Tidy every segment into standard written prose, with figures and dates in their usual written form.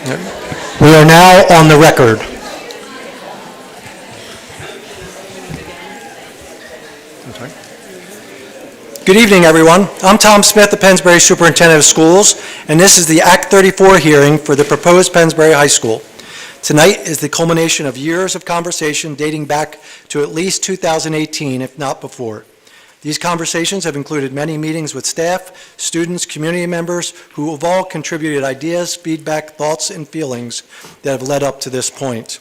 We are now on the record. Good evening, everyone. I'm Tom Smith, the Pennsbury Superintendent of Schools, and this is the Act 34 hearing for the proposed Pennsbury High School. Tonight is the culmination of years of conversation dating back to at least 2018, if not before. These conversations have included many meetings with staff, students, community members who have all contributed ideas, feedback, thoughts, and feelings that have led up to this point.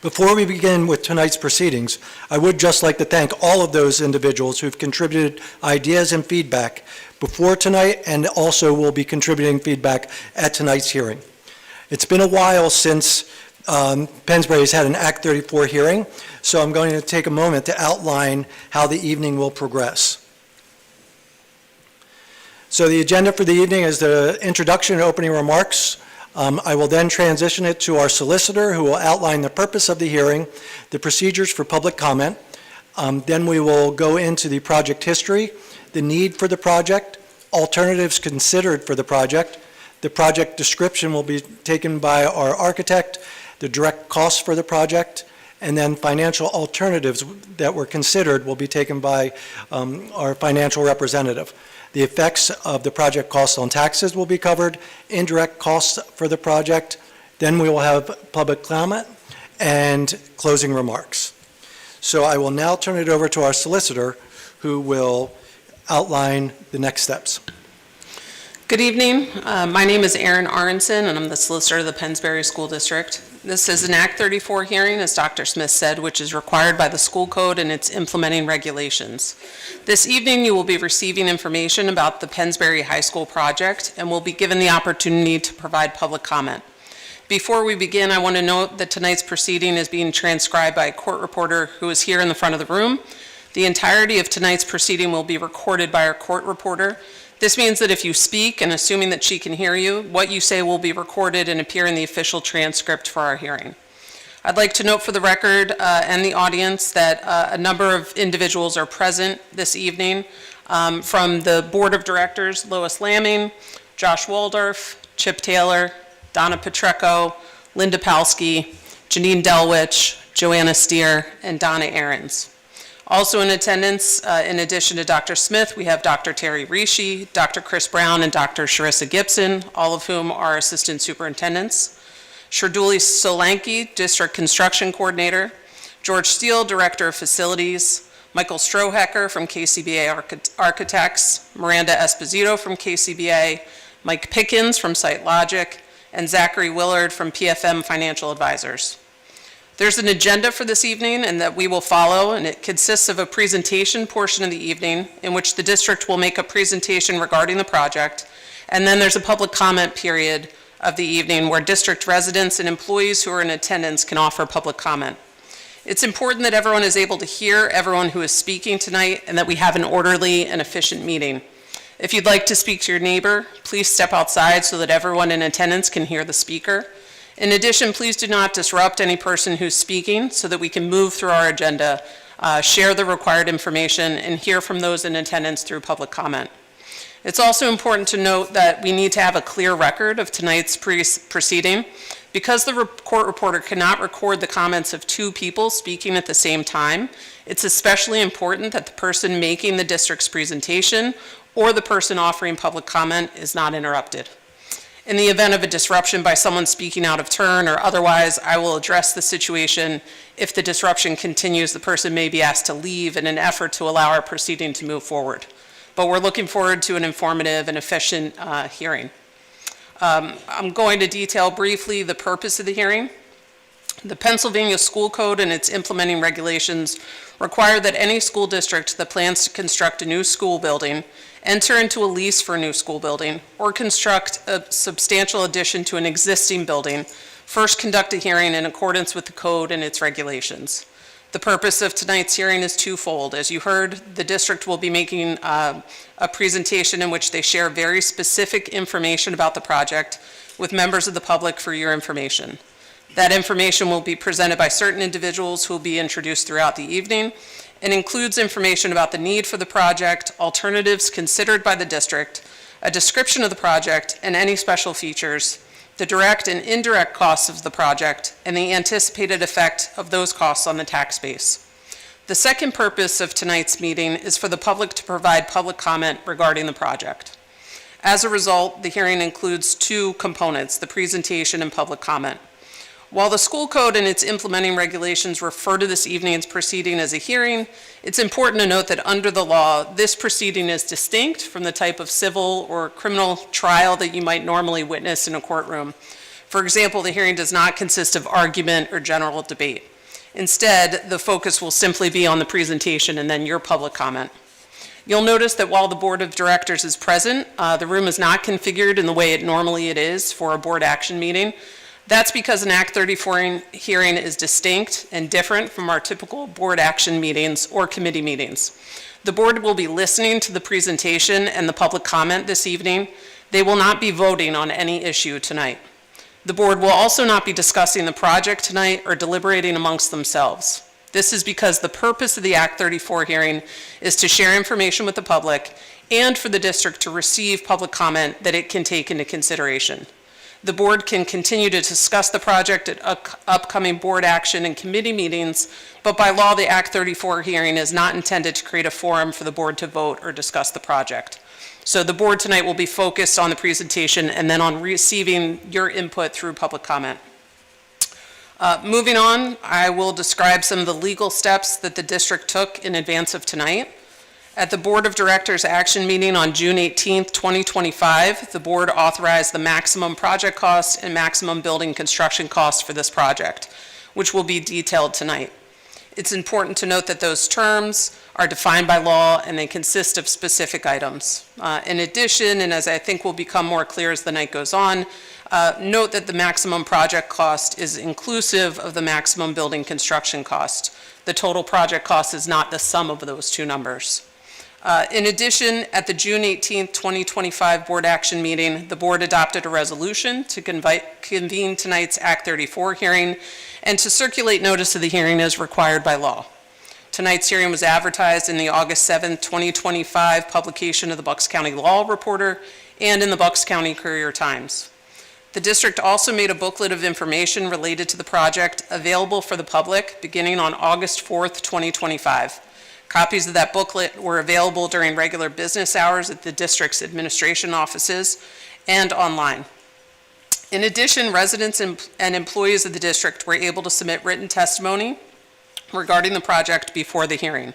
Before we begin with tonight's proceedings, I would just like to thank all of those individuals who've contributed ideas and feedback before tonight and also will be contributing feedback at tonight's hearing. It's been a while since Pennsbury has had an Act 34 hearing, so I'm going to take a moment to outline how the evening will progress. So the agenda for the evening is the introduction and opening remarks. I will then transition it to our solicitor, who will outline the purpose of the hearing, the procedures for public comment. Then we will go into the project history, the need for the project, alternatives considered for the project. The project description will be taken by our architect, the direct costs for the project, and then financial alternatives that were considered will be taken by our financial representative. The effects of the project costs on taxes will be covered, indirect costs for the project, then we will have public comment and closing remarks. So I will now turn it over to our solicitor, who will outline the next steps. Good evening. My name is Erin Aronson, and I'm the solicitor of the Pennsbury School District. This is an Act 34 hearing, as Dr. Smith said, which is required by the school code and its implementing regulations. This evening, you will be receiving information about the Pennsbury High School project and will be given the opportunity to provide public comment. Before we begin, I want to note that tonight's proceeding is being transcribed by a court reporter who is here in the front of the room. The entirety of tonight's proceeding will be recorded by our court reporter. This means that if you speak, and assuming that she can hear you, what you say will be recorded and appear in the official transcript for our hearing. I'd like to note for the record and the audience that a number of individuals are present this evening from the Board of Directors: Lois Lamming, Josh Waldorf, Chip Taylor, Donna Petrecco, Linda Palsky, Janine Delwich, Joanna Steer, and Donna Ahrens. Also in attendance, in addition to Dr. Smith, we have Dr. Terry Rishi, Dr. Chris Brown, and Dr. Sharissa Gibson, all of whom are assistant superintendents. Sharduli Solanki, District Construction Coordinator. George Steele, Director of Facilities. Michael Strohecker from KCBA Architects. Miranda Esposito from KCBA. Mike Pickens from Site Logic. And Zachary Willard from PFM Financial Advisors. There's an agenda for this evening and that we will follow, and it consists of a presentation portion of the evening in which the district will make a presentation regarding the project, and then there's a public comment period of the evening where district residents and employees who are in attendance can offer public comment. It's important that everyone is able to hear everyone who is speaking tonight and that we have an orderly and efficient meeting. If you'd like to speak to your neighbor, please step outside so that everyone in attendance can hear the speaker. In addition, please do not disrupt any person who's speaking so that we can move through our agenda, share the required information, and hear from those in attendance through public comment. It's also important to note that we need to have a clear record of tonight's proceeding. Because the court reporter cannot record the comments of two people speaking at the same time, it's especially important that the person making the district's presentation or the person offering public comment is not interrupted. In the event of a disruption by someone speaking out of turn or otherwise, I will address the situation. If the disruption continues, the person may be asked to leave in an effort to allow our proceeding to move forward. But we're looking forward to an informative and efficient hearing. I'm going to detail briefly the purpose of the hearing. The Pennsylvania School Code and its implementing regulations require that any school district that plans to construct a new school building, enter into a lease for a new school building, or construct a substantial addition to an existing building, first conduct a hearing in accordance with the code and its regulations. The purpose of tonight's hearing is twofold. As you heard, the district will be making a presentation in which they share very specific information about the project with members of the public for your information. That information will be presented by certain individuals who will be introduced throughout the evening and includes information about the need for the project, alternatives considered by the district, a description of the project, and any special features, the direct and indirect costs of the project, and the anticipated effect of those costs on the tax base. The second purpose of tonight's meeting is for the public to provide public comment regarding the project. As a result, the hearing includes two components, the presentation and public comment. While the school code and its implementing regulations refer to this evening's proceeding as a hearing, it's important to note that under the law, this proceeding is distinct from the type of civil or criminal trial that you might normally witness in a courtroom. For example, the hearing does not consist of argument or general debate. Instead, the focus will simply be on the presentation and then your public comment. You'll notice that while the Board of Directors is present, the room is not configured in the way it normally is for a board action meeting. That's because an Act 34 hearing is distinct and different from our typical board action meetings or committee meetings. The board will be listening to the presentation and the public comment this evening. They will not be voting on any issue tonight. The board will also not be discussing the project tonight or deliberating amongst themselves. This is because the purpose of the Act 34 hearing is to share information with the public and for the district to receive public comment that it can take into consideration. The board can continue to discuss the project at upcoming board action and committee meetings, but by law, the Act 34 hearing is not intended to create a forum for the board to vote or discuss the project. So the board tonight will be focused on the presentation and then on receiving your input through public comment. Moving on, I will describe some of the legal steps that the district took in advance of tonight. At the Board of Directors action meeting on June 18, 2025, the board authorized the maximum project cost and maximum building construction cost for this project, which will be detailed tonight. It's important to note that those terms are defined by law and they consist of specific items. In addition, and as I think will become more clear as the night goes on, note that the maximum project cost is inclusive of the maximum building construction cost. The total project cost is not the sum of those two numbers. In addition, at the June 18, 2025 board action meeting, the board adopted a resolution to convene tonight's Act 34 hearing and to circulate notice of the hearing as required by law. Tonight's hearing was advertised in the August 7, 2025 publication of the Bucks County Law Reporter and in the Bucks County Courier-Times. The district also made a booklet of information related to the project available for the public beginning on August 4, 2025. Copies of that booklet were available during regular business hours at the district's administration offices and online. In addition, residents and employees of the district were able to submit written testimony regarding the project before the hearing.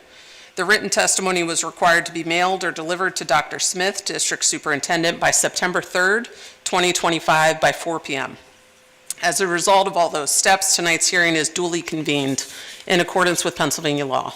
The written testimony was required to be mailed or delivered to Dr. Smith, District Superintendent, by September 3rd, 2025 by 4 p.m. As a result of all those steps, tonight's hearing is duly convened in accordance with Pennsylvania law.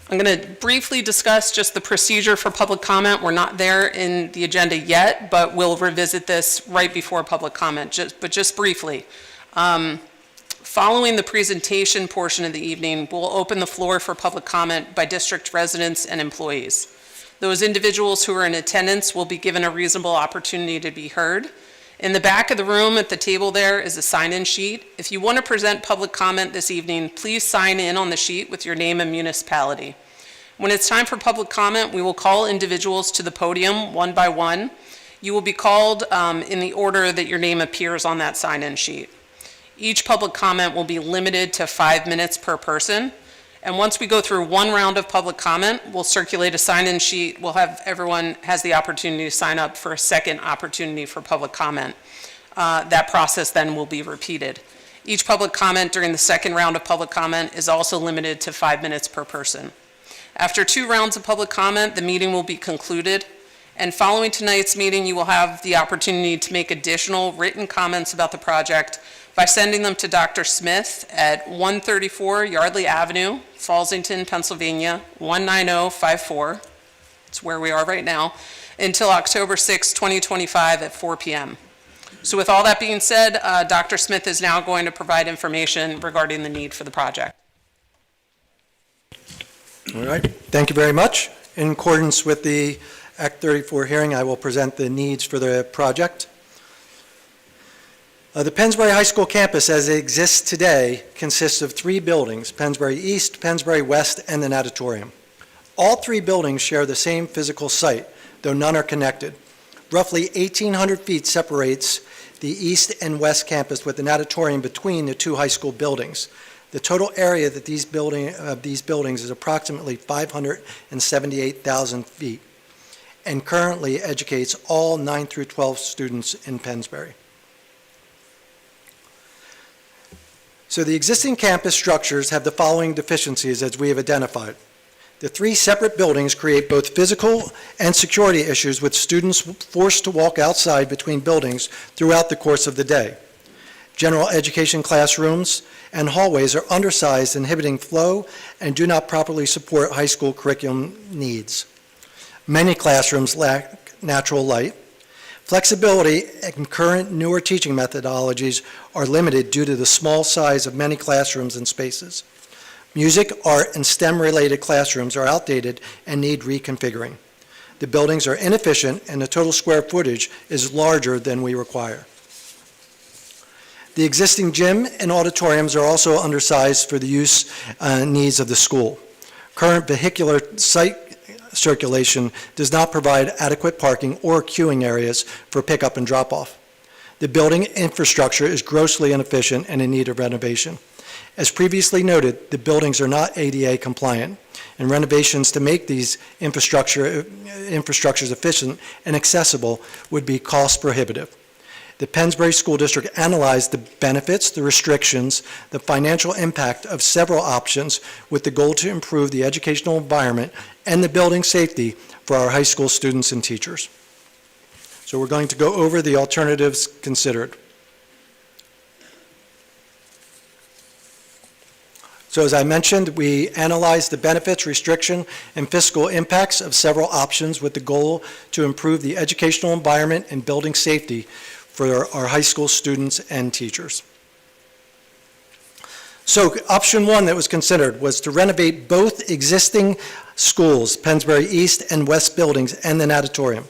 I'm going to briefly discuss just the procedure for public comment. We're not there in the agenda yet, but we'll revisit this right before public comment, just briefly. Following the presentation portion of the evening, we'll open the floor for public comment by district residents and employees. Those individuals who are in attendance will be given a reasonable opportunity to be heard. In the back of the room at the table there is a sign-in sheet. If you want to present public comment this evening, please sign in on the sheet with your name and municipality. When it's time for public comment, we will call individuals to the podium one by one. You will be called in the order that your name appears on that sign-in sheet. Each public comment will be limited to 5 minutes per person. And once we go through one round of public comment, we'll circulate a sign-in sheet. We'll have everyone has the opportunity to sign up for a second opportunity for public comment. That process then will be repeated. Each public comment during the second round of public comment is also limited to 5 minutes per person. After 2 rounds of public comment, the meeting will be concluded. And following tonight's meeting, you will have the opportunity to make additional written comments about the project by sending them to Dr. Smith at 134 Yardley Avenue, Fallsington, Pennsylvania, 19054. It's where we are right now, until October 6, 2025 at 4 p.m. So with all that being said, Dr. Smith is now going to provide information regarding the need for the project. All right, thank you very much. In accordance with the Act 34 hearing, I will present the needs for the project. The Pennsbury High School campus as it exists today consists of 3 buildings, Pennsbury East, Pennsbury West, and an auditorium. All 3 buildings share the same physical site, though none are connected. Roughly 1,800 feet separates the east and west campus with an auditorium between the two high school buildings. The total area that these buildings is approximately 578,000 feet and currently educates all 9 through 12 students in Pennsbury. So the existing campus structures have the following deficiencies as we have identified. The 3 separate buildings create both physical and security issues with students forced to walk outside between buildings throughout the course of the day. General education classrooms and hallways are undersized, inhibiting flow, and do not properly support high school curriculum needs. Many classrooms lack natural light. Flexibility and current newer teaching methodologies are limited due to the small size of many classrooms and spaces. Music, art, and STEM-related classrooms are outdated and need reconfiguring. The buildings are inefficient, and the total square footage is larger than we require. The existing gym and auditoriums are also undersized for the use needs of the school. Current vehicular site circulation does not provide adequate parking or queuing areas for pickup and drop-off. The building infrastructure is grossly inefficient and in need of renovation. As previously noted, the buildings are not ADA compliant, and renovations to make these infrastructures efficient and accessible would be cost prohibitive. The Pennsbury School District analyzed the benefits, the restrictions, the financial impact of several options with the goal to improve the educational environment and the building safety for our high school students and teachers. So we're going to go over the alternatives considered. So as I mentioned, we analyzed the benefits, restriction, and fiscal impacts of several options with the goal to improve the educational environment and building safety for our high school students and teachers. So option 1 that was considered was to renovate both existing schools, Pennsbury East and West buildings, and the natatorium.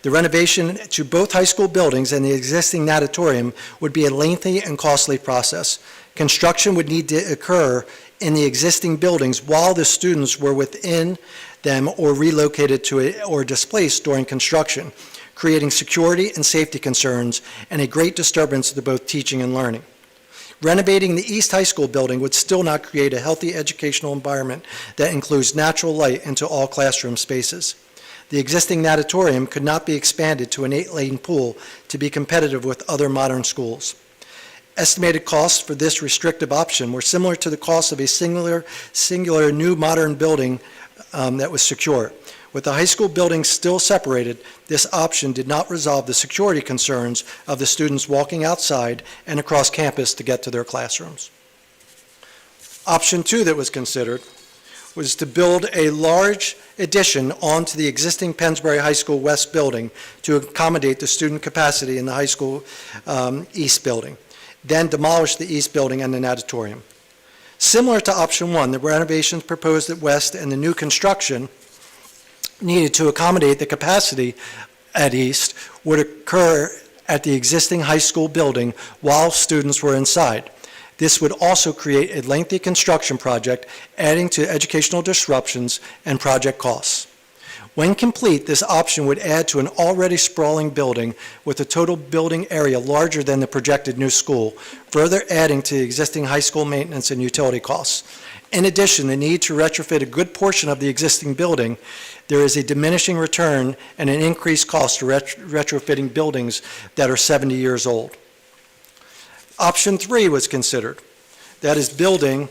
The renovation to both high school buildings and the existing natatorium would be a lengthy and costly process. Construction would need to occur in the existing buildings while the students were within them or relocated to it or displaced during construction, creating security and safety concerns and a great disturbance to both teaching and learning. Renovating the East High School building would still not create a healthy educational environment that includes natural light into all classroom spaces. The existing natatorium could not be expanded to an 8-lane pool to be competitive with other modern schools. Estimated costs for this restrictive option were similar to the cost of a singular new modern building that was secure. With the high school buildings still separated, this option did not resolve the security concerns of the students walking outside and across campus to get to their classrooms. Option 2 that was considered was to build a large addition onto the existing Pennsbury High School West building to accommodate the student capacity in the high school East building, then demolish the East building and the natatorium. Similar to option 1, the renovations proposed at West and the new construction needed to accommodate the capacity at East would occur at the existing high school building while students were inside. This would also create a lengthy construction project, adding to educational disruptions and project costs. When complete, this option would add to an already sprawling building with a total building area larger than the projected new school, further adding to the existing high school maintenance and utility costs. In addition, the need to retrofit a good portion of the existing building, there is a diminishing return and an increased cost to retrofitting buildings that are 70 years old. Option 3 was considered. That is building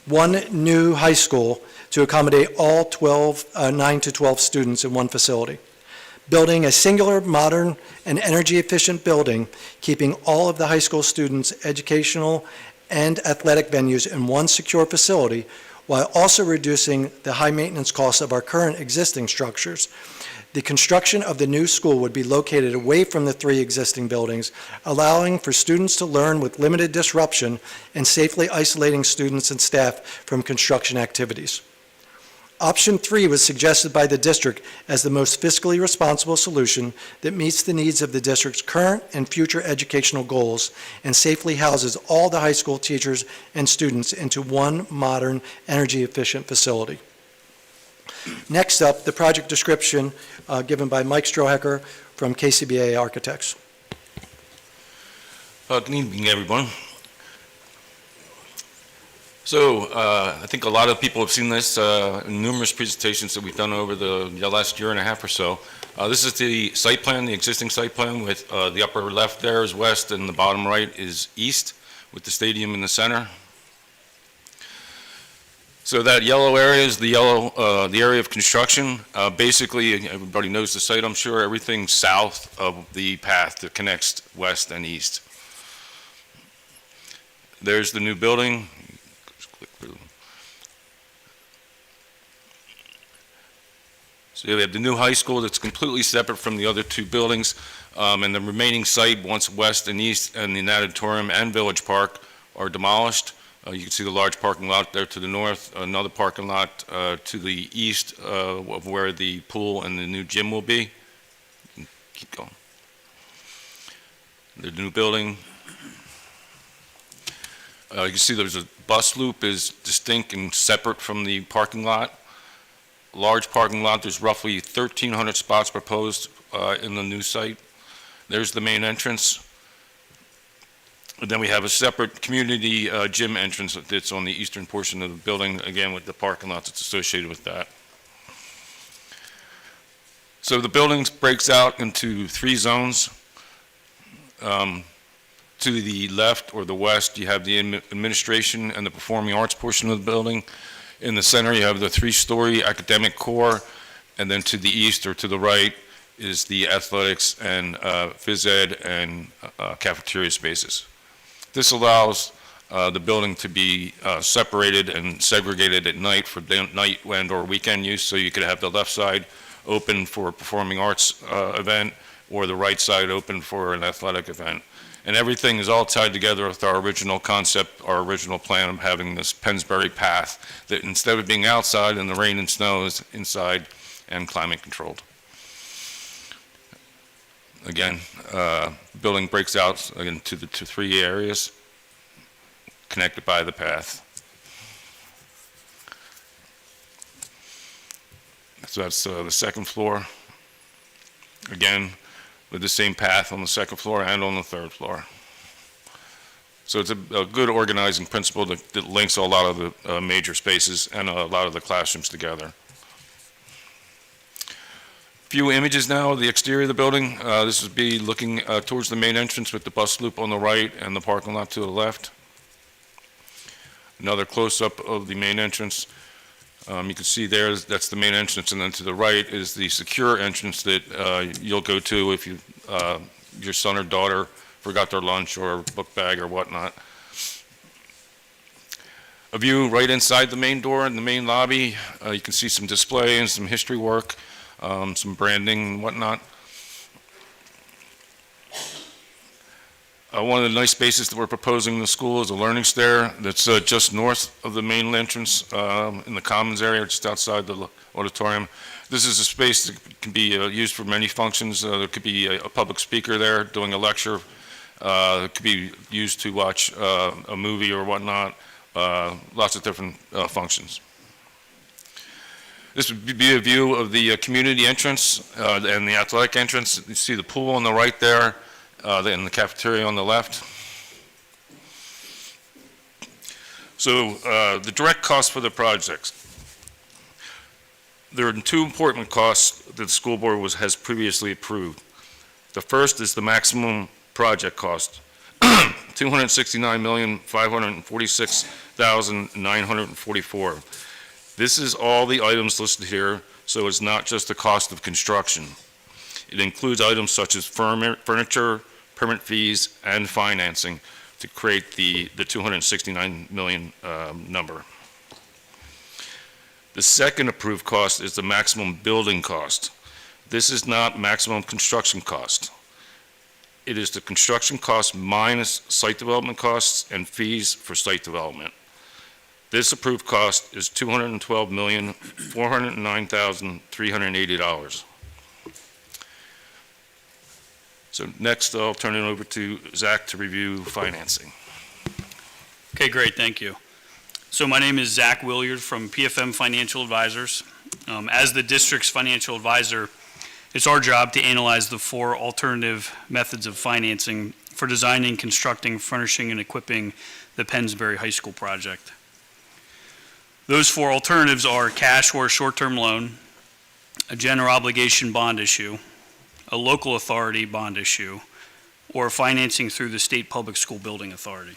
one new high school to accommodate all 9 to 12 students in one facility. Building a singular, modern, and energy-efficient building, keeping all of the high school students' educational and athletic venues in one secure facility, while also reducing the high maintenance costs of our current existing structures. The construction of the new school would be located away from the 3 existing buildings, allowing for students to learn with limited disruption and safely isolating students and staff from construction activities. Option 3 was suggested by the district as the most fiscally responsible solution that meets the needs of the district's current and future educational goals and safely houses all the high school teachers and students into one modern, energy-efficient facility. Next up, the project description given by Mike Strohecker from KCBA Architects. Good evening, everyone. So, I think a lot of people have seen this in numerous presentations that we've done over the last year and a half or so. This is the site plan, the existing site plan, with the upper left there is west and the bottom right is east, with the stadium in the center. So that yellow area is the area of construction. Basically, everybody knows the site, I'm sure. Everything south of the path that connects west and east. There's the new building. Just click through. So we have the new high school that's completely separate from the other two buildings, and the remaining site, once west and east, and the natatorium and village park are demolished. You can see the large parking lot there to the north, another parking lot to the east of where the pool and the new gym will be. Keep going. The new building. You can see there's a bus loop is distinct and separate from the parking lot. Large parking lot, there's roughly 1,300 spots proposed in the new site. There's the main entrance. And then we have a separate community gym entrance that's on the eastern portion of the building, again with the parking lot that's associated with that. So the building breaks out into 3 zones. To the left or the west, you have the administration and the performing arts portion of the building. In the center, you have the 3-story academic core, and then to the east or to the right is the athletics and phys ed and cafeteria spaces. This allows the building to be separated and segregated at night for night and or weekend use, so you could have the left side open for a performing arts event or the right side open for an athletic event. And everything is all tied together with our original concept, our original plan of having this Pennsbury path that instead of being outside in the rain and snow is inside and climate controlled. Again, building breaks out into the 3 areas connected by the path. So that's the second floor. Again, with the same path on the second floor and on the 3rd floor. So it's a good organizing principle that links a lot of the major spaces and a lot of the classrooms together. Few images now of the exterior of the building. This would be looking towards the main entrance with the bus loop on the right and the parking lot to the left. Another close-up of the main entrance. You can see there, that's the main entrance, and then to the right is the secure entrance that you'll go to if you, your son or daughter forgot their lunch or book bag or whatnot. A view right inside the main door in the main lobby. You can see some display and some history work, some branding and whatnot. One of the nice spaces that we're proposing in the school is a learning stair that's just north of the main entrance in the commons area, just outside the auditorium. This is a space that can be used for many functions. There could be a public speaker there doing a lecture. It could be used to watch a movie or whatnot. Lots of different functions. This would be a view of the community entrance and the athletic entrance. You see the pool on the right there. And the cafeteria on the left. So the direct costs for the projects. There are 2 important costs that the school board has previously approved. The first is the maximum project cost, $269,546,944. This is all the items listed here, so it's not just the cost of construction. It includes items such as furniture, permit fees, and financing to create the 269 million number. The second approved cost is the maximum building cost. This is not maximum construction cost. It is the construction cost minus site development costs and fees for site development. This approved cost is $212,409,380. So next, I'll turn it over to Zach to review financing. Okay, great, thank you. So my name is Zach Williard from PFM Financial Advisors. As the district's financial advisor, it's our job to analyze the 4 alternative methods of financing for designing, constructing, furnishing, and equipping the Pennsbury High School project. Those four alternatives are cash or a short-term loan, a general obligation bond issue, a local authority bond issue, or financing through the State Public School Building Authority.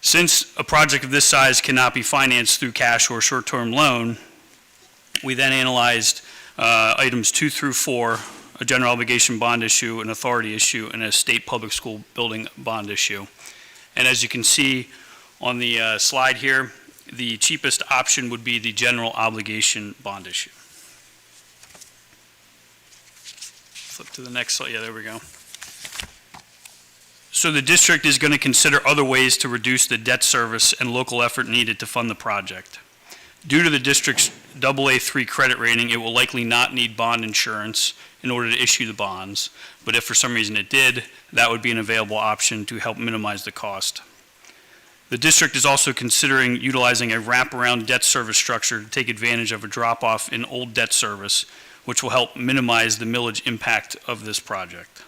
Since a project of this size cannot be financed through cash or a short-term loan, we then analyzed items 2 through 4, a general obligation bond issue, an authority issue, and a state public school building bond issue. And as you can see on the slide here, the cheapest option would be the general obligation bond issue. Flip to the next slide. Yeah, there we go. So the district is going to consider other ways to reduce the debt service and local effort needed to fund the project. Due to the district's AA3 credit rating, it will likely not need bond insurance in order to issue the bonds, but if for some reason it did, that would be an available option to help minimize the cost. The district is also considering utilizing a wraparound debt service structure to take advantage of a drop-off in old debt service, which will help minimize the millage impact of this project.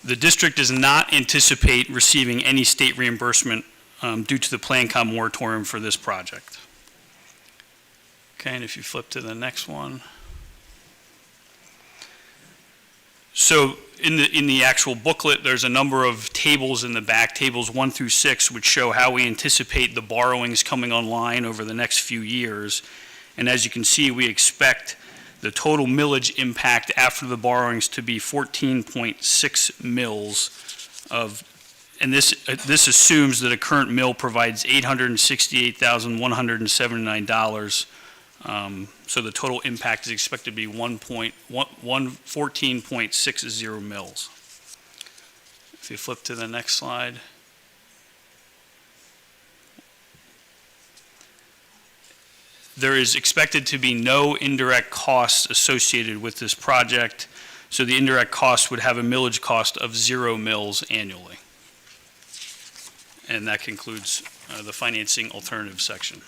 The district does not anticipate receiving any state reimbursement due to the PlanCom moratorium for this project. Okay, and if you flip to the next one. So in the actual booklet, there's a number of tables in the back, tables 1 through 6, which show how we anticipate the borrowings coming online over the next few years. And as you can see, we expect the total millage impact after the borrowings to be 14.6 mils of, and this assumes that a current mill provides $868,179. So the total impact is expected to be 14.60 mils. If you flip to the next slide. There is expected to be no indirect costs associated with this project, so the indirect cost would have a millage cost of 0 mils annually. And that concludes the financing alternative section.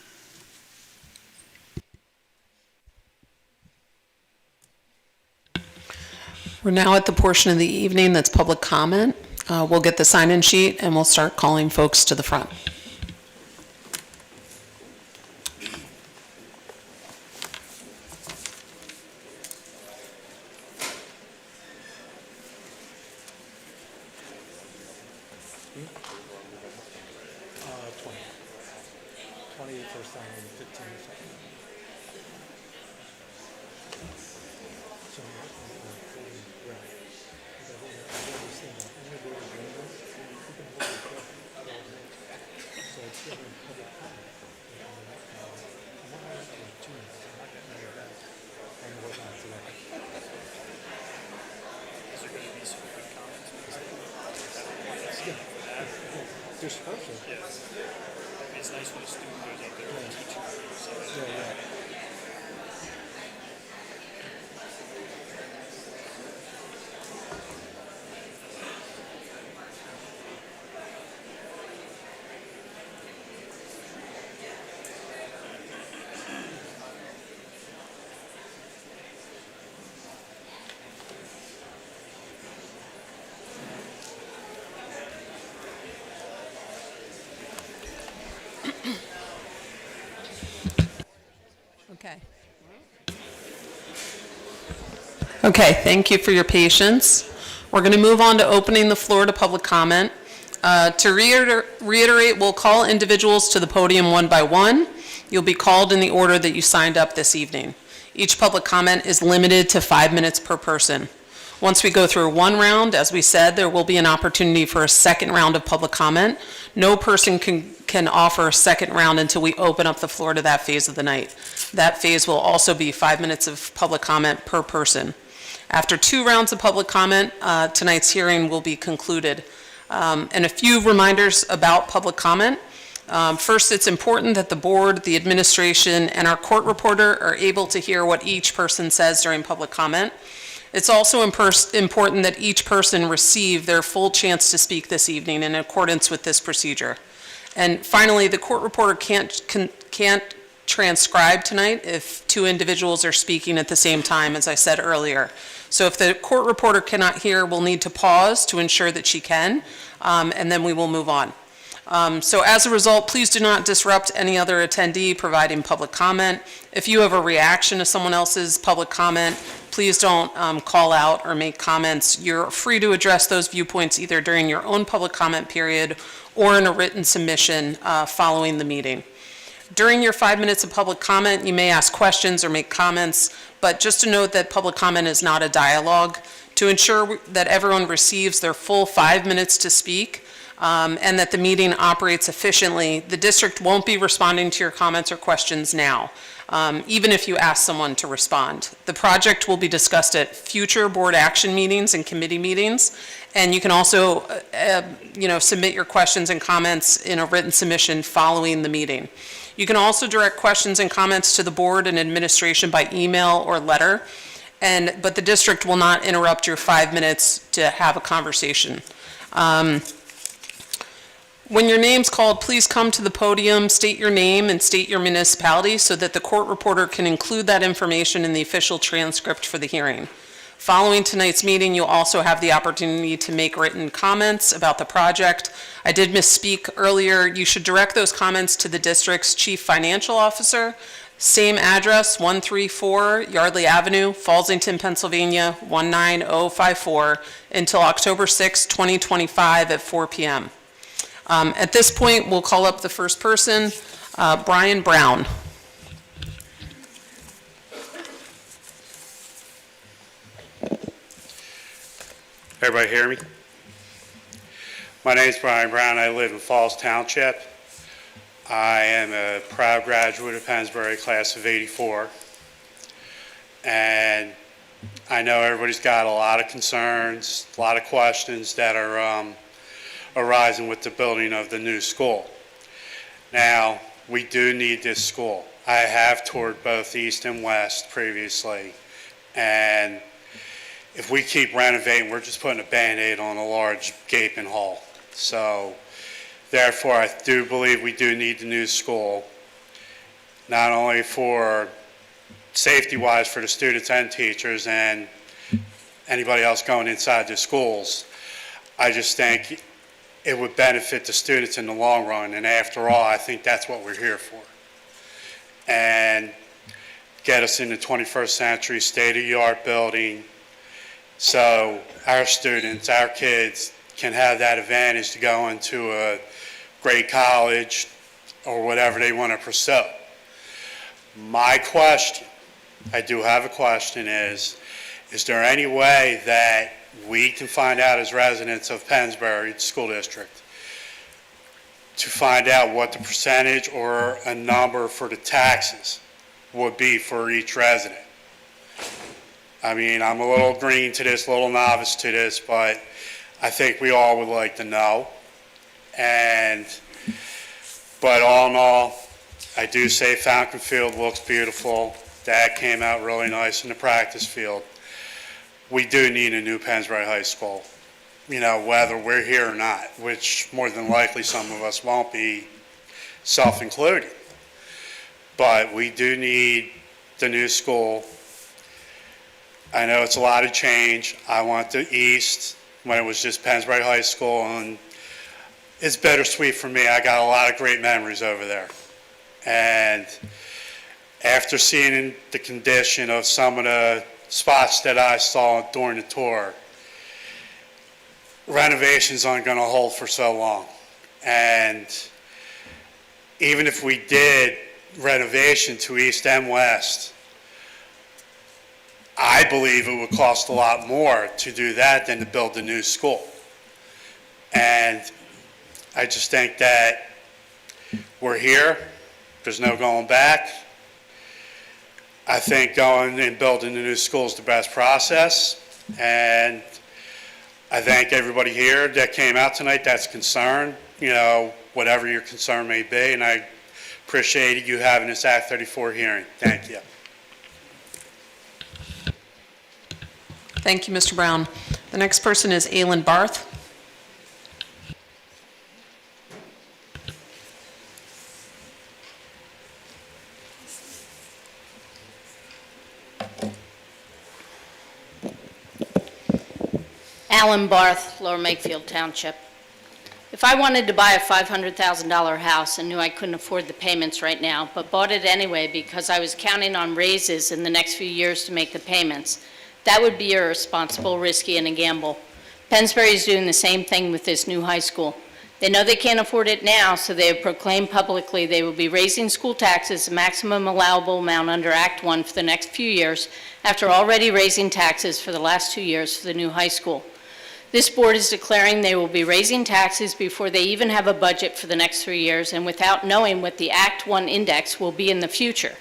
We're now at the portion of the evening that's public comment. We'll get the sign-in sheet and we'll start calling folks to the front. It's nice when a student goes out there and teaches. Okay, thank you for your patience. We're going to move on to opening the floor to public comment. To reiterate, we'll call individuals to the podium one by one. You'll be called in the order that you signed up this evening. Each public comment is limited to 5 minutes per person. Once we go through one round, as we said, there will be an opportunity for a second round of public comment. No person can offer a second round until we open up the floor to that phase of the night. That phase will also be 5 minutes of public comment per person. After 2 rounds of public comment, tonight's hearing will be concluded. And a few reminders about public comment. First, it's important that the board, the administration, and our court reporter are able to hear what each person says during public comment. It's also important that each person receive their full chance to speak this evening in accordance with this procedure. And finally, the court reporter can't transcribed tonight if two individuals are speaking at the same time, as I said earlier. So if the court reporter cannot hear, we'll need to pause to ensure that she can, and then we will move on. So as a result, please do not disrupt any other attendee providing public comment. If you have a reaction to someone else's public comment, please don't call out or make comments. You're free to address those viewpoints either during your own public comment period or in a written submission following the meeting. During your 5 minutes of public comment, you may ask questions or make comments, but just to note that public comment is not a dialogue. To ensure that everyone receives their full 5 minutes to speak, and that the meeting operates efficiently, the district won't be responding to your comments or questions now, even if you ask someone to respond. The project will be discussed at future board action meetings and committee meetings, and you can also submit your questions and comments in a written submission following the meeting. You can also direct questions and comments to the board and administration by email or letter, but the district will not interrupt your 5 minutes to have a conversation. When your name's called, please come to the podium, state your name and state your municipality so that the court reporter can include that information in the official transcript for the hearing. Following tonight's meeting, you'll also have the opportunity to make written comments about the project. I did misspeak earlier. You should direct those comments to the district's chief financial officer. Same address, 134 Yardley Avenue, Fallsington, Pennsylvania, 19054, until October 6, 2025 at 4 p.m. At this point, we'll call up the first person, Brian Brown. Everybody hear me? My name is Brian Brown. I live in Falls Township. I am a proud graduate of Pennsbury, class of '84. And I know everybody's got a lot of concerns, a lot of questions that are arising with the building of the new school. Now, we do need this school. I have toured both east and west previously, and if we keep renovating, we're just putting a Band-Aid on a large gaping hole. So, therefore, I do believe we do need the new school, not only for safety-wise for the students and teachers and anybody else going inside the schools. I just think it would benefit the students in the long run, and after all, I think that's what we're here for. And get us in the 21st century state-of-the-art building so our students, our kids, can have that advantage to go into a great college or whatever they want to pursue. My question, I do have a question, is there any way that we can find out as residents of Pennsbury School District to find out what the percentage or a number for the taxes would be for each resident? I mean, I'm a little green to this, a little novice to this, but I think we all would like to know. But all in all, I do say Fountain Field looks beautiful. That came out really nice in the practice field. We do need a new Pennsbury High School, whether we're here or not, which more than likely some of us won't be, self-included. But we do need the new school. I know it's a lot of change. I went to East when it was just Pennsbury High School, and it's bittersweet for me. I got a lot of great memories over there. And after seeing the condition of some of the spots that I saw during the tour, renovations aren't going to hold for so long. And even if we did renovation to East and West, I believe it would cost a lot more to do that than to build a new school. And I just think that we're here. There's no going back. I think going and building the new school is the best process. And I thank everybody here that came out tonight that's concerned, whatever your concern may be. And I appreciate you having this Act 34 hearing. Thank you. Thank you, Mr. Brown. The next person is Aylin Barth. Alan Barth, Lower Makefield Township. If I wanted to buy a $500,000 house and knew I couldn't afford the payments right now, but bought it anyway because I was counting on raises in the next few years to make the payments, that would be irresponsible, risky, and a gamble. Pennsbury is doing the same thing with this new high school. They know they can't afford it now, so they have proclaimed publicly they will be raising school taxes the maximum allowable amount under Act 1 for the next few years, after already raising taxes for the last 2 years for the new high school. This board is declaring they will be raising taxes before they even have a budget for the next 3 years and without knowing what the Act 1 index will be in the future.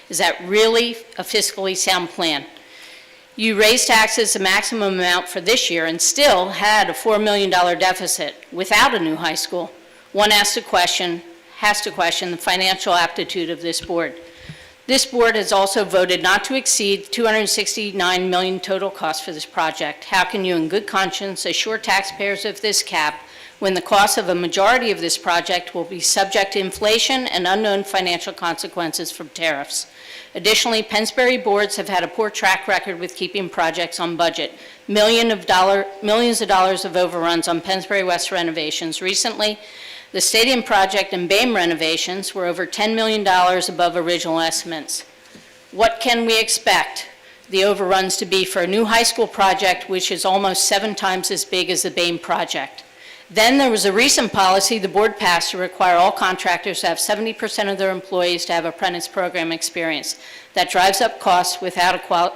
Is that really a fiscally sound plan? You raised taxes the maximum amount for this year and still had a $4 million deficit without a new high school. One has to question the financial aptitude of this board. This board has also voted not to exceed $269 million total cost for this project. How can you in good conscience assure taxpayers of this cap when the cost of a majority of this project will be subject to inflation and unknown financial consequences from tariffs? Additionally, Pennsbury boards have had a poor track record with keeping projects on budget. Millions of dollars of overruns on Pennsbury West renovations. Recently, the stadium project and BAME renovations were over $10 million above original estimates. What can we expect the overruns to be for a new high school project, which is almost 7 times as big as the BAME project? Then there was a recent policy the board passed to require all contractors to have 70% of their employees to have apprentice program experience. That drives up costs without a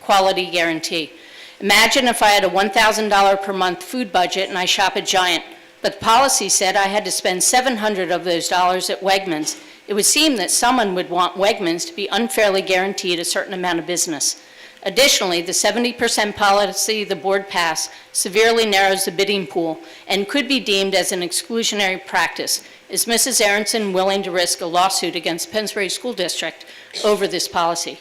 quality guarantee. Imagine if I had a $1,000 per month food budget and I shop at Giant, but the policy said I had to spend $700 of those dollars at Wegmans. It would seem that someone would want Wegmans to be unfairly guaranteed a certain amount of business. Additionally, the 70% policy the board passed severely narrows the bidding pool and could be deemed as an exclusionary practice. Is Mrs. Aronson willing to risk a lawsuit against Pennsbury School District over this policy?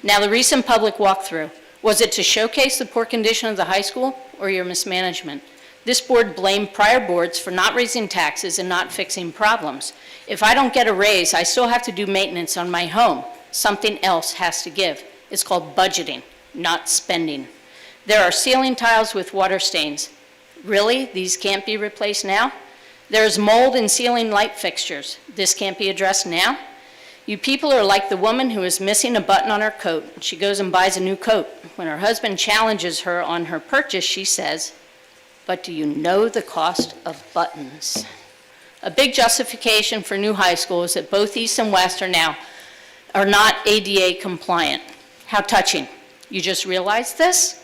Now, the recent public walkthrough, was it to showcase the poor condition of the high school or your mismanagement? This board blamed prior boards for not raising taxes and not fixing problems. If I don't get a raise, I still have to do maintenance on my home. Something else has to give. It's called budgeting, not spending. There are ceiling tiles with water stains. Really? These can't be replaced now? There's mold in ceiling light fixtures. This can't be addressed now? You people are like the woman who is missing a button on her coat. She goes and buys a new coat. When her husband challenges her on her purchase, she says, "But do you know the cost of buttons?" A big justification for new high school is that both East and West are not ADA compliant. How touching. You just realized this?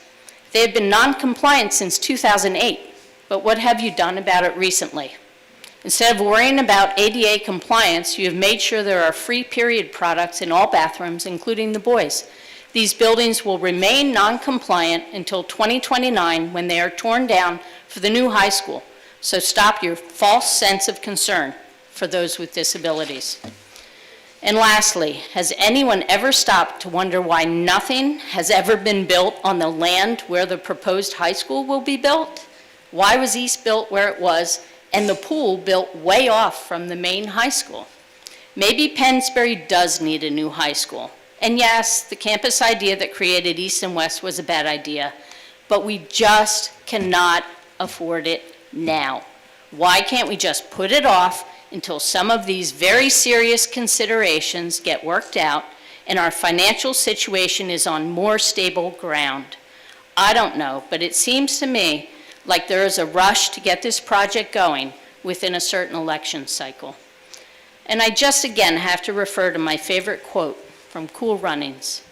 They have been non-compliant since 2008, but what have you done about it recently? Instead of worrying about ADA compliance, you have made sure there are free period products in all bathrooms, including the boys'. These buildings will remain non-compliant until 2029 when they are torn down for the new high school. So stop your false sense of concern for those with disabilities. And lastly, has anyone ever stopped to wonder why nothing has ever been built on the land where the proposed high school will be built? Why was East built where it was and the pool built way off from the main high school? Maybe Pennsbury does need a new high school. And yes, the campus idea that created East and West was a bad idea, but we just cannot afford it now. Why can't we just put it off until some of these very serious considerations get worked out and our financial situation is on more stable ground? I don't know, but it seems to me like there is a rush to get this project going within a certain election cycle. And I just again have to refer to my favorite quote from Cool Runnings.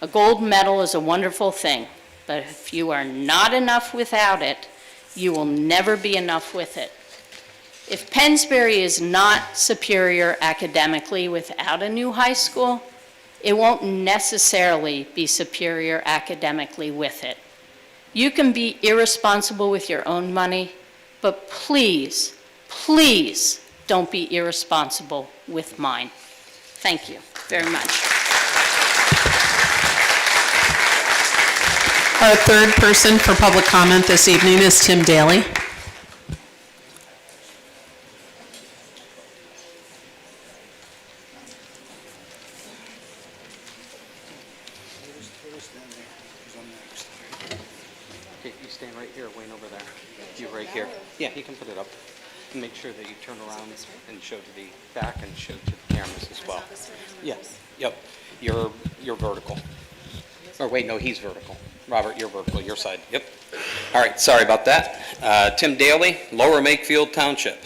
A gold medal is a wonderful thing, but if you are not enough without it, you will never be enough with it. If Pennsbury is not superior academically without a new high school, it won't necessarily be superior academically with it. You can be irresponsible with your own money, but please, please don't be irresponsible with mine. Thank you very much. Our third person for public comment this evening is Tim Daly. stand right here, Wayne over there. You right here. Yeah, you can put it up. And make sure that you turn around and show to the back and show to the cameras as well. Yes, yep. You're vertical. Or wait, no, he's vertical. Robert, you're vertical, your side. Yep. All right, sorry about that. Tim Daly, Lower Makefield Township.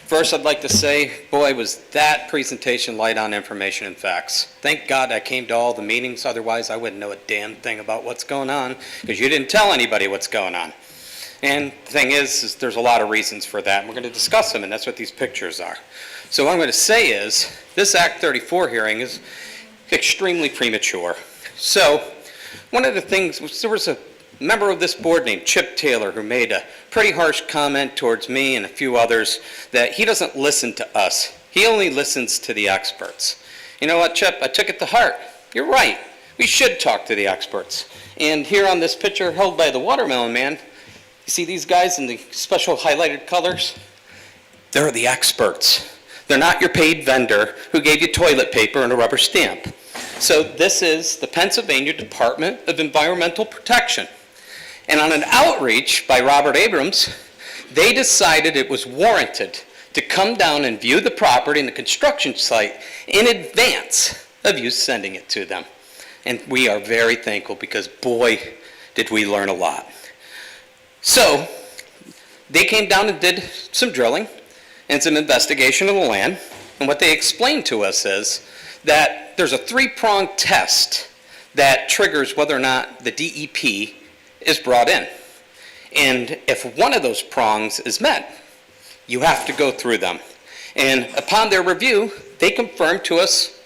First, I'd like to say, boy, was that presentation light on information and facts. Thank God I came to all the meetings, otherwise I wouldn't know a damn thing about what's going on, because you didn't tell anybody what's going on. And the thing is there's a lot of reasons for that, and we're going to discuss them, and that's what these pictures are. So what I'm going to say is, this Act 34 hearing is extremely premature. So, one of the things, there was a member of this board named Chip Taylor who made a pretty harsh comment towards me and a few others that he doesn't listen to us. He only listens to the experts. You know what, Chip? I took it to heart. You're right. We should talk to the experts. And here on this picture held by the Watermelon Man, you see these guys in the special highlighted colors? They're the experts. They're not your paid vendor who gave you toilet paper and a rubber stamp. So this is the Pennsylvania Department of Environmental Protection. And on an outreach by Robert Abrams, they decided it was warranted to come down and view the property and the construction site in advance of you sending it to them. And we are very thankful because, boy, did we learn a lot. So they came down and did some drilling and some investigation of the land. And what they explained to us is that there's a three-pronged test that triggers whether or not the DEP is brought in. And if one of those prongs is met, you have to go through them. And upon their review, they confirmed to us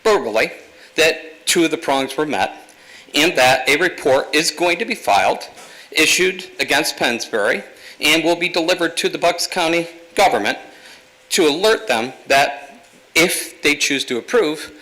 verbally that two of the prongs were met and that a report is going to be filed, issued against Pennsbury, and will be delivered to the Bucks County government to alert them that if they choose to approve,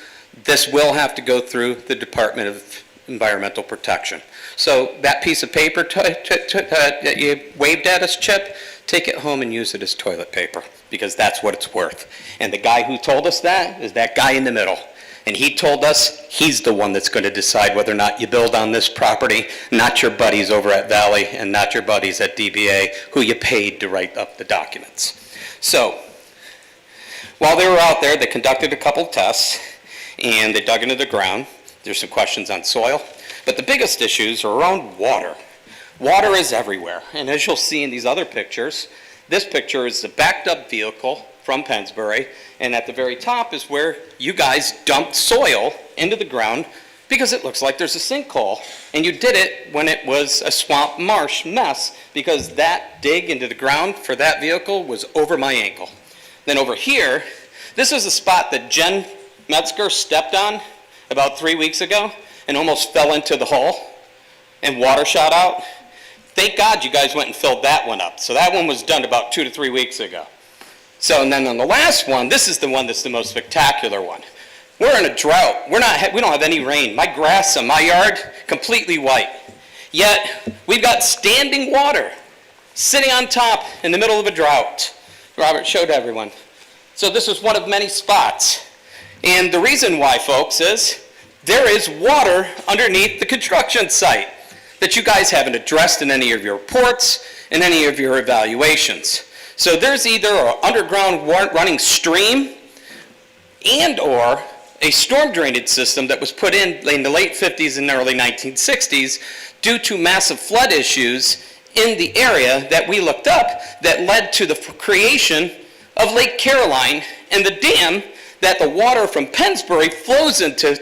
this will have to go through the Department of Environmental Protection. So that piece of paper that you waved at us, Chip, take it home and use it as toilet paper, because that's what it's worth. And the guy who told us that is that guy in the middle. And he told us he's the one that's going to decide whether or not you build on this property, not your buddies over at Valley and not your buddies at DBA who you paid to write up the documents. So while they were out there, they conducted a couple of tests and they dug into the ground. There's some questions on soil. But the biggest issues are around water. Water is everywhere. And as you'll see in these other pictures, this picture is a backed up vehicle from Pennsbury, and at the very top is where you guys dumped soil into the ground because it looks like there's a sinkhole. And you did it when it was a swamp marsh mess, because that dig into the ground for that vehicle was over my ankle. Then over here, this is a spot that Jen Metzger stepped on about 3 weeks ago and almost fell into the hole and water shot out. Thank God you guys went and filled that one up. So that one was done about 2 to 3 weeks ago. So, and then on the last one, this is the one that's the most spectacular one. We're in a drought. We don't have any rain. My grass in my yard, completely white. Yet, we've got standing water sitting on top in the middle of a drought. Robert showed everyone. So this is one of many spots. And the reason why, folks, is there is water underneath the construction site that you guys haven't addressed in any of your reports, in any of your evaluations. So there's either an underground running stream and or a storm drainage system that was put in the late 50s and early 1960s due to massive flood issues in the area that we looked up that led to the creation of Lake Caroline and the dam that the water from Pennsbury flows into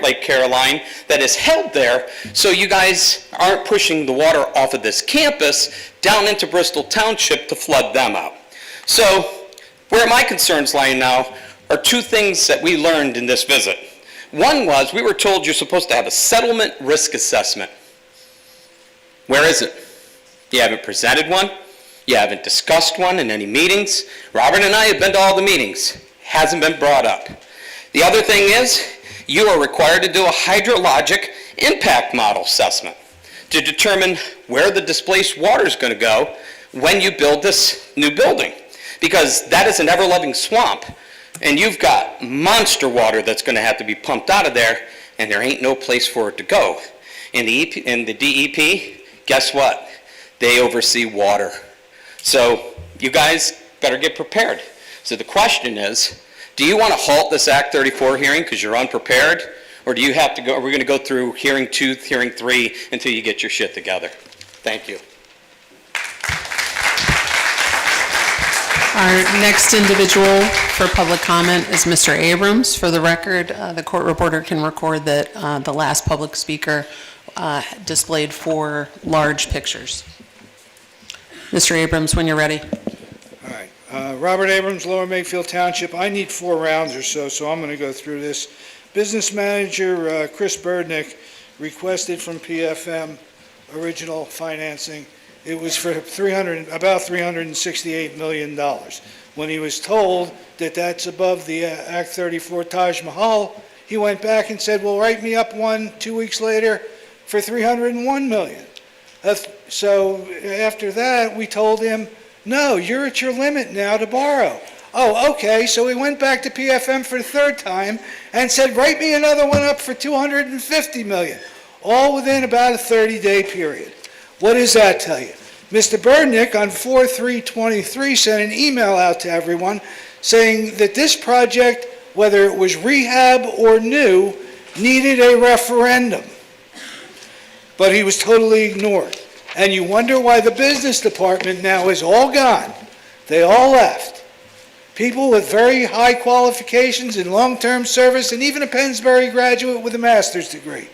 Lake Caroline that is held there, so you guys aren't pushing the water off of this campus down into Bristol Township to flood them out. So where my concerns lie now are two things that we learned in this visit. One was we were told you're supposed to have a settlement risk assessment. Where is it? You haven't presented one. You haven't discussed one in any meetings. Robert and I have been to all the meetings. Hasn't been brought up. The other thing is, you are required to do a hydrologic impact model assessment to determine where the displaced water is going to go when you build this new building. Because that is an ever-loving swamp, and you've got monster water that's going to have to be pumped out of there, and there ain't no place for it to go. And the DEP, guess what? They oversee water. So you guys better get prepared. So the question is, do you want to halt this Act 34 hearing because you're unprepared? Or do you have to go, are we going to go through hearing 2, hearing 3 until you get your shit together? Thank you. Our next individual for public comment is Mr. Abrams. For the record, the court reporter can record that the last public speaker displayed 4 large pictures. Mr. Abrams, when you're ready. All right. Robert Abrams, Lower Mayfield Township. I need 4 rounds or so I'm going to go through this. Business manager Chris Burdnick requested from PFM original financing. It was for about $368 million. When he was told that that's above the Act 34 Taj Mahal, he went back and said, well, write me up one 2 weeks later for $301 million. So after that, we told him, no, you're at your limit now to borrow. Oh, okay, so he went back to PFM for the 3rd time and said, write me another one up for $250 million, all within about a 30-day period. What does that tell you? Mr. Burdnick on 4/3/23 sent an email out to everyone saying that this project, whether it was rehab or new, needed a referendum. But he was totally ignored. And you wonder why the business department now is all gone. They all left. People with very high qualifications in long-term service, and even a Pennsbury graduate with a master's degree,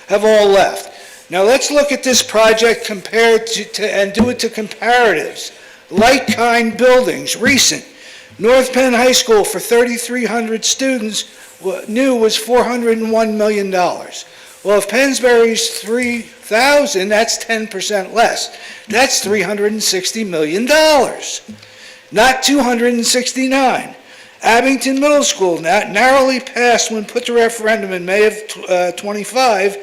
have all left. Now let's look at this project compared to and do it to comparatives. Like-kind buildings, recent. North Penn High School for 3,300 students, new was $401 million. Well, if Pennsbury's 3,000, that's 10% less. That's $360 million, not 269. Abington Middle School, narrowly passed when put to referendum in May of 25,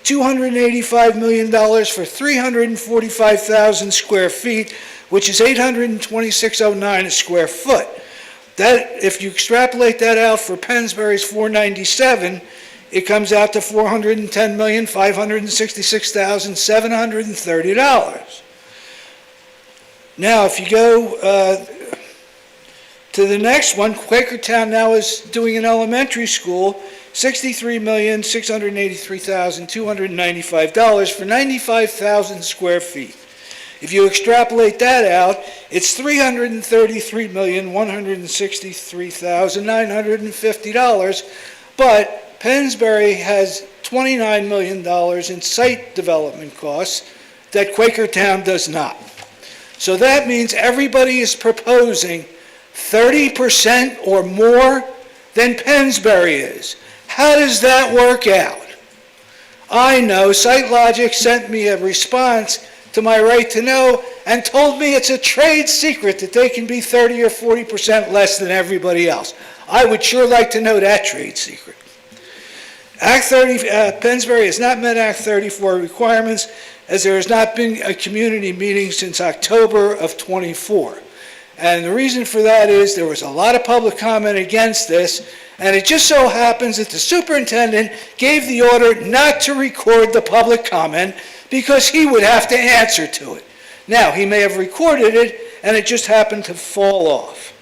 $285 million for 345,000 square feet, which is $826.09 a square foot. That, if you extrapolate that out for Pennsbury's 497, it comes out to $410,566,730. Now, if you go to the next one, Quakertown now is doing an elementary school, $63,683,295 for 95,000 square feet. If you extrapolate that out, it's $333,163,950, but Pennsbury has $29 million in site development costs that Quakertown does not. So that means everybody is proposing 30% or more than Pennsbury is. How does that work out? I know SiteLogic sent me a response to my right to know and told me it's a trade secret that they can be 30 or 40% less than everybody else. I would sure like to know that trade secret. Pennsbury has not met Act 34 requirements as there has not been a community meeting since October of 24. And the reason for that is there was a lot of public comment against this, and it just so happens that the superintendent gave the order not to record the public comment because he would have to answer to it. Now, he may have recorded it, and it just happened to fall off.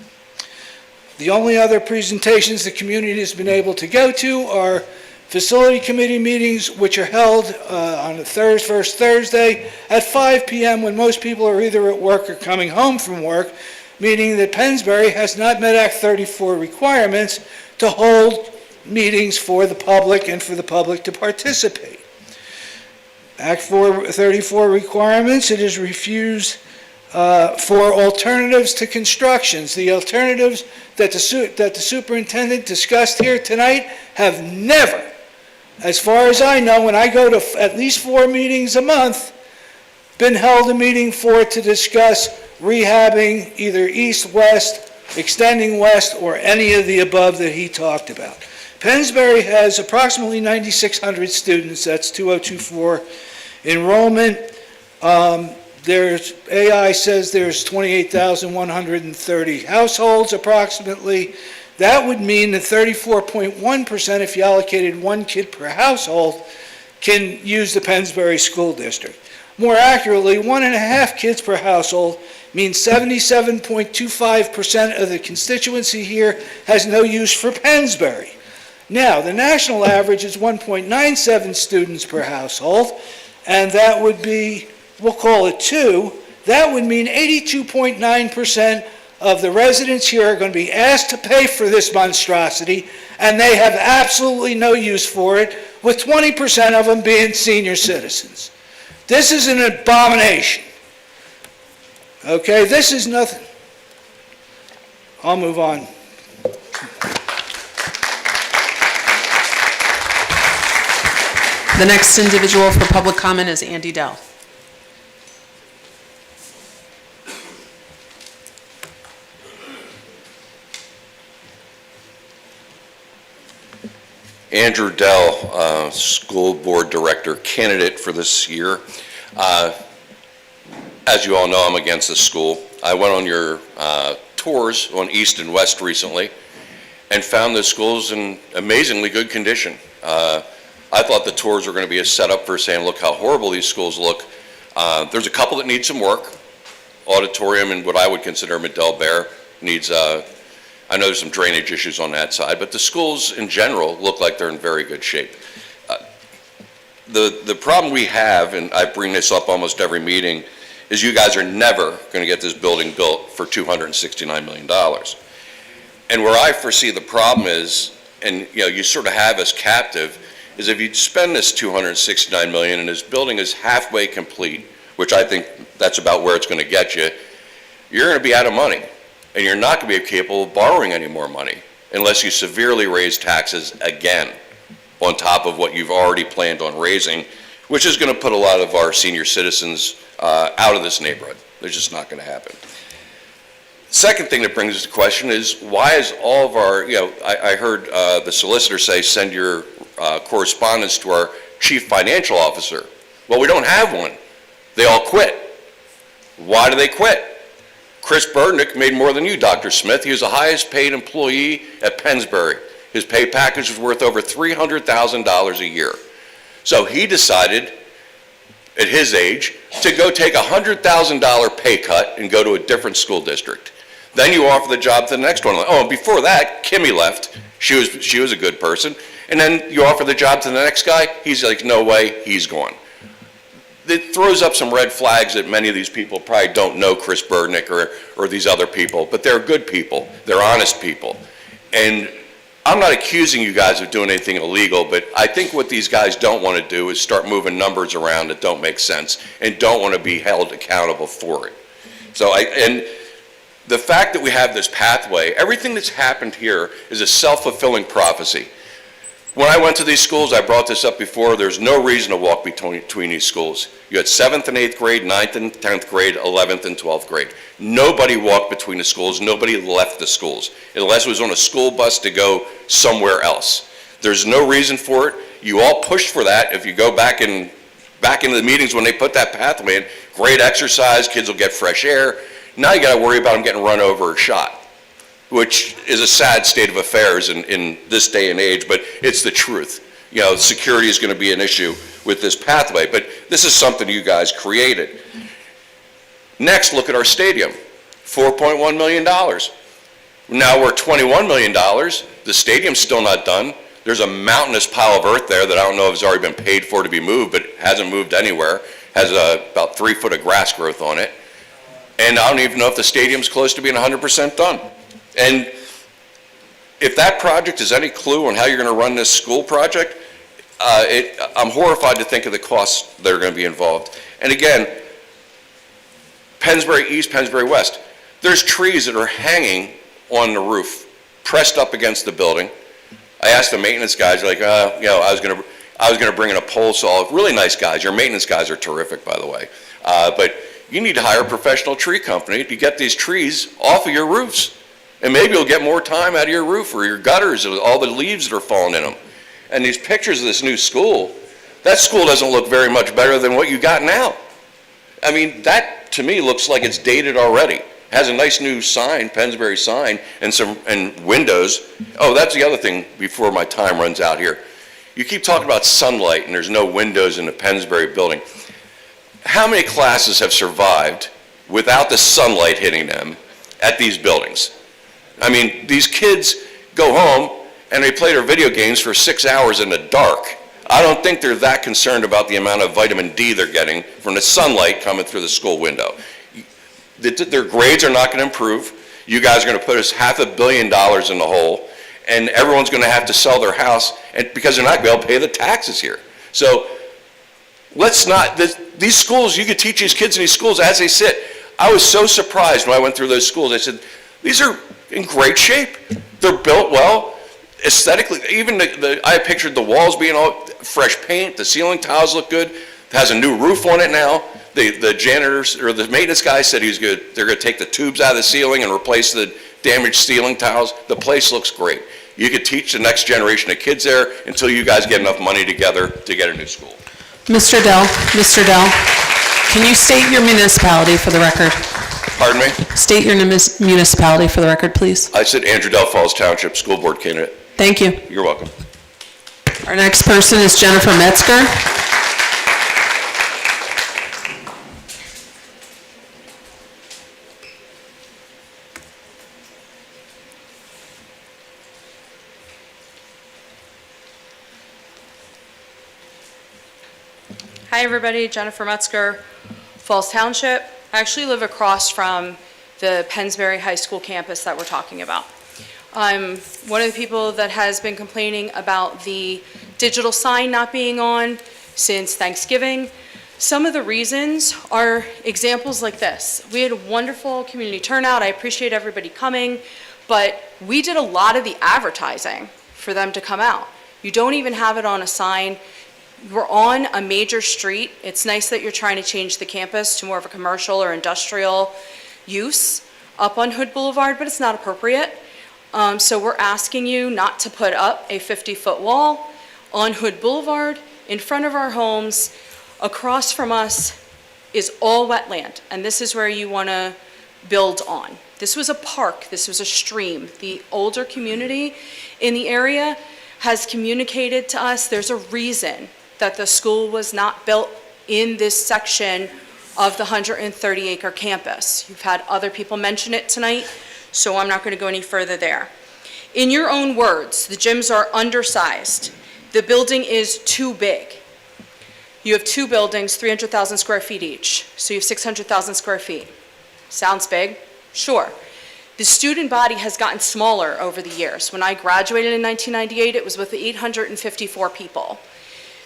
The only other presentations the community has been able to go to are facility committee meetings, which are held on the first Thursday at 5 p.m. when most people are either at work or coming home from work, meaning that Pennsbury has not met Act 34 requirements to hold meetings for the public and for the public to participate. Act 34 requirements, it is refused for alternatives to constructions. The alternatives that the superintendent discussed here tonight have never, as far as I know, when I go to at least 4 meetings a month, been held a meeting for to discuss rehabbing either east, west, extending west, or any of the above that he talked about. Pennsbury has approximately 9,600 students, that's 2024 enrollment. AI says there's 28,130 households approximately. That would mean that 34.1%, if you allocated 1 kid per household, can use the Pennsbury School District. More accurately, 1.5 kids per household means 77.25% of the constituency here has no use for Pennsbury. Now, the national average is 1.97 students per household, and that would be, we'll call it 2. That would mean 82.9% of the residents here are going to be asked to pay for this monstrosity, and they have absolutely no use for it, with 20% of them being senior citizens. This is an abomination. Okay, this is nothing. I'll move on. The next individual for public comment is Andy Dell. Andrew Dell, School Board Director candidate for this year. As you all know, I'm against this school. I went on your tours on East and West recently and found the schools in amazingly good condition. I thought the tours were going to be a setup for saying, look how horrible these schools look. There's a couple that need some work. Auditorium and what I would consider Medill Bear needs I know there's some drainage issues on that side, but the schools in general look like they're in very good shape. The problem we have, and I bring this up almost every meeting, is you guys are never going to get this building built for $269 million. And where I foresee the problem is, and you sort of have us captive, is if you spend this $269 million and this building is halfway complete, which I think that's about where it's going to get you, you're going to be out of money. And you're not going to be capable of borrowing any more money unless you severely raise taxes again on top of what you've already planned on raising, which is going to put a lot of our senior citizens out of this neighborhood. They're just not going to happen. Second thing that brings us to question is why is all of our, I heard the solicitor say send your correspondence to our chief financial officer. Well, we don't have one. They all quit. Why do they quit? Chris Burdnick made more than you, Dr. Smith. He was the highest paid employee at Pennsbury. His pay package was worth over $300,000 a year. So he decided, at his age, to go take a $100,000 pay cut and go to a different school district. Then you offer the job to the next one. Oh, and before that, Kimmy left. She was a good person. And then you offer the job to the next guy. He's like, no way, he's gone. It throws up some red flags that many of these people probably don't know Chris Burdnick or these other people, but they're good people. They're honest people. And I'm not accusing you guys of doing anything illegal, but I think what these guys don't want to do is start moving numbers around that don't make sense and don't want to be held accountable for it. And the fact that we have this pathway, everything that's happened here is a self-fulfilling prophecy. When I went to these schools, I brought this up before, there's no reason to walk between these schools. You had 7th and 8th grade, 9th and 10th grade, 11th and 12th grade. Nobody walked between the schools, nobody left the schools, unless it was on a school bus to go somewhere else. There's no reason for it. You all pushed for that. If you go back into the meetings when they put that pathway in, great exercise, kids will get fresh air. Now you got to worry about them getting run over or shot, which is a sad state of affairs in this day and age, but it's the truth. Security is going to be an issue with this pathway, but this is something you guys created. Next, look at our stadium, $4.1 million. Now we're $21 million. The stadium's still not done. There's a mountainous pile of earth there that I don't know if it's already been paid for to be moved, but it hasn't moved anywhere. Has about 3 foot of grass growth on it. And I don't even know if the stadium's close to being 100% done. And if that project is any clue on how you're going to run this school project, I'm horrified to think of the costs that are going to be involved. And again, Pennsbury East, Pennsbury West, there's trees that are hanging on the roof, pressed up against the building. I asked the maintenance guys, like, I was going to bring in a pole saw. Really nice guys. Your maintenance guys are terrific, by the way. But you need to hire a professional tree company to get these trees off of your roofs. And maybe you'll get more time out of your roof or your gutters, all the leaves that are falling in them. And these pictures of this new school, that school doesn't look very much better than what you got now. I mean, that to me looks like it's dated already. Has a nice new sign, Pennsbury sign, and windows. Oh, that's the other thing before my time runs out here. You keep talking about sunlight and there's no windows in the Pennsbury building. How many classes have survived without the sunlight hitting them at these buildings? I mean, these kids go home and they play their video games for 6 hours in the dark. I don't think they're that concerned about the amount of vitamin D they're getting from the sunlight coming through the school window. Their grades are not going to improve. You guys are going to put us $500 million in the hole, and everyone's going to have to sell their house because they're not going to be able to pay the taxes here. So let's not, these schools, you could teach these kids in these schools as they sit. I was so surprised when I went through those schools. I said, these are in great shape. They're built well. Aesthetically, even I pictured the walls being all fresh paint, the ceiling tiles look good. It has a new roof on it now. The janitors, or the maintenance guy said they're going to take the tubes out of the ceiling and replace the damaged ceiling tiles. The place looks great. You could teach the next generation of kids there until you guys get enough money together to get a new school. Mr. Dell, can you state your municipality for the record? Pardon me? State your municipality for the record, please. I said Andrew Del Falls Township School Board candidate. Thank you. You're welcome. Our next person is Jennifer Metzger. Hi everybody, Jennifer Metzger, Falls Township. I actually live across from the Pennsbury High School campus that we're talking about. I'm one of the people that has been complaining about the digital sign not being on since Thanksgiving. Some of the reasons are examples like this. We had a wonderful community turnout. I appreciate everybody coming, but we did a lot of the advertising for them to come out. You don't even have it on a sign. We're on a major street. It's nice that you're trying to change the campus to more of a commercial or industrial use up on Hood Boulevard, but it's not appropriate. So we're asking you not to put up a 50-foot wall on Hood Boulevard in front of our homes. Across from us is all wetland, and this is where you want to build on. This was a park. This was a stream. The older community in the area has communicated to us there's a reason that the school was not built in this section of the 130-acre campus. You've had other people mention it tonight, so I'm not going to go any further there. In your own words, the gyms are undersized. The building is too big. You have two buildings, 300,000 square feet each, so you have 600,000 square feet. Sounds big? Sure. The student body has gotten smaller over the years. When I graduated in 1998, it was with 854 people.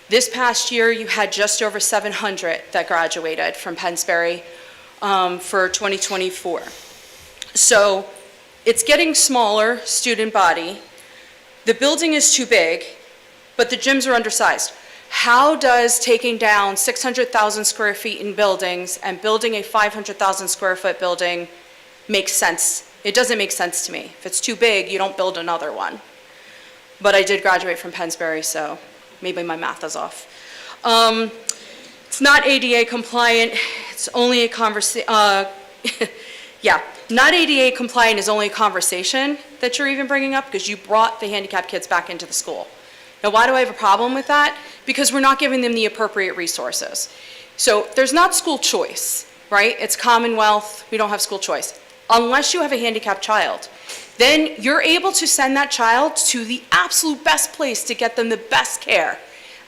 This past year, you had just over 700 that graduated from Pennsbury for 2024. So it's getting smaller, student body. The building is too big, but the gyms are undersized. How does taking down 600,000 square feet in buildings and building a 500,000 square foot building make sense? It doesn't make sense to me. If it's too big, you don't build another one. But I did graduate from Pennsbury, so maybe my math is off. It's not ADA compliant. It's only a conversation. Yeah, not ADA compliant is only a conversation that you're even bringing up because you brought the handicapped kids back into the school. Now, why do I have a problem with that? Because we're not giving them the appropriate resources. So there's not school choice, right? It's Commonwealth. We don't have school choice. Unless you have a handicapped child, then you're able to send that child to the absolute best place to get them the best care.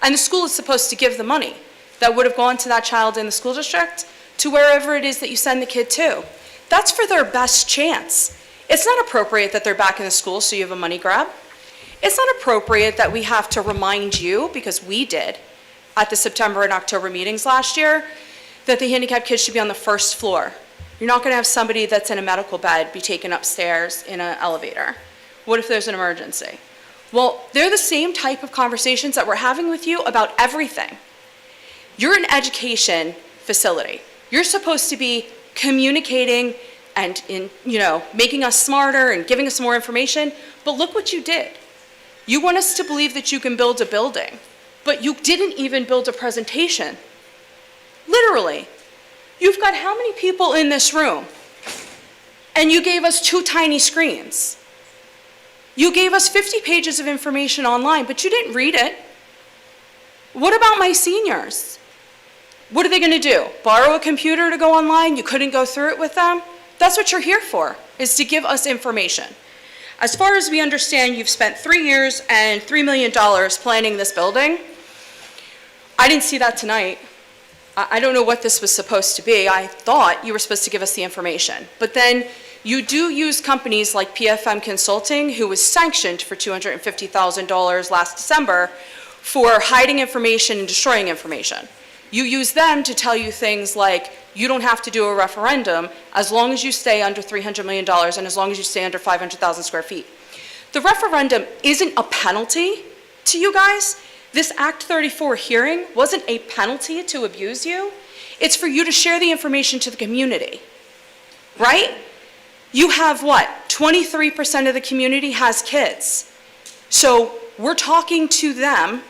And the school is supposed to give the money that would have gone to that child in the school district to wherever it is that you send the kid to. That's for their best chance. It's not appropriate that they're back in the school so you have a money grab. It's not appropriate that we have to remind you, because we did at the September and October meetings last year, that the handicapped kids should be on the first floor. You're not going to have somebody that's in a medical bed be taken upstairs in an elevator. What if there's an emergency? Well, they're the same type of conversations that we're having with you about everything. You're an education facility. You're supposed to be communicating and making us smarter and giving us more information, but look what you did. You want us to believe that you can build a building, but you didn't even build a presentation. Literally. You've got how many people in this room? And you gave us 2 tiny screens. You gave us 50 pages of information online, but you didn't read it. What about my seniors? What are they going to do? Borrow a computer to go online? You couldn't go through it with them? That's what you're here for, is to give us information. As far as we understand, you've spent 3 years and $3 million planning this building. I didn't see that tonight. I don't know what this was supposed to be. I thought you were supposed to give us the information. But then you do use companies like PFM Consulting, who was sanctioned for $250,000 last December for hiding information and destroying information. You use them to tell you things like, you don't have to do a referendum as long as you stay under $300 million and as long as you stay under 500,000 square feet. The referendum isn't a penalty to you guys. This Act 34 hearing wasn't a penalty to abuse you. It's for you to share the information to the community, right? You have what? 23% of the community has kids. So we're talking to them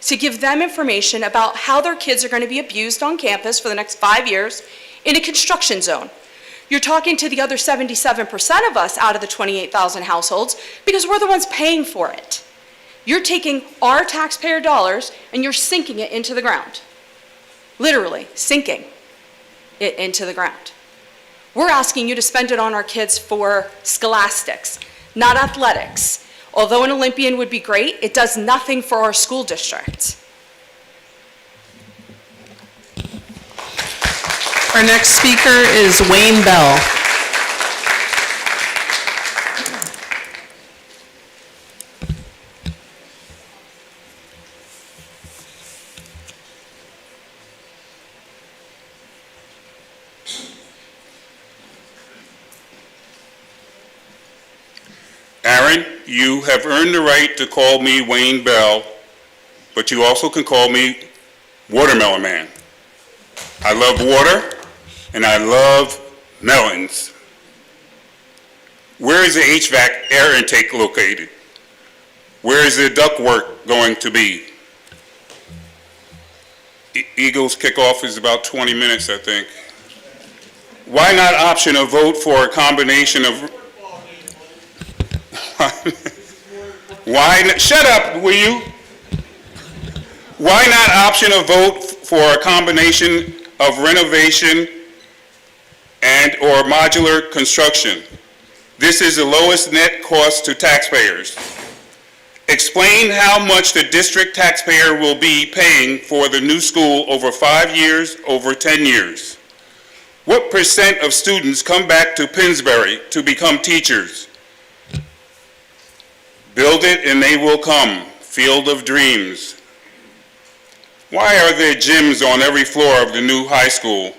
to give them information about how their kids are going to be abused on campus for the next 5 years in a construction zone. You're talking to the other 77% of us out of the 28,000 households because we're the ones paying for it. You're taking our taxpayer dollars and you're sinking it into the ground. Literally, sinking it into the ground. We're asking you to spend it on our kids for scholastics, not athletics. Although an Olympian would be great, it does nothing for our school district. Our next speaker is Wayne Bell. Aaron, you have earned the right to call me Wayne Bell, but you also can call me Watermelon Man. I love water, and I love melons. Where is the HVAC air intake located? Where is the ductwork going to be? Eagles kickoff is about 20 minutes, I think. Why not option a vote for a combination of... Why not, shut up, will you? Why not option a vote for a combination of renovation and or modular construction? This is the lowest net cost to taxpayers. Explain how much the district taxpayer will be paying for the new school over 5 years, over 10 years. What % of students come back to Pennsbury to become teachers? Build it and they will come. Field of dreams. Why are there gyms on every floor of the new high school?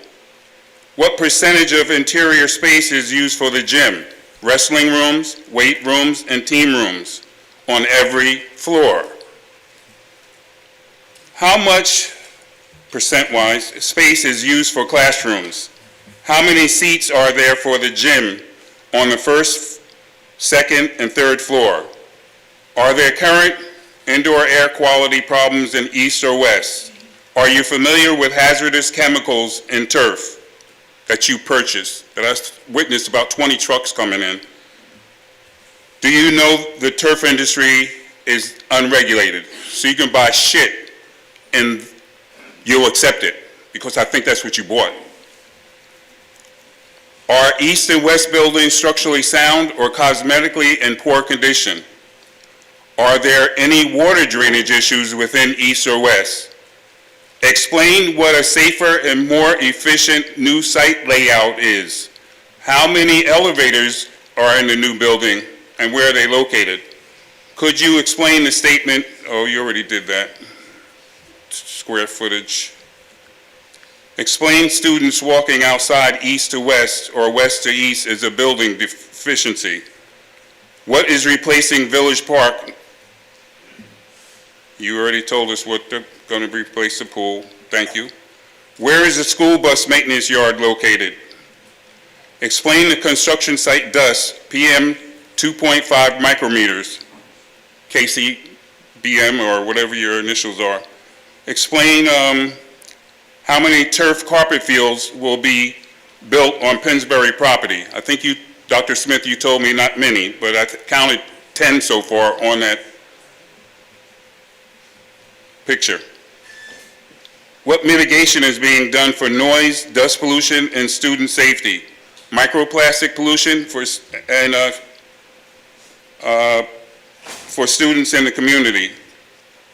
What percentage of interior space is used for the gym? Wrestling rooms, weight rooms, and team rooms on every floor. How much, percent-wise, space is used for classrooms? How many seats are there for the gym on the first, second, and third floor? Are there current indoor air quality problems in east or west? Are you familiar with hazardous chemicals in turf that you purchase? That I witnessed about 20 trucks coming in. Do you know the turf industry is unregulated? So you can buy shit and you'll accept it because I think that's what you bought. Are east and west buildings structurally sound or cosmetically in poor condition? Are there any water drainage issues within east or west? Explain what a safer and more efficient new site layout is. How many elevators are in the new building and where are they located? Could you explain the statement, oh, you already did that, square footage. Explain students walking outside east to west or west to east is a building deficiency. What is replacing Village Park? You already told us what they're going to replace the pool. Thank you. Where is the school bus maintenance yard located? Explain the construction site dust, PM 2.5 micrometers, KCBM or whatever your initials are. Explain how many turf carpet fields will be built on Pennsbury property. I think you, Dr. Smith, you told me not many, but I counted 10 so far on that picture. What mitigation is being done for noise, dust pollution, and student safety? Microplastic pollution for students in the community.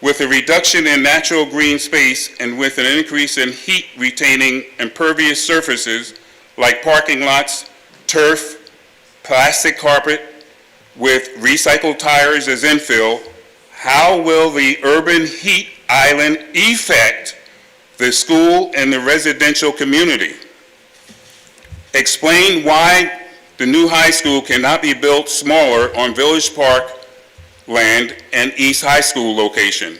With a reduction in natural green space and with an increase in heat retaining impervious surfaces like parking lots, turf, plastic carpet with recycled tires as infill, how will the urban heat island affect the school and the residential community? Explain why the new high school cannot be built smaller on Village Park land and East High School location.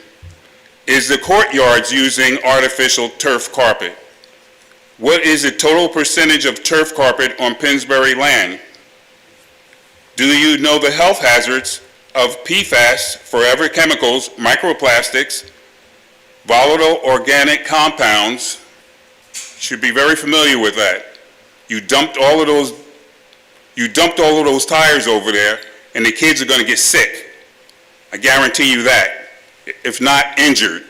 Is the courtyards using artificial turf carpet? What is the total percentage of turf carpet on Pennsbury land? Do you know the health hazards of PFAS, forever chemicals, microplastics, volatile organic compounds? Should be very familiar with that. You dumped all of those tires over there, and the kids are going to get sick. I guarantee you that, if not injured.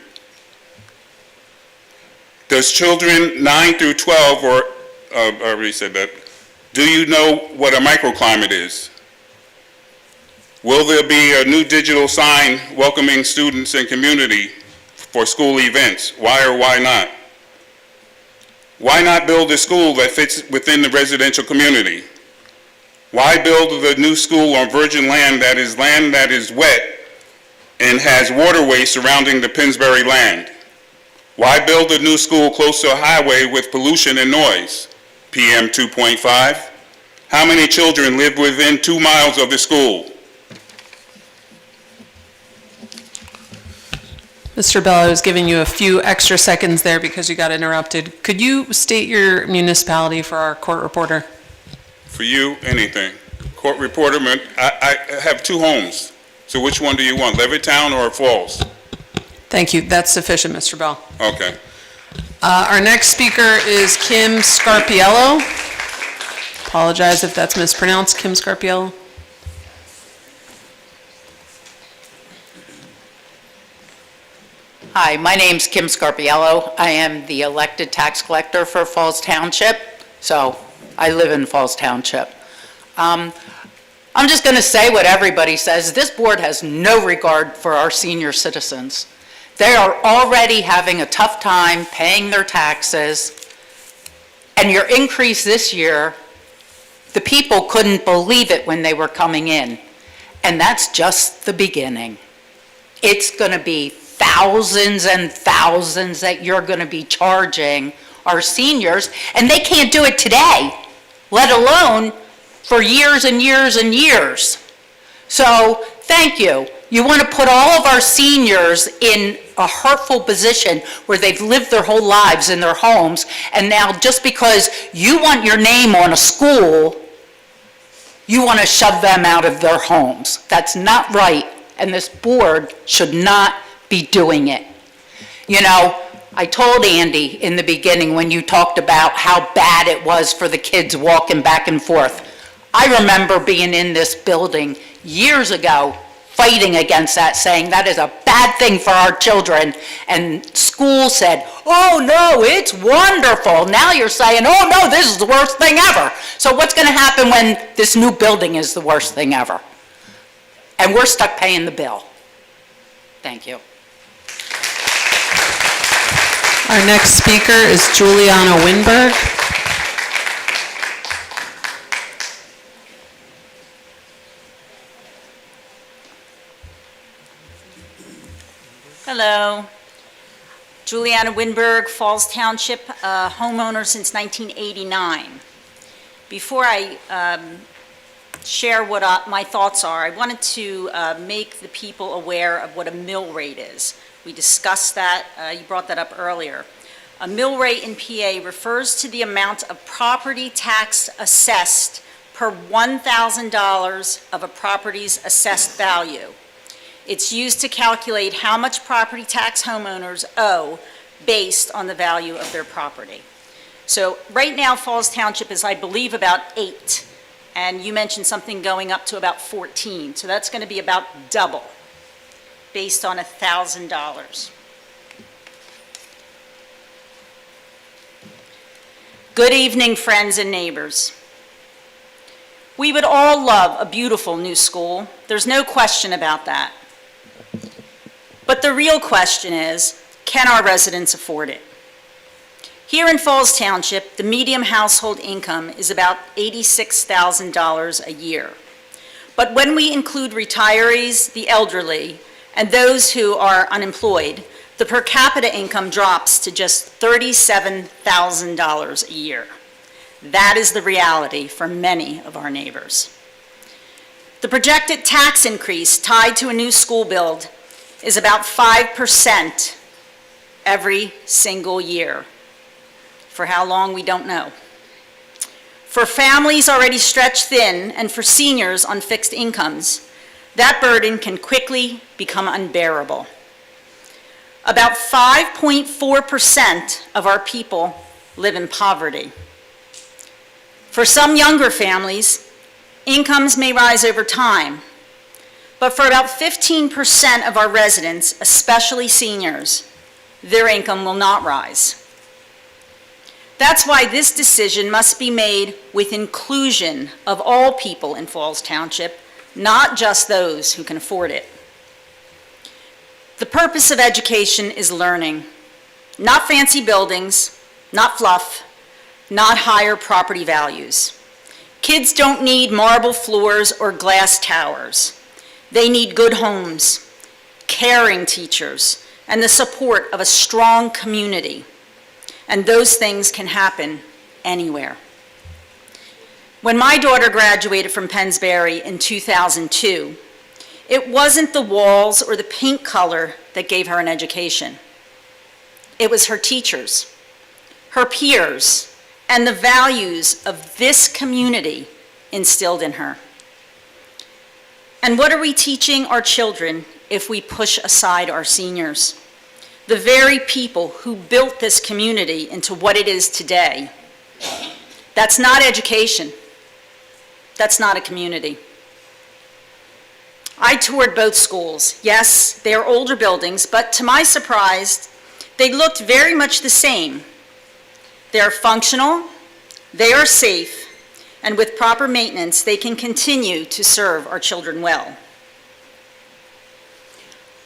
Does children 9 through 12, or I already said that, do you know what a microclimate is? Will there be a new digital sign welcoming students and community for school events? Why or why not? Why not build a school that fits within the residential community? Why build the new school on virgin land that is wet and has waterways surrounding the Pennsbury land? Why build a new school close to a highway with pollution and noise? PM 2.5. How many children live within 2 miles of the school? Mr. Bell, I was giving you a few extra seconds there because you got interrupted. Could you state your municipality for our court reporter? For you, anything. Court reporter, I have 2 homes. So which one do you want, Levittown or Falls? Thank you. That's sufficient, Mr. Bell. Okay. Our next speaker is Kim Scarpiello. Apologize if that's mispronounced. Kim Scarpiello. Hi, my name's Kim Scarpiello. I am the elected tax collector for Falls Township, so I live in Falls Township. I'm just going to say what everybody says. This board has no regard for our senior citizens. They are already having a tough time paying their taxes, and your increase this year, the people couldn't believe it when they were coming in, and that's just the beginning. It's going to be thousands and thousands that you're going to be charging our seniors, and they can't do it today, let alone for years and years and years. So thank you. You want to put all of our seniors in a hurtful position where they've lived their whole lives in their homes, and now just because you want your name on a school, you want to shove them out of their homes. That's not right, and this board should not be doing it. You know, I told Andy in the beginning when you talked about how bad it was for the kids walking back and forth. I remember being in this building years ago fighting against that, saying that is a bad thing for our children, and school said, oh no, it's wonderful. Now you're saying, oh no, this is the worst thing ever. So what's going to happen when this new building is the worst thing ever? And we're stuck paying the bill. Thank you. Our next speaker is Juliana Winberg. Hello. Juliana Winberg, Falls Township, homeowner since 1989. Before I share what my thoughts are, I wanted to make the people aware of what a mill rate is. We discussed that, you brought that up earlier. A mill rate in PA refers to the amount of property tax assessed per $1,000 of a property's assessed value. It's used to calculate how much property tax homeowners owe based on the value of their property. So right now, Falls Township is, I believe, about 8, and you mentioned something going up to about 14, so that's going to be about double based on $1,000. Good evening, friends and neighbors. We would all love a beautiful new school. There's no question about that. But the real question is, can our residents afford it? Here in Falls Township, the median household income is about $86,000 a year. But when we include retirees, the elderly, and those who are unemployed, the per capita income drops to just $37,000 a year. That is the reality for many of our neighbors. The projected tax increase tied to a new school build is about 5% every single year. For how long, we don't know. For families already stretched thin and for seniors on fixed incomes, that burden can quickly become unbearable. About 5.4% of our people live in poverty. For some younger families, incomes may rise over time, but for about 15% of our residents, especially seniors, their income will not rise. That's why this decision must be made with inclusion of all people in Falls Township, not just those who can afford it. The purpose of education is learning, not fancy buildings, not fluff, not higher property values. Kids don't need marble floors or glass towers. They need good homes, caring teachers, and the support of a strong community. And those things can happen anywhere. When my daughter graduated from Pennsbury in 2002, it wasn't the walls or the paint color that gave her an education. It was her teachers, her peers, and the values of this community instilled in her. And what are we teaching our children if we push aside our seniors? The very people who built this community into what it is today. That's not education. That's not a community. I toured both schools. Yes, they are older buildings, but to my surprise, they looked very much the same. They are functional, they are safe, and with proper maintenance, they can continue to serve our children well.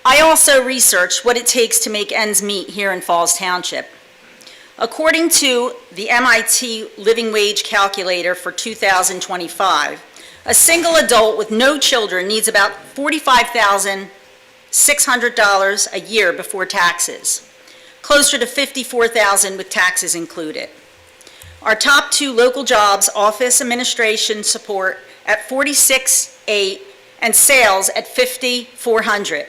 I also researched what it takes to make ends meet here in Falls Township. According to the MIT Living Wage Calculator for 2025, a single adult with no children needs about $45,600 a year before taxes, closer to $54,000 with taxes included. Our top two local jobs, office administration support at $46,800 and sales at $5,400,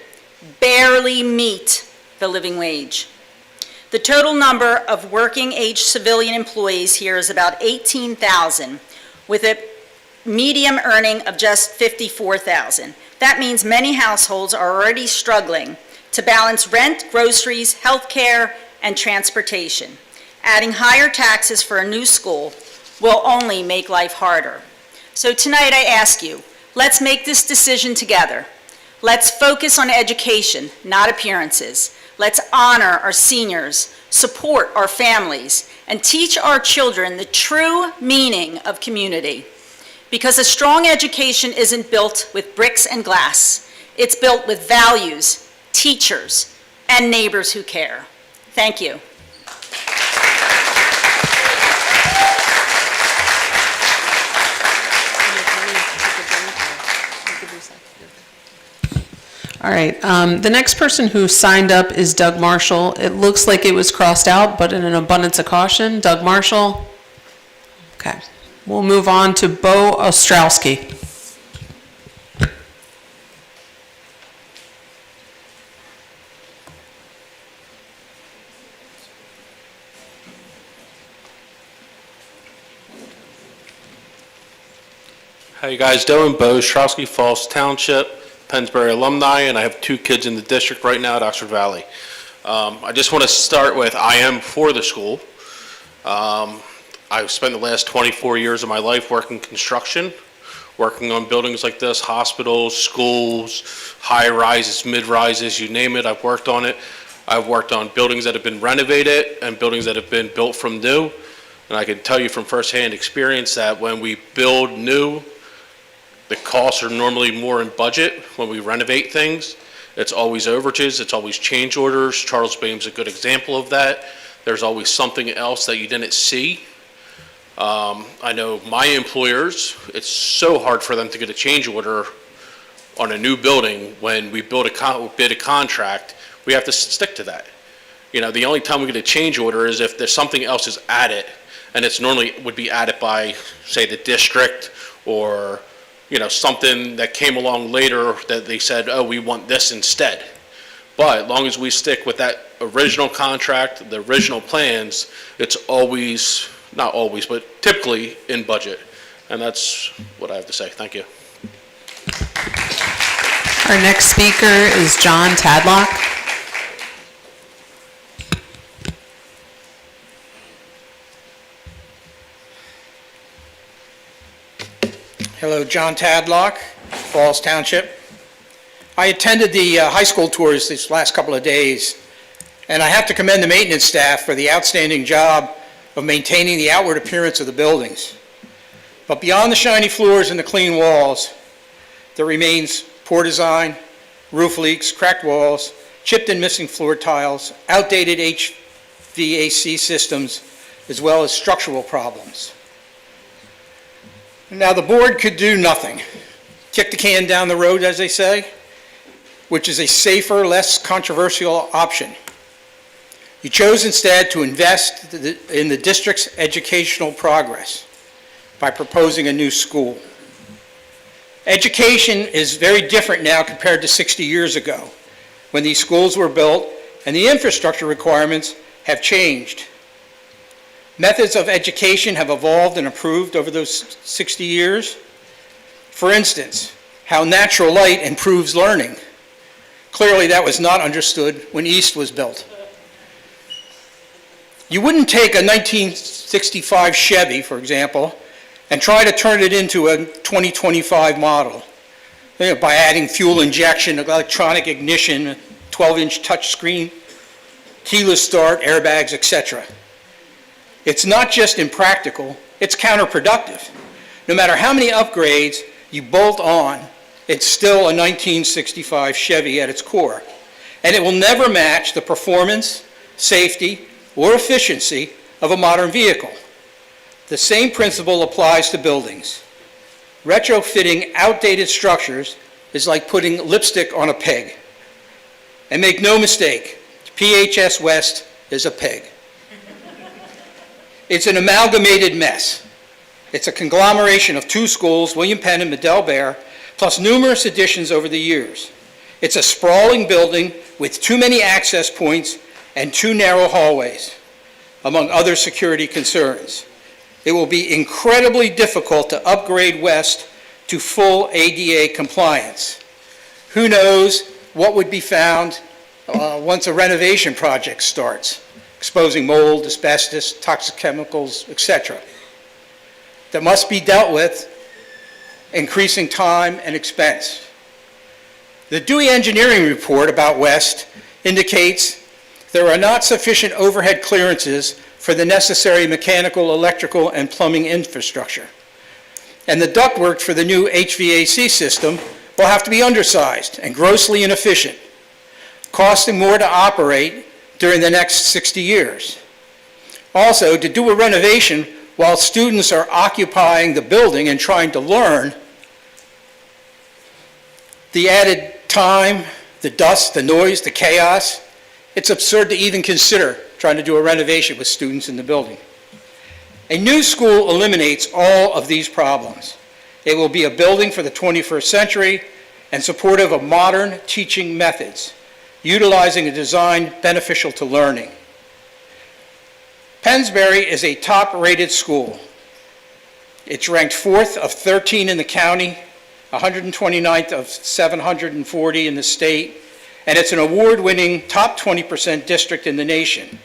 barely meet the living wage. The total number of working age civilian employees here is about 18,000, with a median earning of just 54,000. That means many households are already struggling to balance rent, groceries, health care, and transportation. Adding higher taxes for a new school will only make life harder. So tonight I ask you, let's make this decision together. Let's focus on education, not appearances. Let's honor our seniors, support our families, and teach our children the true meaning of community. Because a strong education isn't built with bricks and glass. It's built with values, teachers, and neighbors who care. Thank you. All right, the next person who signed up is Doug Marshall. It looks like it was crossed out, but in an abundance of caution, Doug Marshall. Okay, we'll move on to Bo Ostrowski. How you guys doing? Bo Ostrowski, Falls Township, Pennsbury alumni, and I have two kids in the district right now at Oxford Valley. I just want to start with, I am for the school. I've spent the last 24 years of my life working construction, working on buildings like this, hospitals, schools, high-rises, mid-rises, you name it, I've worked on it. I've worked on buildings that have been renovated and buildings that have been built from new. And I can tell you from firsthand experience that when we build new, the costs are normally more in budget. When we renovate things, it's always overages, it's always change orders. Charles Bame's a good example of that. There's always something else that you didn't see. I know my employers, it's so hard for them to get a change order on a new building. When we bid a contract, we have to stick to that. You know, the only time we get a change order is if there's something else is added, and it's normally would be added by, say, the district, or, you know, something that came along later that they said, oh, we want this instead. But as long as we stick with that original contract, the original plans, it's always, not always, but typically in budget. And that's what I have to say. Thank you. Our next speaker is John Tadlock. Hello, John Tadlock, Falls Township. I attended the high school tours these last couple of days, and I have to commend the maintenance staff for the outstanding job of maintaining the outward appearance of the buildings. But beyond the shiny floors and the clean walls, there remains poor design, roof leaks, cracked walls, chipped and missing floor tiles, outdated HVAC systems, as well as structural problems. Now, the board could do nothing. Kick the can down the road, as they say, which is a safer, less controversial option. You chose instead to invest in the district's educational progress by proposing a new school. Education is very different now compared to 60 years ago, when these schools were built, and the infrastructure requirements have changed. Methods of education have evolved and improved over those 60 years. For instance, how natural light improves learning. Clearly, that was not understood when East was built. You wouldn't take a 1965 Chevy, for example, and try to turn it into a 2025 model, by adding fuel injection, electronic ignition, 12-inch touchscreen, keyless start, airbags, etc. It's not just impractical, it's counterproductive. No matter how many upgrades you bolt on, it's still a 1965 Chevy at its core, and it will never match the performance, safety, or efficiency of a modern vehicle. The same principle applies to buildings. Retrofitting outdated structures is like putting lipstick on a pig. And make no mistake, PHS West is a pig. It's an amalgamated mess. It's a conglomeration of two schools, William Penn and Medill Bear, plus numerous additions over the years. It's a sprawling building with too many access points and too narrow hallways, among other security concerns. It will be incredibly difficult to upgrade West to full ADA compliance. Who knows what would be found once a renovation project starts, exposing mold, asbestos, toxic chemicals, etc. That must be dealt with, increasing time and expense. The Dewey Engineering report about West indicates there are not sufficient overhead clearances for the necessary mechanical, electrical, and plumbing infrastructure. And the ductwork for the new HVAC system will have to be undersized and grossly inefficient, costing more to operate during the next 60 years. Also, to do a renovation while students are occupying the building and trying to learn, the added time, the dust, the noise, the chaos, it's absurd to even consider trying to do a renovation with students in the building. A new school eliminates all of these problems. It will be a building for the 21st century and supportive of modern teaching methods, utilizing a design beneficial to learning. Pennsbury is a top-rated school. It's ranked 4th of 13 in the county, 129th of 740 in the state, and it's an award-winning top 20% district in the nation.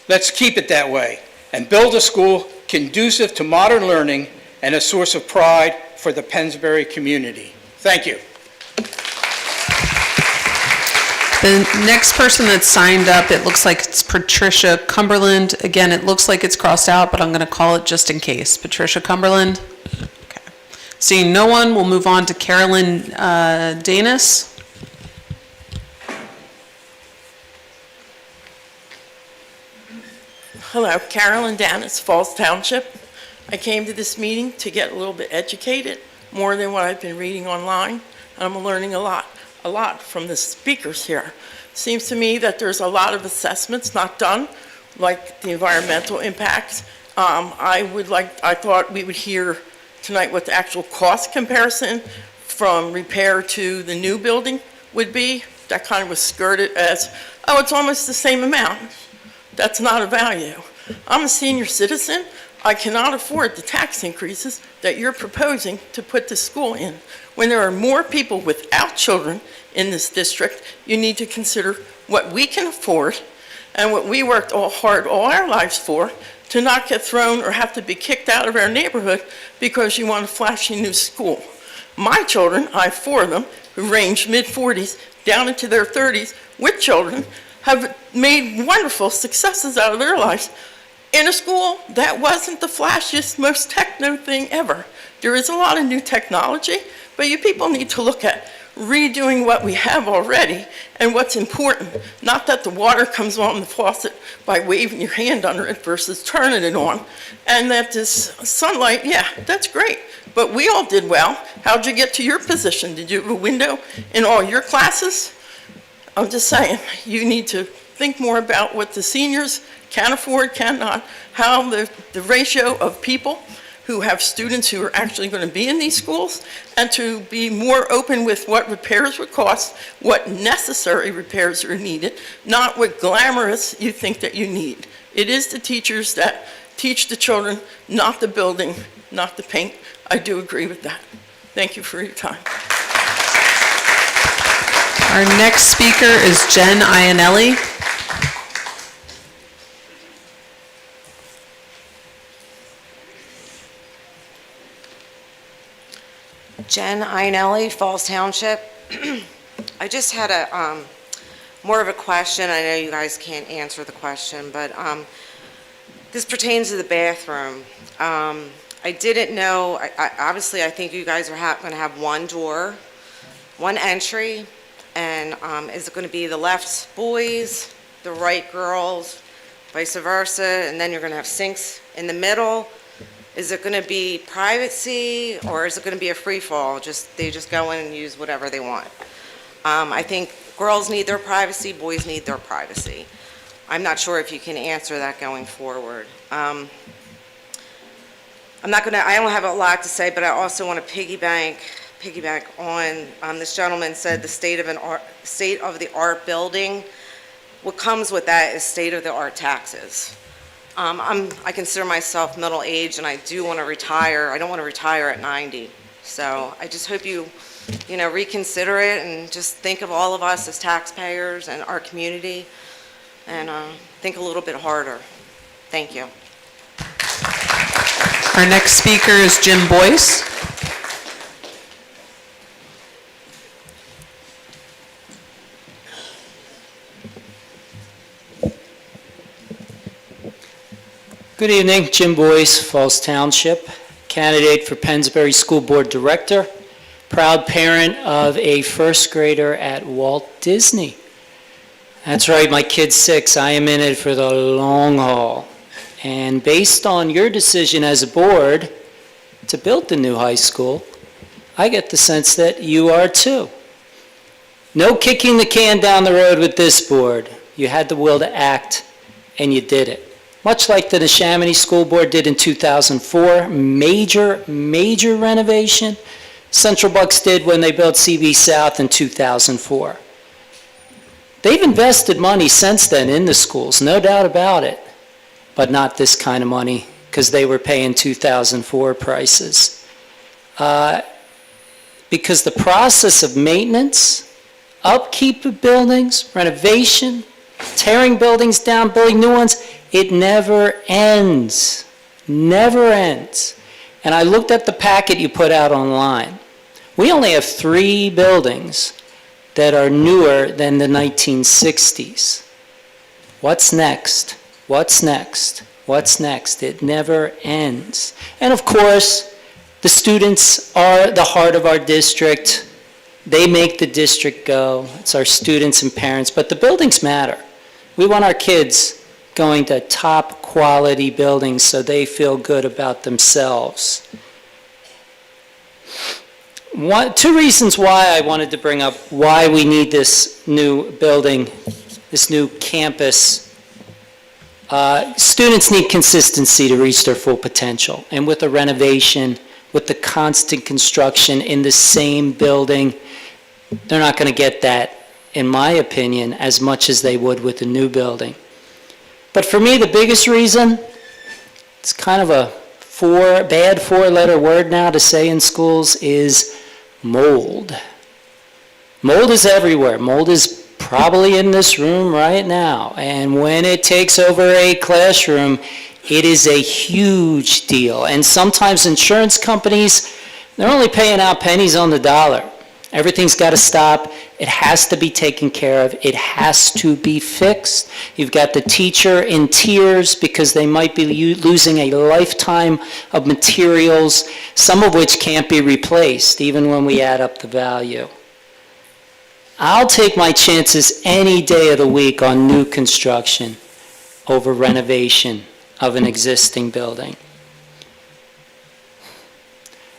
Let's keep it that way and build a school conducive to modern learning and a source of pride for the Pennsbury community. Thank you. The next person that's signed up, it looks like it's Patricia Cumberland. Again, it looks like it's crossed out, but I'm going to call it just in case. Patricia Cumberland. Okay. Seeing no one, we'll move on to Carolyn Danis. Hello, Carolyn Danis, Falls Township. I came to this meeting to get a little bit educated, more than what I've been reading online. I'm learning a lot from the speakers here. Seems to me that there's a lot of assessments not done, like the environmental impacts. I thought we would hear tonight what the actual cost comparison from repair to the new building would be. That kind of was skirted as, oh, it's almost the same amount. That's not a value. I'm a senior citizen. I cannot afford the tax increases that you're proposing to put the school in. When there are more people without children in this district, you need to consider what we can afford and what we worked hard all our lives for, to not get thrown or have to be kicked out of our neighborhood because you want a flashy new school. My children, I have 4 of them, who range mid-40s down into their 30s, with children, have made wonderful successes out of their lives in a school that wasn't the flashiest, most techno thing ever. There is a lot of new technology, but you people need to look at redoing what we have already and what's important. Not that the water comes on the faucet by waving your hand under it versus turning it on. And that this sunlight, yeah, that's great. But we all did well. How'd you get to your position? Did you have a window in all your classes? I'm just saying, you need to think more about what the seniors can afford, cannot, how the ratio of people who have students who are actually going to be in these schools, and to be more open with what repairs would cost, what necessary repairs are needed, not what glamorous you think that you need. It is the teachers that teach the children, not the building, not the paint. I do agree with that. Thank you for your time. Our next speaker is Jen Iannelli. Jen Iannelli, Falls Township. I just had a more of a question. I know you guys can't answer the question, but this pertains to the bathroom. I didn't know, obviously I think you guys are going to have one door, one entry, and is it going to be the left boys, the right girls, vice versa, and then you're going to have sinks in the middle? Is it going to be privacy, or is it going to be a free-fall? They just go in and use whatever they want. I think girls need their privacy, boys need their privacy. I'm not sure if you can answer that going forward. I don't have a lot to say, but I also want to piggyback on this gentleman said the state of the art building. What comes with that is state-of-the-art taxes. I consider myself middle-aged, and I do want to retire. I don't want to retire at 90. So I just hope you reconsider it and just think of all of us as taxpayers and our community, and think a little bit harder. Thank you. Our next speaker is Jim Boyce. Good evening, Jim Boyce, Falls Township, candidate for Pennsbury School Board Director, proud parent of a first grader at Walt Disney. That's right, my kid's 6. I am in it for the long haul. And based on your decision as a board to build the new high school, I get the sense that you are too. No kicking the can down the road with this board. You had the will to act, and you did it. Much like the Neshaminy School Board did in 2004, major renovation. Central Bucks did when they built CB South in 2004. They've invested money since then in the schools, no doubt about it, but not this kind of money, because they were paying 2004 prices. Because the process of maintenance, upkeep of buildings, renovation, tearing buildings down, building new ones, it never ends, never ends. And I looked at the packet you put out online. We only have 3 buildings that are newer than the 1960s. What's next? What's next? What's next? It never ends. And of course, the students are the heart of our district. They make the district go. It's our students and parents, but the buildings matter. We want our kids going to top quality buildings so they feel good about themselves. Two reasons why I wanted to bring up why we need this new building, this new campus. Students need consistency to reach their full potential. And with a renovation, with the constant construction in the same building, they're not going to get that, in my opinion, as much as they would with a new building. But for me, the biggest reason, it's kind of a bad four-letter word now to say in schools, is mold. Mold is everywhere. Mold is probably in this room right now. And when it takes over a classroom, it is a huge deal. And sometimes insurance companies, they're only paying out pennies on the dollar. Everything's got to stop. It has to be taken care of. It has to be fixed. You've got the teacher in tears because they might be losing a lifetime of materials, some of which can't be replaced, even when we add up the value. I'll take my chances any day of the week on new construction over renovation of an existing building.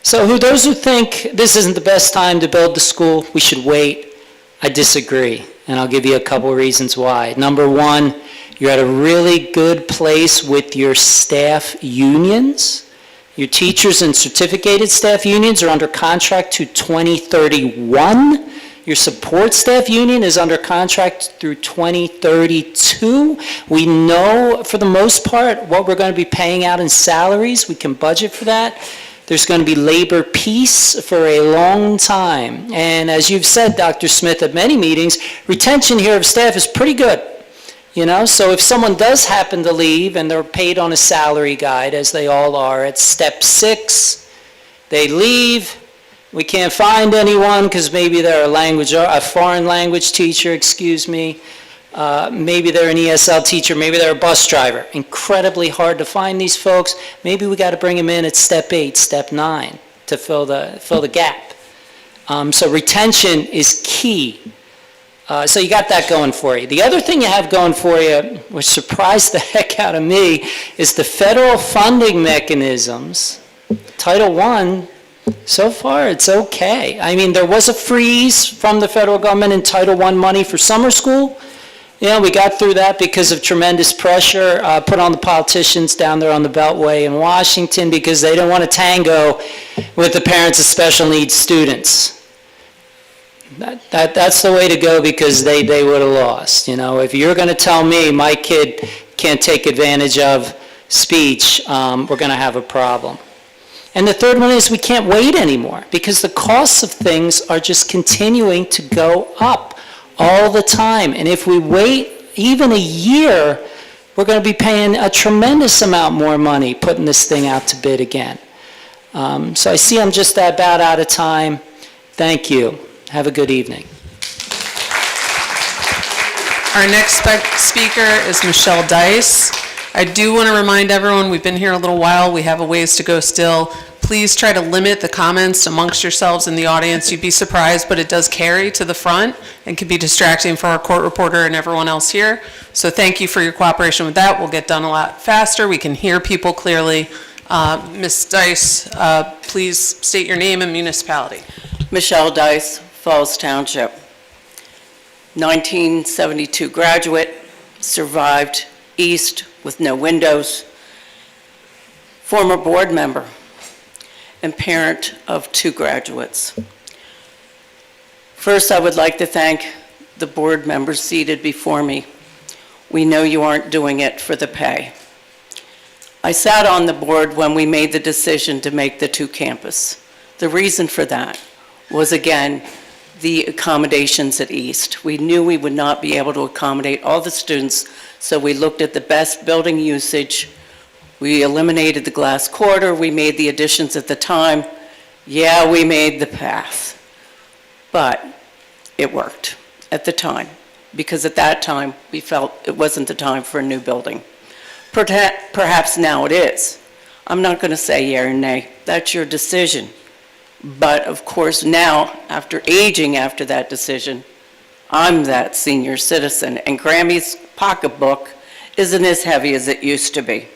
So those who think this isn't the best time to build the school, we should wait, I disagree, and I'll give you a couple reasons why. Number one, you're at a really good place with your staff unions. Your teachers and certificated staff unions are under contract to 2031. Your support staff union is under contract through 2032. We know, for the most part, what we're going to be paying out in salaries. We can budget for that. There's going to be labor peace for a long time. And as you've said, Dr. Smith, at many meetings, retention here of staff is pretty good. So if someone does happen to leave and they're paid on a salary guide, as they all are, at step 6, they leave. We can't find anyone because maybe they're a foreign language teacher, maybe they're an ESL teacher, maybe they're a bus driver. Incredibly hard to find these folks. Maybe we got to bring them in at step 8, step 9 to fill the gap. So retention is key. So you got that going for you. The other thing you have going for you, which surprised the heck out of me, is the federal funding mechanisms. Title I, so far it's okay. I mean, there was a freeze from the federal government in Title I money for summer school. We got through that because of tremendous pressure put on the politicians down there on the Beltway in Washington because they didn't want to tango with the parents of special needs students. That's the way to go because they would have lost. If you're going to tell me my kid can't take advantage of speech, we're going to have a problem. And the third one is we can't wait anymore because the costs of things are just continuing to go up all the time. And if we wait even a year, we're going to be paying a tremendous amount more money putting this thing out to bid again. So I see I'm just about out of time. Thank you. Have a good evening. Our next speaker is Michelle Dice. I do want to remind everyone, we've been here a little while, we have a ways to go still. Please try to limit the comments amongst yourselves in the audience. You'd be surprised, but it does carry to the front and can be distracting for our court reporter and everyone else here. So thank you for your cooperation with that. We'll get done a lot faster. We can hear people clearly. Ms. Dice, please state your name and municipality. Michelle Dice, Falls Township. 1972 graduate, survived east with no windows, former board member, and parent of 2 graduates. First, I would like to thank the board members seated before me. We know you aren't doing it for the pay. I sat on the board when we made the decision to make the 2 campus. The reason for that was, again, the accommodations at East. We knew we would not be able to accommodate all the students, so we looked at the best building usage. We eliminated the glass quarter. We made the additions at the time. Yeah, we made the path. But It worked at the time, because at that time, we felt it wasn't the time for a new building. Perhaps now it is. I'm not going to say yea or nay. That's your decision. But of course, now, after aging after that decision, I'm that senior citizen, and Grammy's pocketbook isn't as heavy as it used to be.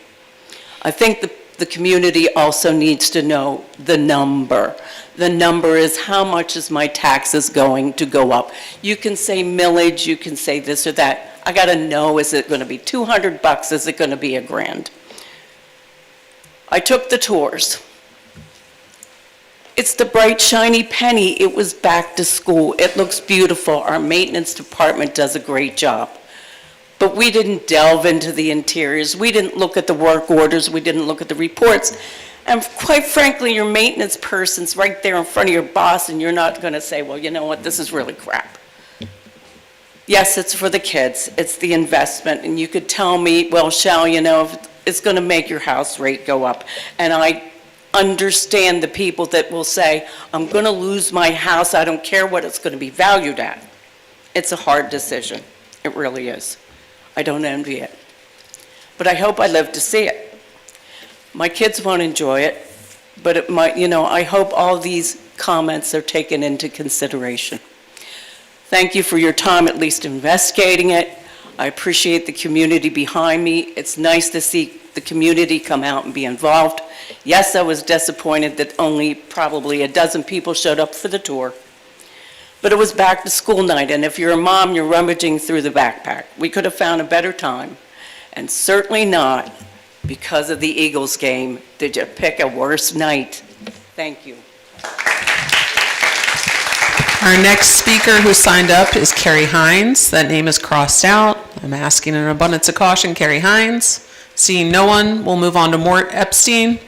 I think the community also needs to know the number. The number is how much is my taxes going to go up. You can say millage, you can say this or that. I got to know, is it going to be $200? Is it going to be $1,000? I took the tours. It's the bright, shiny penny. It was back to school. It looks beautiful. Our maintenance department does a great job. But we didn't delve into the interiors. We didn't look at the work orders. We didn't look at the reports. And quite frankly, your maintenance person's right there in front of your boss, and you're not going to say, well, you know what, this is really crap. Yes, it's for the kids. It's the investment. And you could tell me, well, Shell, you know, it's going to make your house rate go up. And I understand the people that will say, I'm going to lose my house. I don't care what it's going to be valued at. It's a hard decision. It really is. I don't envy it. But I hope I live to see it. My kids won't enjoy it, but it might, you know, I hope all these comments are taken into consideration. Thank you for your time at least investigating it. I appreciate the community behind me. It's nice to see the community come out and be involved. Yes, I was disappointed that only probably a dozen people showed up for the tour. But it was back to school night, and if you're a mom, you're rummaging through the backpack. We could have found a better time, and certainly not because of the Eagles game did you pick a worse night. Thank you. Our next speaker who signed up is Carrie Hines. That name is crossed out. I'm asking an abundance of caution, Carrie Hines. Seeing no one, we'll move on to Mort Epstein.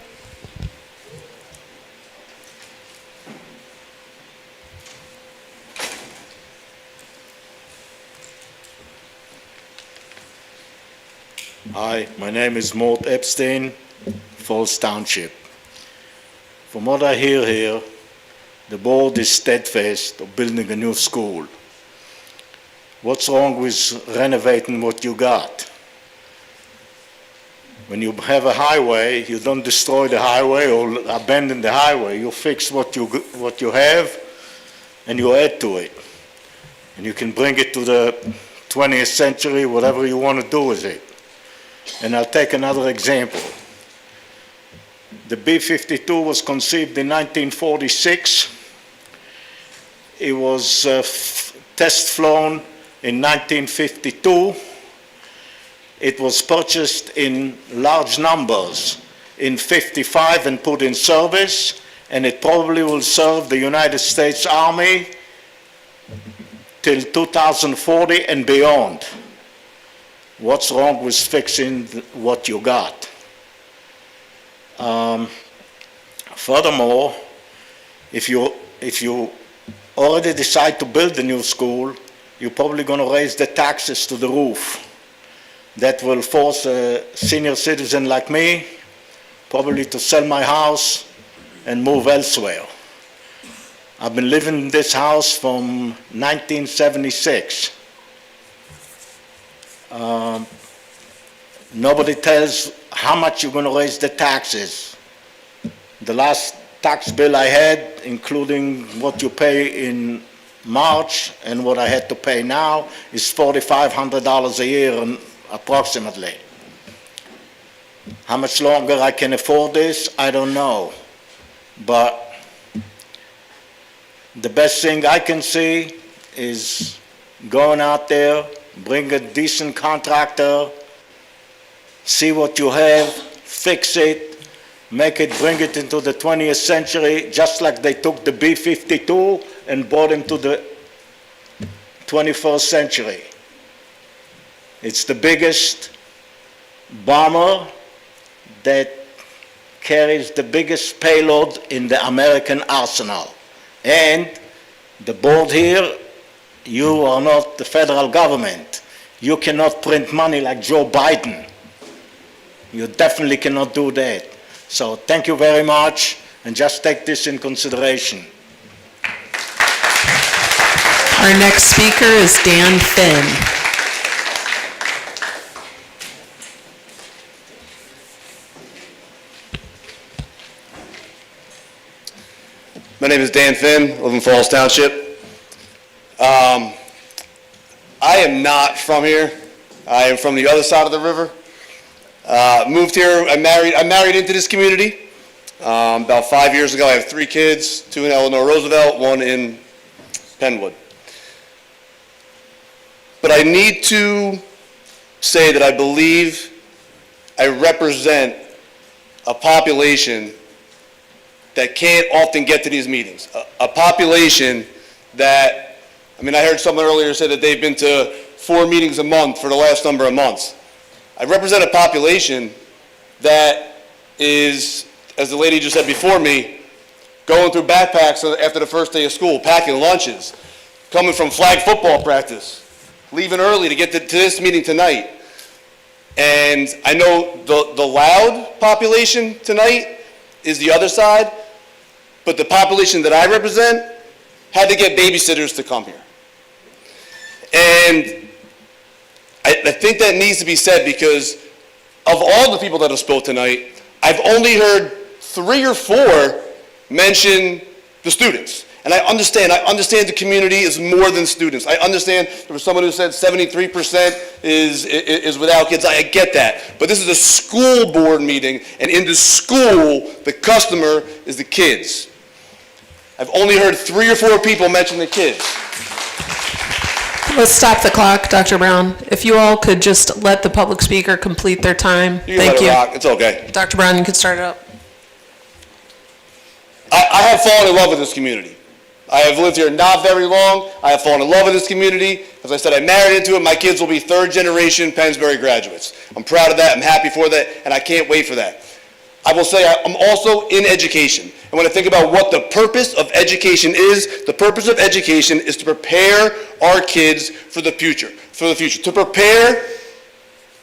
Hi, my name is Mort Epstein, Falls Township. From what I hear here, the board is steadfast of building a new school. What's wrong with renovating what you got? When you have a highway, you don't destroy the highway or abandon the highway. You fix what you have and you add to it. And you can bring it to the 20th century, whatever you want to do with it. And I'll take another example. The B-52 was conceived in 1946. It was test flown in 1952. It was purchased in large numbers in 55 and put in service, and it probably will serve the United States Army till 2040 and beyond. What's wrong with fixing what you got? Furthermore, if you already decide to build a new school, you're probably going to raise the taxes to the roof. That will force a senior citizen like me probably to sell my house and move elsewhere. I've been living in this house from 1976. Nobody tells how much you're going to raise the taxes. The last tax bill I had, including what you pay in March and what I had to pay now, is $4,500 a year approximately. How much longer I can afford this, I don't know. But the best thing I can see is going out there, bring a decent contractor, see what you have, fix it, make it, bring it into the 20th century, just like they took the B-52 and brought him to the 21st century. It's the biggest bomber that carries the biggest payload in the American arsenal. And the board here, you are not the federal government. You cannot print money like Joe Biden. You definitely cannot do that. So thank you very much, and just take this in consideration. Our next speaker is Dan Finn. My name is Dan Finn, I live in Falls Township. I am not from here. I am from the other side of the river. Moved here, I married into this community about 5 years ago. I have 3 kids, 2 in Eleanor Roosevelt, 1 in Penwood. But I need to say that I believe I represent a population that can't often get to these meetings. A population that, I heard someone earlier say that they've been to 4 meetings a month for the last number of months. I represent a population that is, as the lady just said before me, going through backpacks after the first day of school, packing lunches, coming from flag football practice, leaving early to get to this meeting tonight. And I know the loud population tonight is the other side, but the population that I represent had to get babysitters to come here. And I think that needs to be said because of all the people that have spoke tonight, I've only heard 3 or 4 mention the students. And I understand the community is more than students. I understand there was someone who said 73% is without kids. I get that. But this is a school board meeting, and in the school, the customer is the kids. I've only heard 3 or 4 people mention the kids. Let's stop the clock, Dr. Brown. If you all could just let the public speaker complete their time. You can Thank let it you. rock. It's okay. Dr. Brown, you can start it up. I have fallen in love with this community. I have lived here not very long. I have fallen in love with this community. As I said, I married into it. My kids will be 3rd generation Pennsbury graduates. I'm proud of that. I'm happy for that, and I can't wait for that. I will say I'm also in education. And when I think about what the purpose of education is, the purpose of education is to prepare our kids for the future, to prepare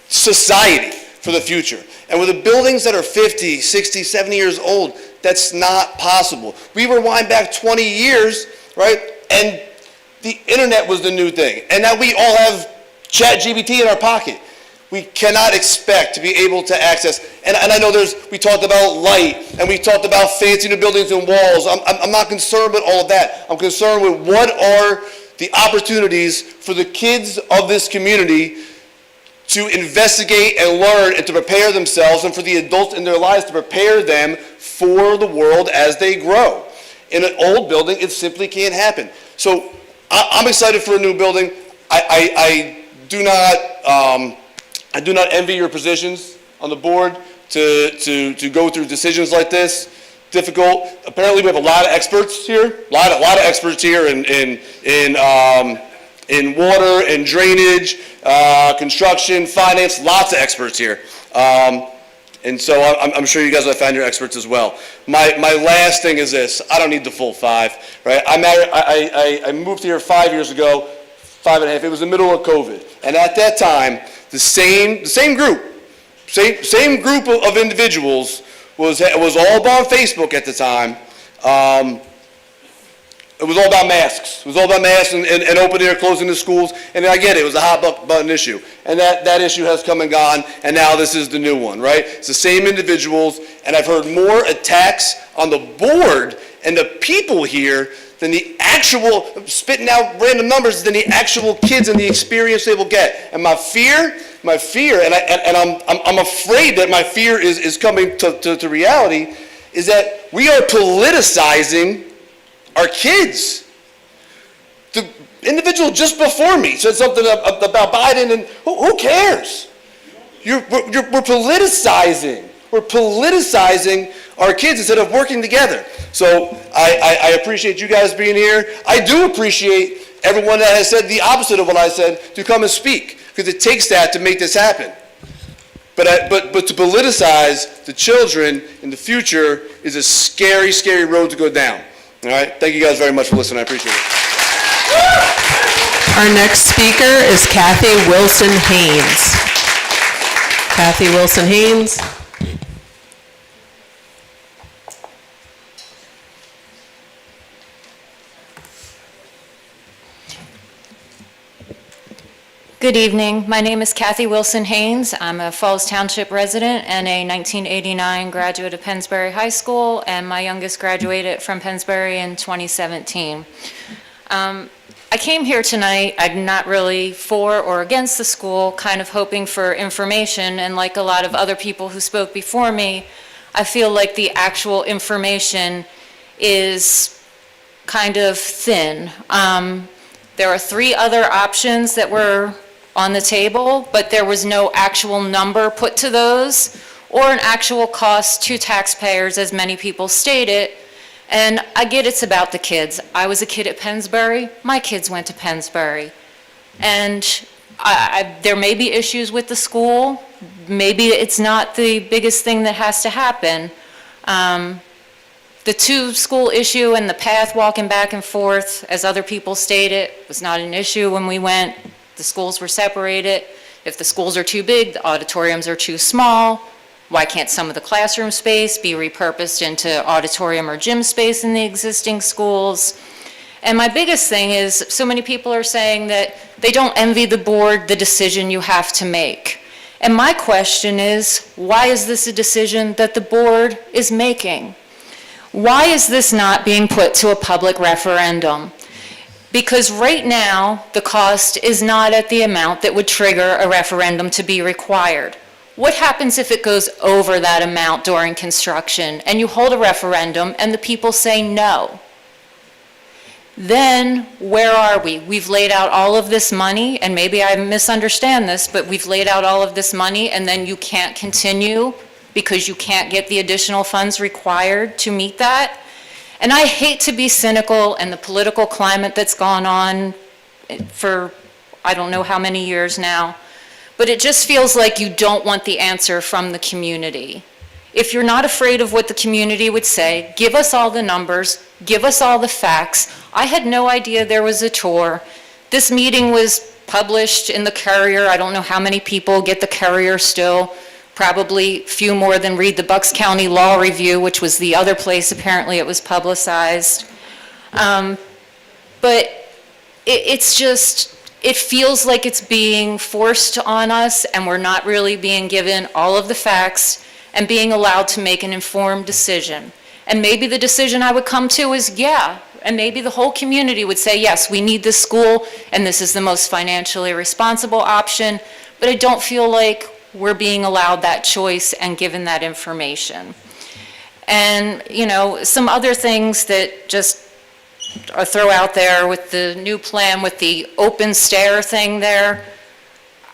society for the future. And with the buildings that are 50, 60, 70 years old, that's not possible. We rewind back 20 years, right? And the internet was the new thing. And now we all have ChatGPT in our pocket. We cannot expect to be able to access, and I know we talked about light, and we talked about fancy new buildings and walls. I'm not concerned with all of that. I'm concerned with what are the opportunities for the kids of this community to investigate and learn and to prepare themselves, and for the adults in their lives to prepare them for the world as they grow. In an old building, it simply can't happen. So I'm excited for a new building. I do not envy your positions on the board to go through decisions like this. Difficult. Apparently, we have a lot of experts here. A lot of experts here in water and drainage, construction, finance. Lots of experts here. And so I'm sure you guys will find your experts as well. My last thing is this. I don't need the full 5, right? I moved here 5 years ago, 5.5. It was the middle of COVID. And at that time, the same group of individuals was all about Facebook at the time. It was all about masks. It was all about masks and open air, closing the schools. And I get it. It was a hot button issue. And that issue has come and gone, and now this is the new one, right? It's the same individuals, and I've heard more attacks on the board and the people here than the actual, spitting out random numbers, than the actual kids and the experience they will get. And my fear, and I'm afraid that my fear is coming to reality, is that we are politicizing our kids. The individual just before me said something about Biden, and who cares? We're politicizing. We're politicizing our kids instead of working together. So I appreciate you guys being here. I do appreciate everyone that has said the opposite of what I said to come and speak, because it takes that to make this happen. But to politicize the children in the future is a scary, scary road to go down. All right? Thank you guys very much for listening. I appreciate it. Our next speaker is Kathy Wilson Haynes. Kathy Wilson Haynes. Good evening. My name is Kathy Wilson Haynes. I'm a Falls Township resident and a 1989 graduate of Pennsbury High School, and my youngest graduated from Pennsbury in 2017. I came here tonight, I'm not really for or against the school, kind of hoping for information, and like a lot of other people who spoke before me, I feel like the actual information is kind of thin. There are 3 other options that were on the table, but there was no actual number put to those or an actual cost to taxpayers, as many people stated. And I get it's about the kids. I was a kid at Pennsbury. My kids went to Pennsbury. And there may be issues with the school. Maybe it's not the biggest thing that has to happen. The 2-school issue and the path walking back and forth, as other people stated, was not an issue when we went. The schools were separated. If the schools are too big, the auditoriums are too small. Why can't some of the classroom space be repurposed into auditorium or gym space in the existing schools? And my biggest thing is, so many people are saying that they don't envy the board the decision you have to make. And my question is, why is this a decision that the board is making? Why is this not being put to a public referendum? Because right now, the cost is not at the amount that would trigger a referendum to be required. What happens if it goes over that amount during construction and you hold a referendum and the people say no? Then where are we? We've laid out all of this money, and maybe I misunderstand this, but we've laid out all of this money and then you can't continue because you can't get the additional funds required to meet that. And I hate to be cynical, and the political climate that's gone on for I don't know how many years now, but it just feels like you don't want the answer from the community. If you're not afraid of what the community would say, give us all the numbers, give us all the facts. I had no idea there was a tour. This meeting was published in the Courier. I don't know how many people get the Courier still. Probably few more than read the Bucks County Law Review, which was the other place apparently it was publicized. But it's just, it feels like it's being forced on us, and we're not really being given all of the facts and being allowed to make an informed decision. And maybe the decision I would come to is, yeah, and maybe the whole community would say, yes, we need this school, and this is the most financially responsible option, but I don't feel like we're being allowed that choice and given that information. And, you know, some other things that just I throw out there with the new plan with the open stair thing there.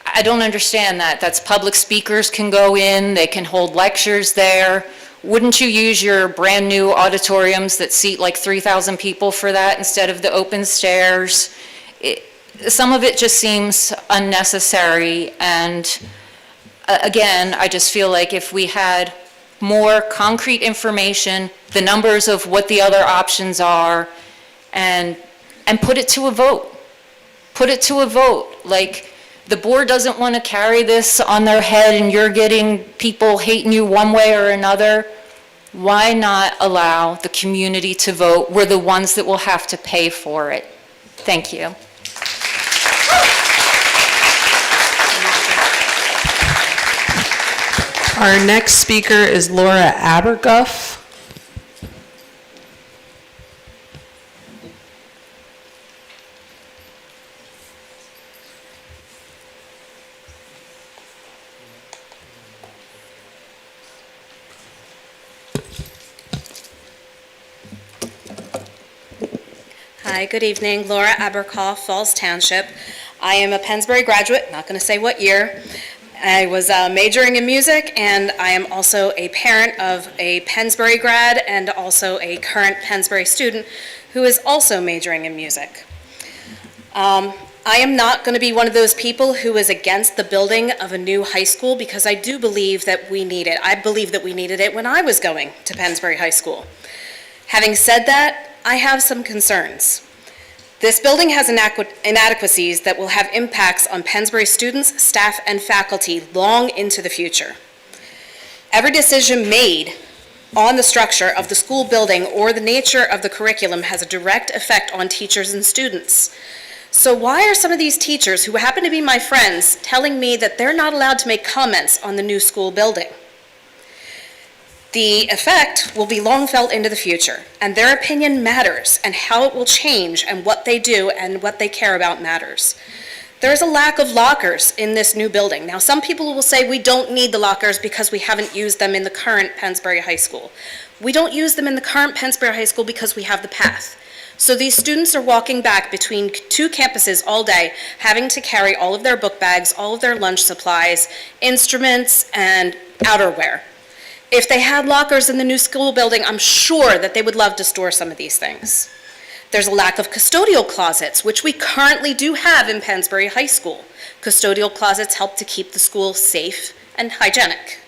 I don't understand that. That's public speakers can go in, they can hold lectures there. Wouldn't you use your brand new auditoriums that seat like 3,000 people for that instead of the open stairs? Some of it just seems unnecessary, and again, I just feel like if we had more concrete information, the numbers of what the other options are, and put it to a vote. Put it to a vote. Like, the board doesn't want to carry this on their head and you're getting people hating you one way or another. Why not allow the community to vote? We're the ones that will have to pay for it. Thank you. Our next speaker is Laura Aberguff. Hi, good evening. Laura Abercoff, Falls Township. I am a Pennsbury graduate, not going to say what year. I was majoring in music, and I am also a parent of a Pennsbury grad and also a current Pennsbury student who is also majoring in music. I am not going to be one of those people who is against the building of a new high school, because I do believe that we need it. I believe that we needed it when I was going to Pennsbury High School. Having said that, I have some concerns. This building has inadequacies that will have impacts on Pennsbury students, staff, and faculty long into the future. Every decision made on the structure of the school building or the nature of the curriculum has a direct effect on teachers and students. So why are some of these teachers, who happen to be my friends, telling me that they're not allowed to make comments on the new school building? The effect will be long felt into the future, and their opinion matters, and how it will change, and what they do and what they care about matters. There's a lack of lockers in this new building. Now, some people will say we don't need the lockers because we haven't used them in the current Pennsbury High School. We don't use them in the current Pennsbury High School because we have the path. So these students are walking back between two campuses all day, having to carry all of their book bags, all of their lunch supplies, instruments, and outerwear. If they had lockers in the new school building, I'm sure that they would love to store some of these things. There's a lack of custodial closets, which we currently do have in Pennsbury High School. Custodial closets help to keep the school safe and hygienic.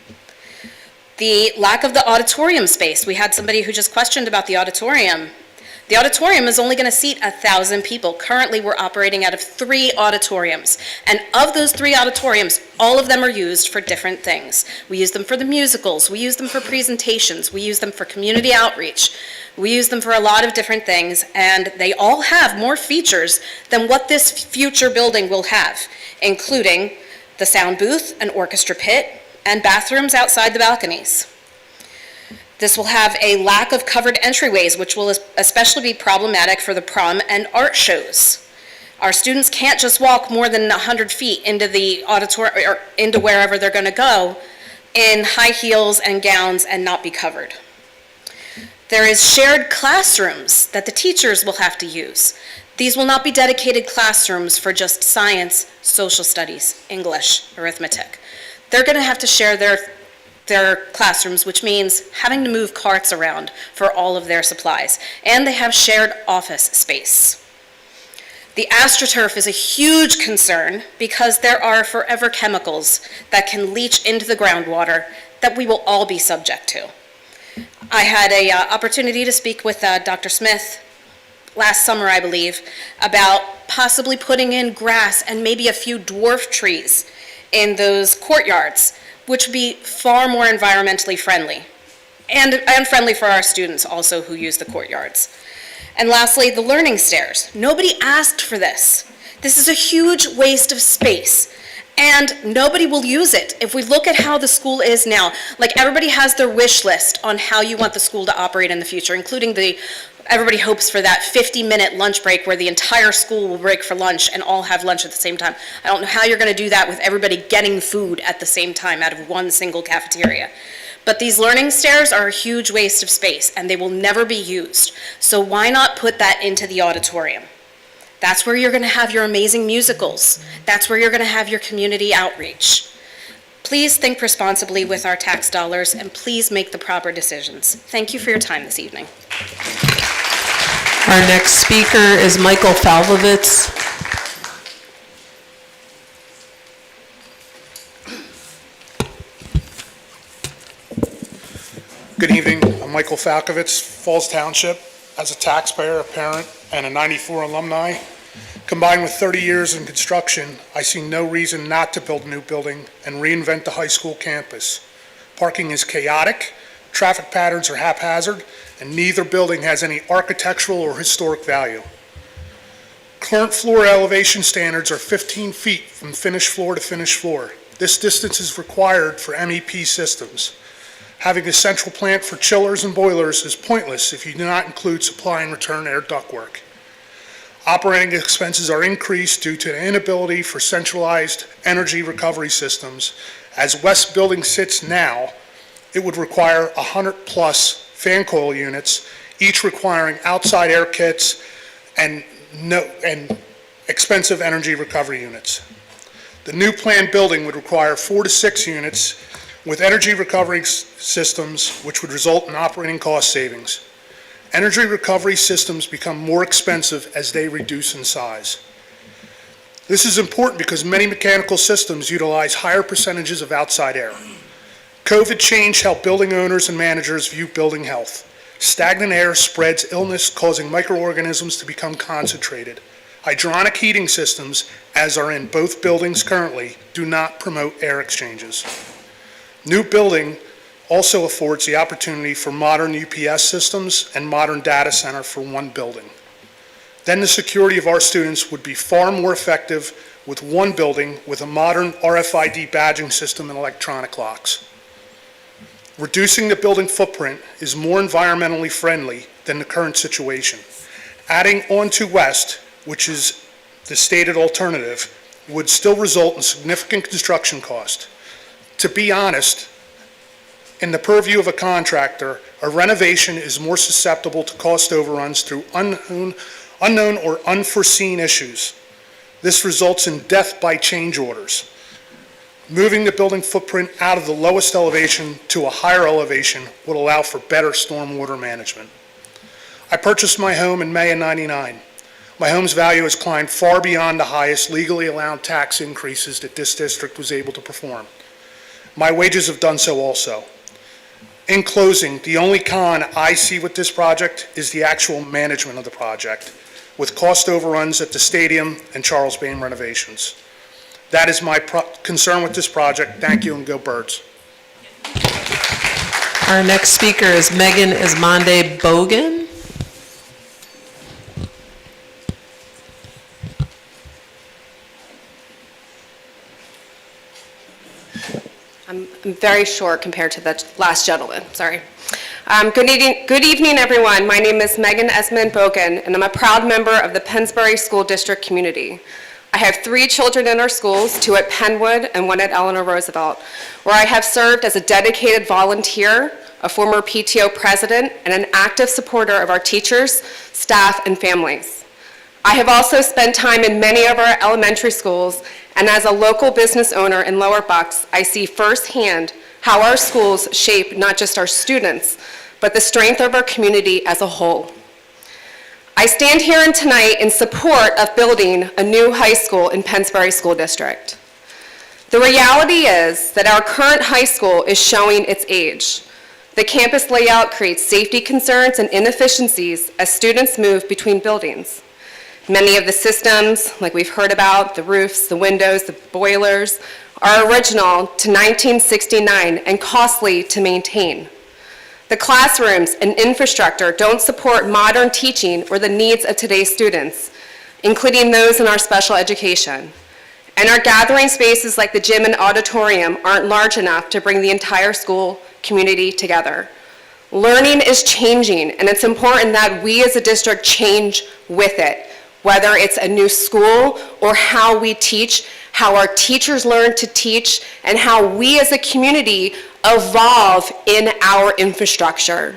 The lack of the auditorium space. We had somebody who just questioned about the auditorium. The auditorium is only going to seat 1,000 people. Currently, we're operating out of 3 auditoriums. And of those 3 auditoriums, all of them are used for different things. We use them for the musicals. We use them for presentations. We use them for community outreach. We use them for a lot of different things, and they all have more features than what this future building will have, including the sound booth, an orchestra pit, and bathrooms outside the balconies. This will have a lack of covered entryways, which will especially be problematic for the prom and art shows. Our students can't just walk more than 100 feet into the auditorium or into wherever they're going to go in high heels and gowns and not be covered. There is shared classrooms that the teachers will have to use. These will not be dedicated classrooms for just science, social studies, English, arithmetic. They're going to have to share their classrooms, which means having to move carts around for all of their supplies. And they have shared office space. The AstroTurf is a huge concern because there are forever chemicals that can leach into the groundwater that we will all be subject to. I had an opportunity to speak with Dr. Smith last summer, I believe, about possibly putting in grass and maybe a few dwarf trees in those courtyards, which would be far more environmentally friendly and friendly for our students also who use the courtyards. And lastly, the learning stairs. Nobody asked for this. This is a huge waste of space, and nobody will use it. If we look at how the school is now, like everybody has their wish list on how you want the school to operate in the future, including everybody hopes for that 50-minute lunch break where the entire school will break for lunch and all have lunch at the same time. I don't know how you're going to do that with everybody getting food at the same time out of one single cafeteria. But these learning stairs are a huge waste of space, and they will never be used. So why not put that into the auditorium? That's where you're going to have your amazing musicals. That's where you're going to have your community outreach. Please think responsibly with our tax dollars, and please make the proper decisions. Thank you for your time this evening. Our next speaker is Michael Falvovitz. Good evening. I'm Michael Falkovitz, Falls Township. As a taxpayer, a parent, and a 94 alumni, combined with 30 years in construction, I see no reason not to build a new building and reinvent the high school campus. Parking is chaotic, traffic patterns are haphazard, and neither building has any architectural or historic value. Current floor elevation standards are 15 feet from finished floor to finished floor. This distance is required for MEP systems. Having a central plant for chillers and boilers is pointless if you do not include supply and return air ductwork. Operating expenses are increased due to the inability for centralized energy recovery systems. As West Building sits now, it would require 100+ fan coil units, each requiring outside air kits and expensive energy recovery units. The new planned building would require 4 to 6 units with energy recovery systems, which would result in operating cost savings. Energy recovery systems become more expensive as they reduce in size. This is important because many mechanical systems utilize higher percentages of outside air. COVID changed how building owners and managers view building health. Stagnant air spreads illness, causing microorganisms to become concentrated. Hydronic heating systems, as are in both buildings currently, do not promote air exchanges. New building also affords the opportunity for modern UPS systems and modern data center for one building. Then the security of our students would be far more effective with one building with a modern RFID badging system and electronic locks. Reducing the building footprint is more environmentally friendly than the current situation. Adding on to West, which is the stated alternative, would still result in significant construction cost. To be honest, in the purview of a contractor, a renovation is more susceptible to cost overruns through unknown or unforeseen issues. This results in death by change orders. Moving the building footprint out of the lowest elevation to a higher elevation would allow for better stormwater management. I purchased my home in May of '99. My home's value has climbed far beyond the highest legally allowed tax increases that this district was able to perform. My wages have done so also. In closing, the only con I see with this project is the actual management of the project, with cost overruns at the stadium and Charles Bain renovations. That is my concern with this project. Thank you, and go Birds. Our next speaker is Megan Ismonde Bogan. I'm very short compared to the last gentleman, sorry. Good evening, everyone. My name is Megan Esmond Bogan, and I'm a proud member of the Pennsbury School District community. I have 3 children in our schools, 2 at Penwood and 1 at Eleanor Roosevelt, where I have served as a dedicated volunteer, a former PTO president, and an active supporter of our teachers, staff, and families. I have also spent time in many of our elementary schools, and as a local business owner in Lower Bucks, I see firsthand how our schools shape not just our students, but the strength of our community as a whole. I stand here tonight in support of building a new high school in Pennsbury School District. The reality is that our current high school is showing its age. The campus layout creates safety concerns and inefficiencies as students move between buildings. Many of the systems, like we've heard about, the roofs, the windows, the boilers, are original to 1969 and costly to maintain. The classrooms and infrastructure don't support modern teaching or the needs of today's students, including those in our special education. And our gathering spaces like the gym and auditorium aren't large enough to bring the entire school community together. Learning is changing, and it's important that we as a district change with it, whether it's a new school or how we teach, how our teachers learn to teach, and how we as a community evolve in our infrastructure.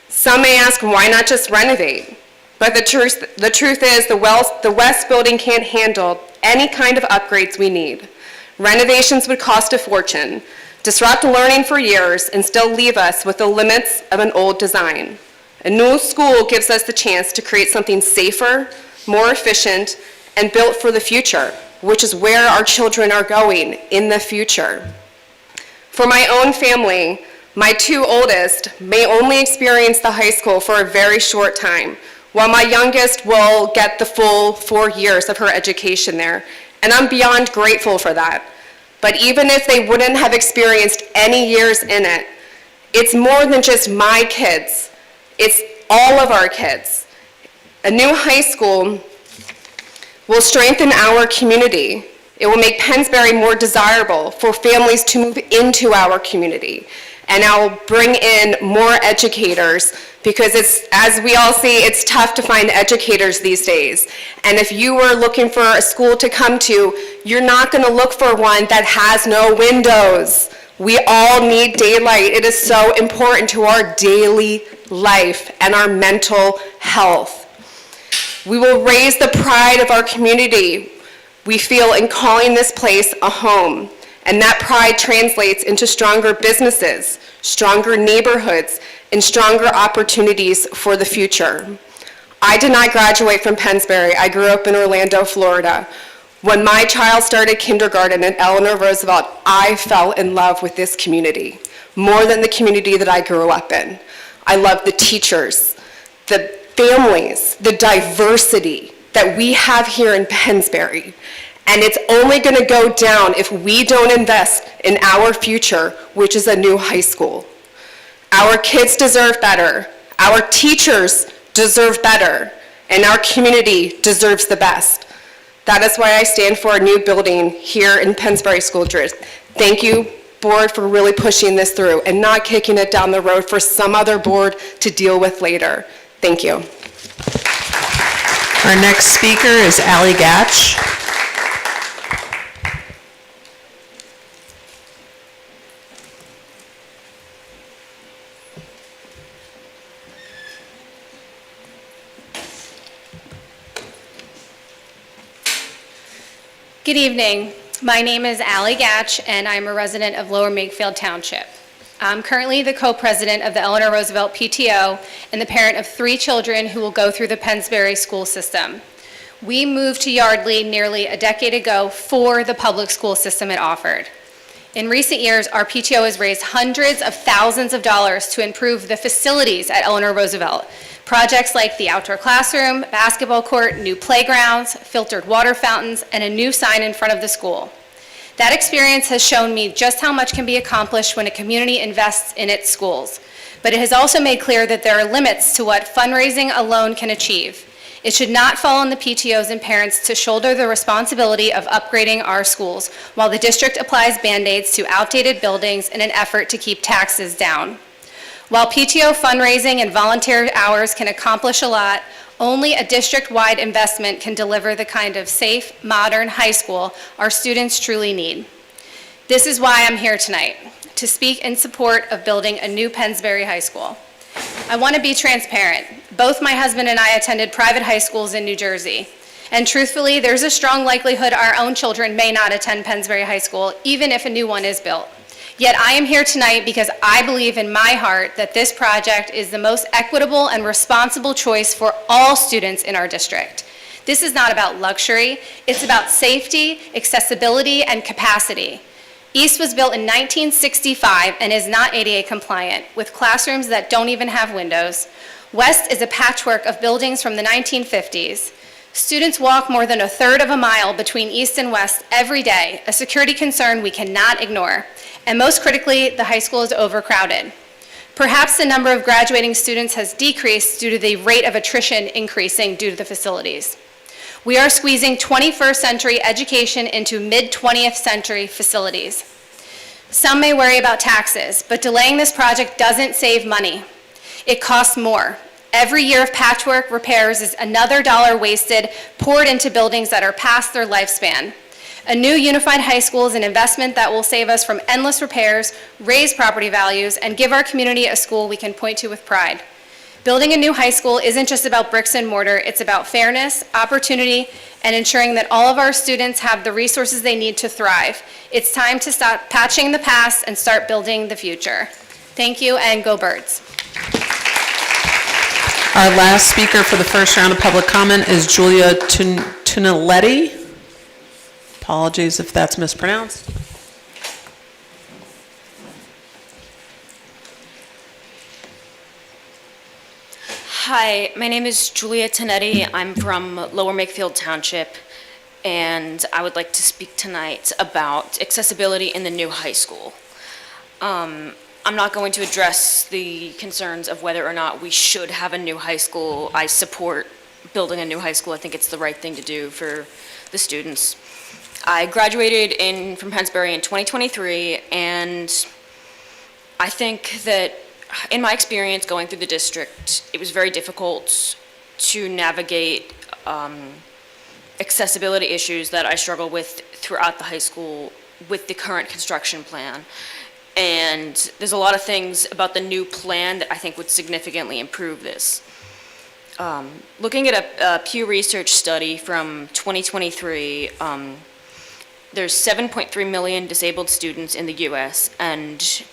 Some may ask, why not just renovate? But the truth is the West building can't handle any kind of upgrades we need. Renovations would cost a fortune, disrupt learning for years, and still leave us with the limits of an old design. A new school gives us the chance to create something safer, more efficient, and built for the future, which is where our children are going in the future. For my own family, my 2 oldest may only experience the high school for a very short time, while my youngest will get the full 4 years of her education there, and I'm beyond grateful for that. But even if they wouldn't have experienced any years in it, it's more than just my kids, it's all of our kids. A new high school will strengthen our community. It will make Pennsbury more desirable for families to move into our community. And I'll bring in more educators because as we all see, it's tough to find educators these days. And if you were looking for a school to come to, you're not going to look for one that has no windows. We all need daylight. It is so important to our daily life and our mental health. We will raise the pride of our community we feel in calling this place a home, and that pride translates into stronger businesses, stronger neighborhoods, and stronger opportunities for the future. I did not graduate from Pennsbury. I grew up in Orlando, Florida. When my child started kindergarten at Eleanor Roosevelt, I fell in love with this community, more than the community that I grew up in. I love the teachers, the families, the diversity that we have here in Pennsbury. And it's only going to go down if we don't invest in our future, which is a new high school. Our kids deserve better. Our teachers deserve better. and our community deserves the best. That is why I stand for a new building here in Pennsbury School District. Thank you, board, for really pushing this through and not kicking it down the road for some other board to deal with later. Thank you. Our next speaker is Ally Gatch. Good evening. My name is Ally Gatch, and I'm a resident of Lower Makefield Township. I'm currently the co-president of the Eleanor Roosevelt PTO and the parent of 3 children who will go through the Pennsbury school system. We moved to Yardley nearly a decade ago for the public school system it offered. In recent years, our PTO has raised hundreds of thousands of dollars to improve the facilities at Eleanor Roosevelt. Projects like the outdoor classroom, basketball court, new playgrounds, filtered water fountains, and a new sign in front of the school. That experience has shown me just how much can be accomplished when a community invests in its schools. But it has also made clear that there are limits to what fundraising alone can achieve. It should not fall on the PTOs and parents to shoulder the responsibility of upgrading our schools, while the district applies Band-Aids to outdated buildings in an effort to keep taxes down. While PTO fundraising and volunteer hours can accomplish a lot, only a district-wide investment can deliver the kind of safe, modern high school our students truly need. This is why I'm here tonight, to speak in support of building a new Pennsbury High School. I want to be transparent. Both my husband and I attended private high schools in New Jersey. And truthfully, there's a strong likelihood our own children may not attend Pennsbury High School, even if a new one is built. Yet I am here tonight because I believe in my heart that this project is the most equitable and responsible choice for all students in our district. This is not about luxury, it's about safety, accessibility, and capacity. East was built in 1965 and is not ADA compliant, with classrooms that don't even have windows. West is a patchwork of buildings from the 1950s. Students walk more than a third of a mile between East and West every day, a security concern we cannot ignore. And most critically, the high school is overcrowded. Perhaps the number of graduating students has decreased due to the rate of attrition increasing due to the facilities. We are squeezing 21st century education into mid-20th century facilities. Some may worry about taxes, but delaying this project doesn't save money. It costs more. Every year of patchwork repairs is another dollar wasted, poured into buildings that are past their lifespan. A new unified high school is an investment that will save us from endless repairs, raise property values, and give our community a school we can point to with pride. Building a new high school isn't just about bricks and mortar, it's about fairness, opportunity, and ensuring that all of our students have the resources they need to thrive. It's time to stop patching the past and start building the future. Thank you, and go Birds. Our last speaker for the first round of public comment is Julia Tuniletti. Apologies if that's mispronounced. Hi, my name is Julia Tonetti. I'm from Lower Makefield Township, and I would like to speak tonight about accessibility in the new high school. I'm not going to address the concerns of whether or not we should have a new high school. I support building a new high school. I think it's the right thing to do for the students. I graduated from Pennsbury in 2023, and I think that in my experience going through the district, it was very difficult to navigate accessibility issues that I struggle with throughout the high school with the current construction plan. And there's a lot of things about the new plan that I think would significantly improve this. Looking at a Pew Research study from 2023, there's 7.3 million disabled students in the U.S., and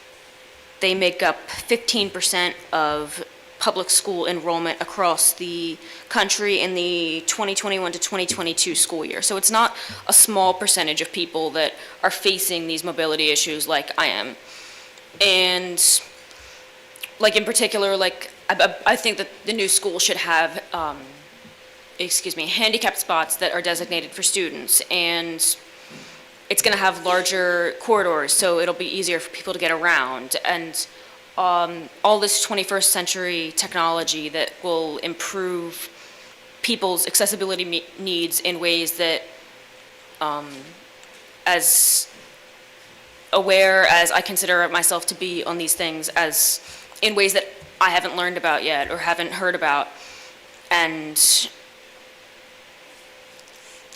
they make up 15% of public school enrollment across the country in the 2021 to 2022 school year. So it's not a small percentage of people that are facing these mobility issues like I am. And like in particular, like I think that the new school should have, handicapped spots that are designated for students, and it's going to have larger corridors, so it'll be easier for people to get around, and all this 21st century technology that will improve people's accessibility needs in ways that, as aware as I consider myself to be on these things, as in ways that I haven't learned about yet or haven't heard about. And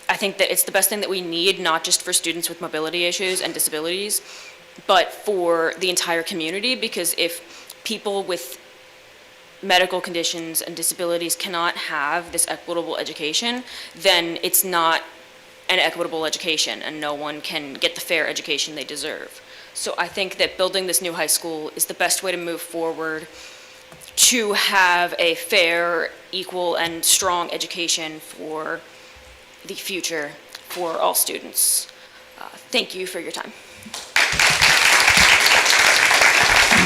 I think that it's the best thing that we need, not just for students with mobility issues and disabilities, but for the entire community, because if people with medical conditions and disabilities cannot have this equitable education, then it's not an equitable education, and no one can get the fair education they deserve. So I think that building this new high school is the best way to move forward to have a fair, equal, and strong education for the future for all students. Thank you for your time.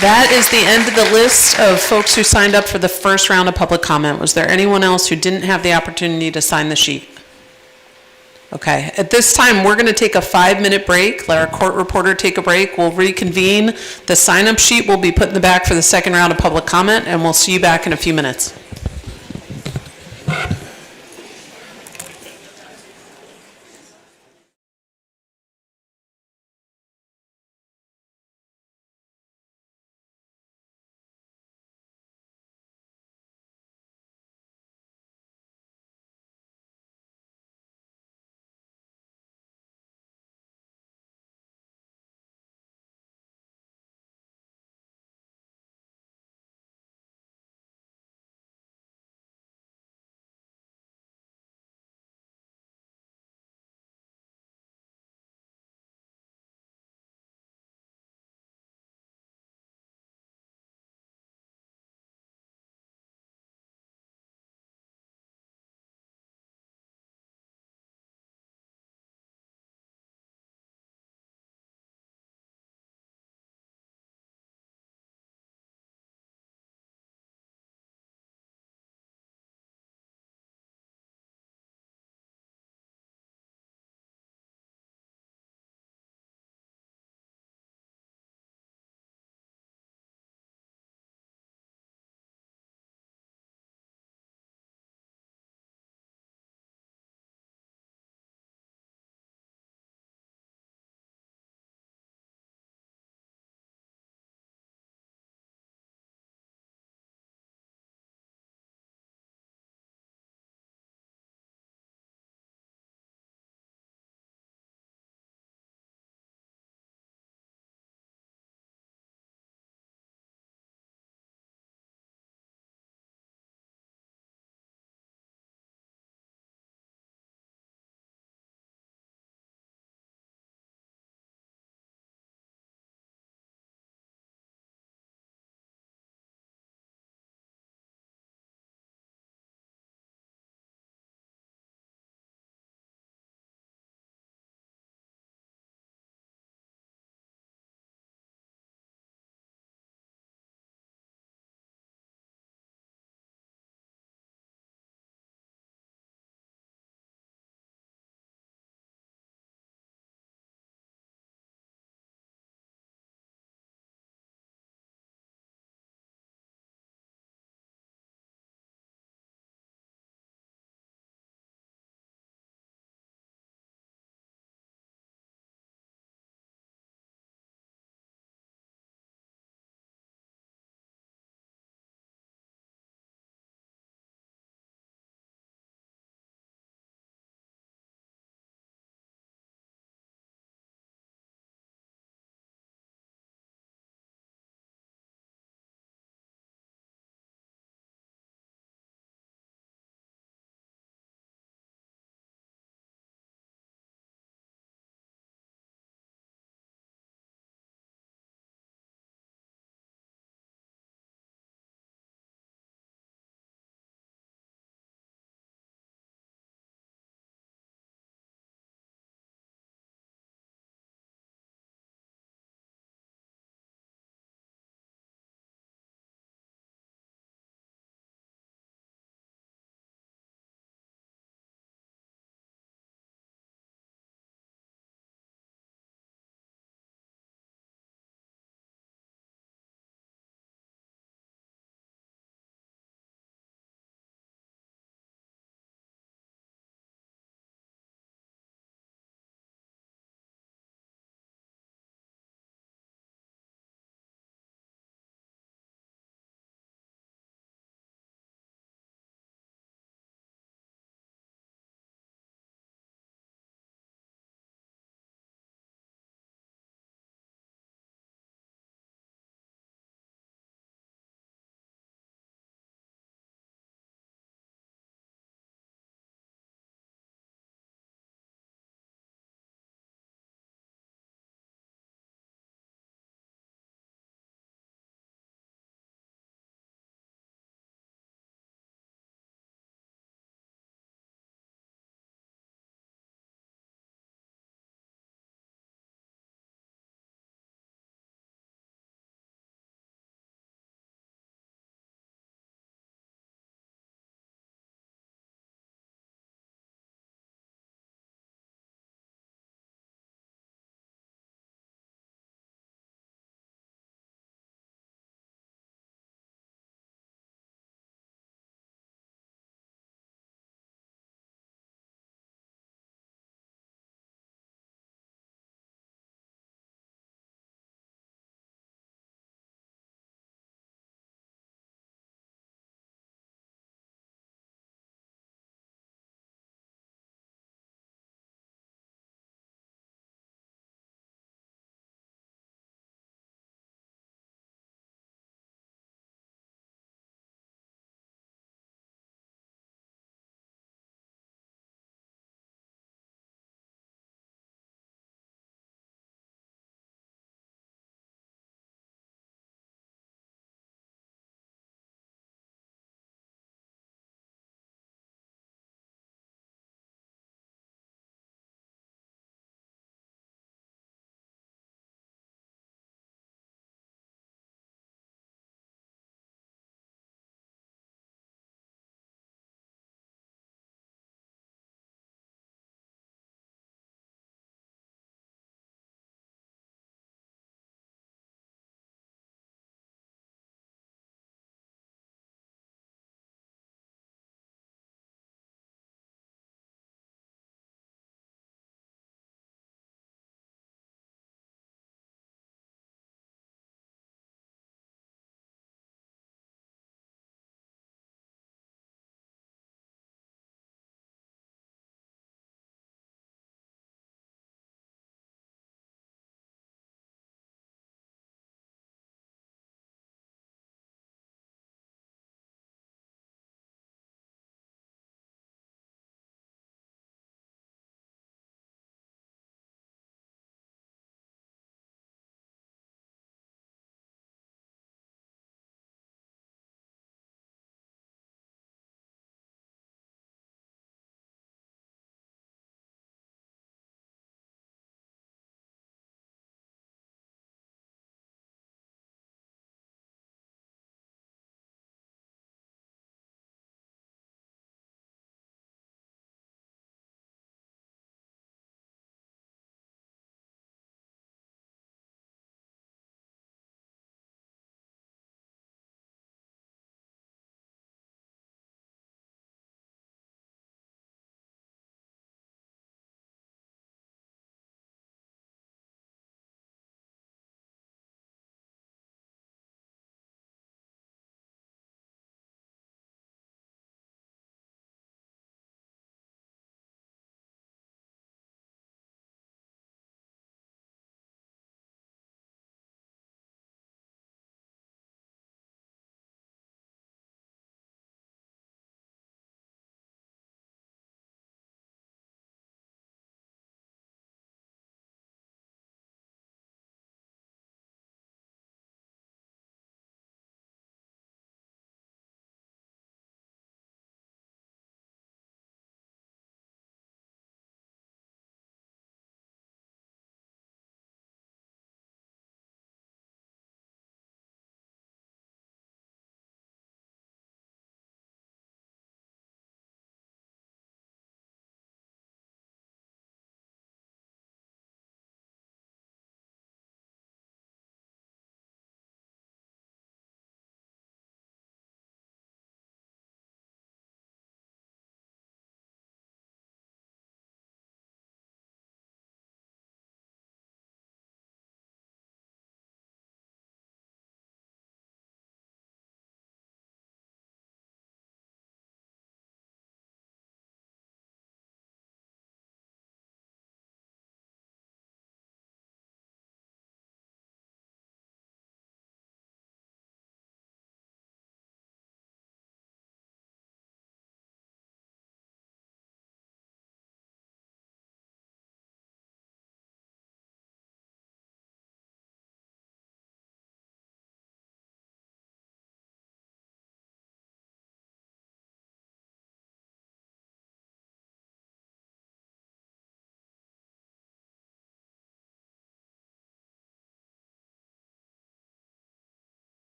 That is the end of the list of folks who signed up for the first round of public comment. Was there anyone else who didn't have the opportunity to sign the sheet? Okay, at this time, we're going to take a 5-minute break. Let our court reporter take a break. We'll reconvene. The sign-up sheet will be put in the back for the second round of public comment, and we'll see you back in a few minutes.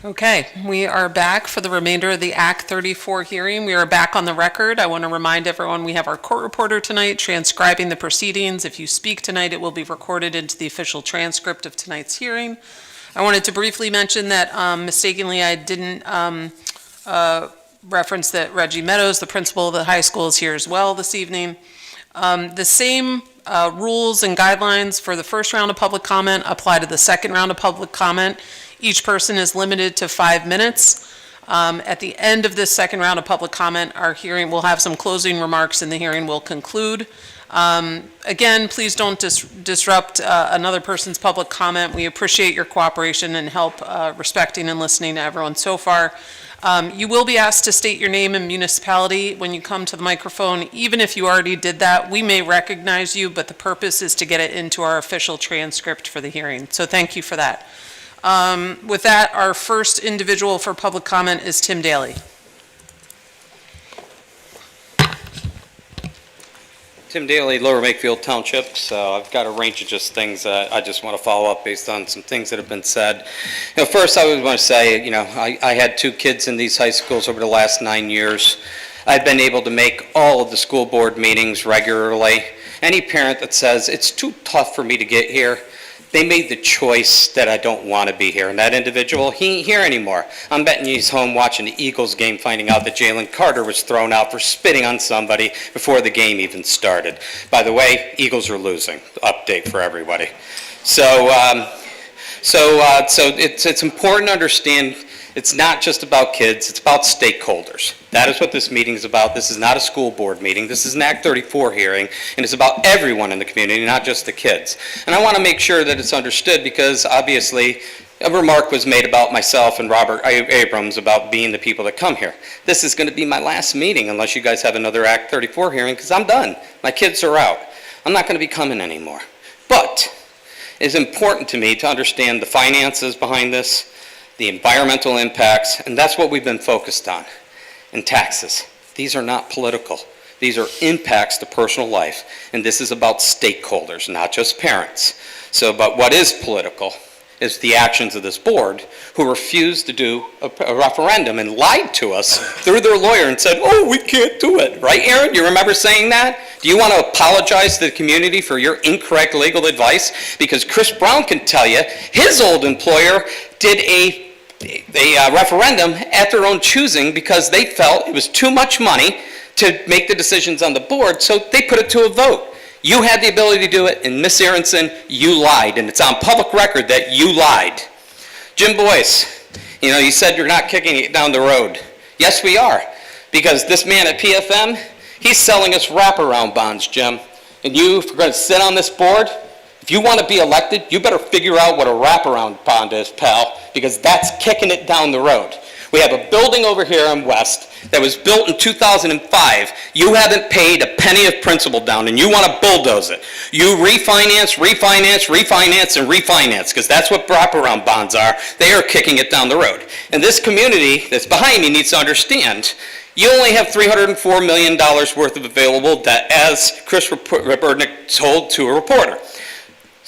Okay, we are back for the remainder of the Act 34 hearing. We are back on the record. I want to remind everyone we have our court reporter tonight transcribing the proceedings. If you speak tonight, it will be recorded into the official transcript of tonight's hearing. I wanted to briefly mention that mistakenly I didn't reference that Reggie Meadows, the principal of the high school, is here as well this evening. The same rules and guidelines for the first round of public comment apply to the second round of public comment. Each person is limited to 5 minutes. At the end of this second round of public comment, our hearing will have some closing remarks and the hearing will conclude. Again, please don't disrupt another person's public comment. We appreciate your cooperation and help respecting and listening to everyone so far. You will be asked to state your name and municipality when you come to the microphone. Even if you already did that, we may recognize you, but the purpose is to get it into our official transcript for the hearing. So thank you for that. With that, our first individual for public comment is Tim Daly. Tim Daly, Lower Makefield Township. So I've got a range of just things I just want to follow up based on some things that have been said. First, I would want to say, I had 2 kids in these high schools over the last 9 years. I've been able to make all of the school board meetings regularly. Any parent that says, it's too tough for me to get here, they made the choice that I don't want to be here. And that individual, he ain't here anymore. I'm betting he's home watching the Eagles game, finding out that Jalen Carter was thrown out for spitting on somebody before the game even started. By the way, Eagles are losing. Update for everybody. So it's important to understand it's not just about kids, it's about stakeholders. That is what this meeting is about. This is not a school board meeting. This is an Act 34 hearing, and it's about everyone in the community, not just the kids. And I want to make sure that it's understood because obviously a remark was made about myself and Robert Abrams about being the people that come here. This is going to be my last meeting unless you guys have another Act 34 hearing because I'm done. My kids are out. I'm not going to be coming anymore. But it's important to me to understand the finances behind this, the environmental impacts, and that's what we've been focused on. And taxes. These are not political. These are impacts to personal life, and this is about stakeholders, not just parents. But what is political is the actions of this board who refused to do a referendum and lied to us through their lawyer and said, oh, we can't do it. Right, Aaron? You remember saying that? Do you want to apologize to the community for your incorrect legal advice? Because Chris Brown can tell you his old employer did a referendum at their own choosing because they felt it was too much money to make the decisions on the board, so they put it to a vote. You had the ability to do it, and Ms. Aronson, you lied, and it's on public record that you lied. Jim Boyce, you said you're not kicking it down the road. Yes, we are, because this man at PFM, he's selling us wraparound bonds, Jim, and you're going to sit on this board? If you want to be elected, you better figure out what a wraparound bond is, pal, because that's kicking it down the road. We have a building over here on West that was built in 2005. You haven't paid a penny of principal down, and you want to bulldoze it. You refinance, and refinance, because that's what wraparound bonds are. They are kicking it down the road. And this community that's behind me needs to understand you only have $304 million worth of available debt, as Chris Rippernick told to a reporter.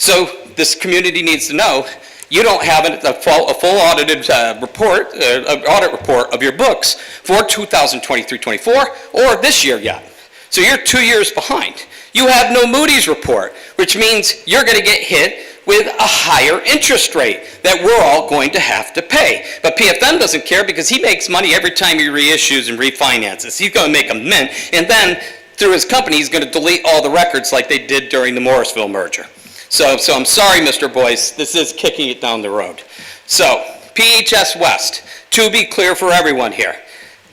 So this community needs to know you don't have a full audited audit report of your books for 2023-24 or this year yet. So you're 2 years behind. You have no Moody's report, which means you're going to get hit with a higher interest rate that we're all going to have to pay. But PFM doesn't care because he makes money every time he reissues and refinances. He's going to make a mint, and then through his company, he's going to delete all the records like they did during the Morrisville merger. So I'm sorry, Mr. Boyce, this is kicking it down the road. So, PHS West, to be clear for everyone here,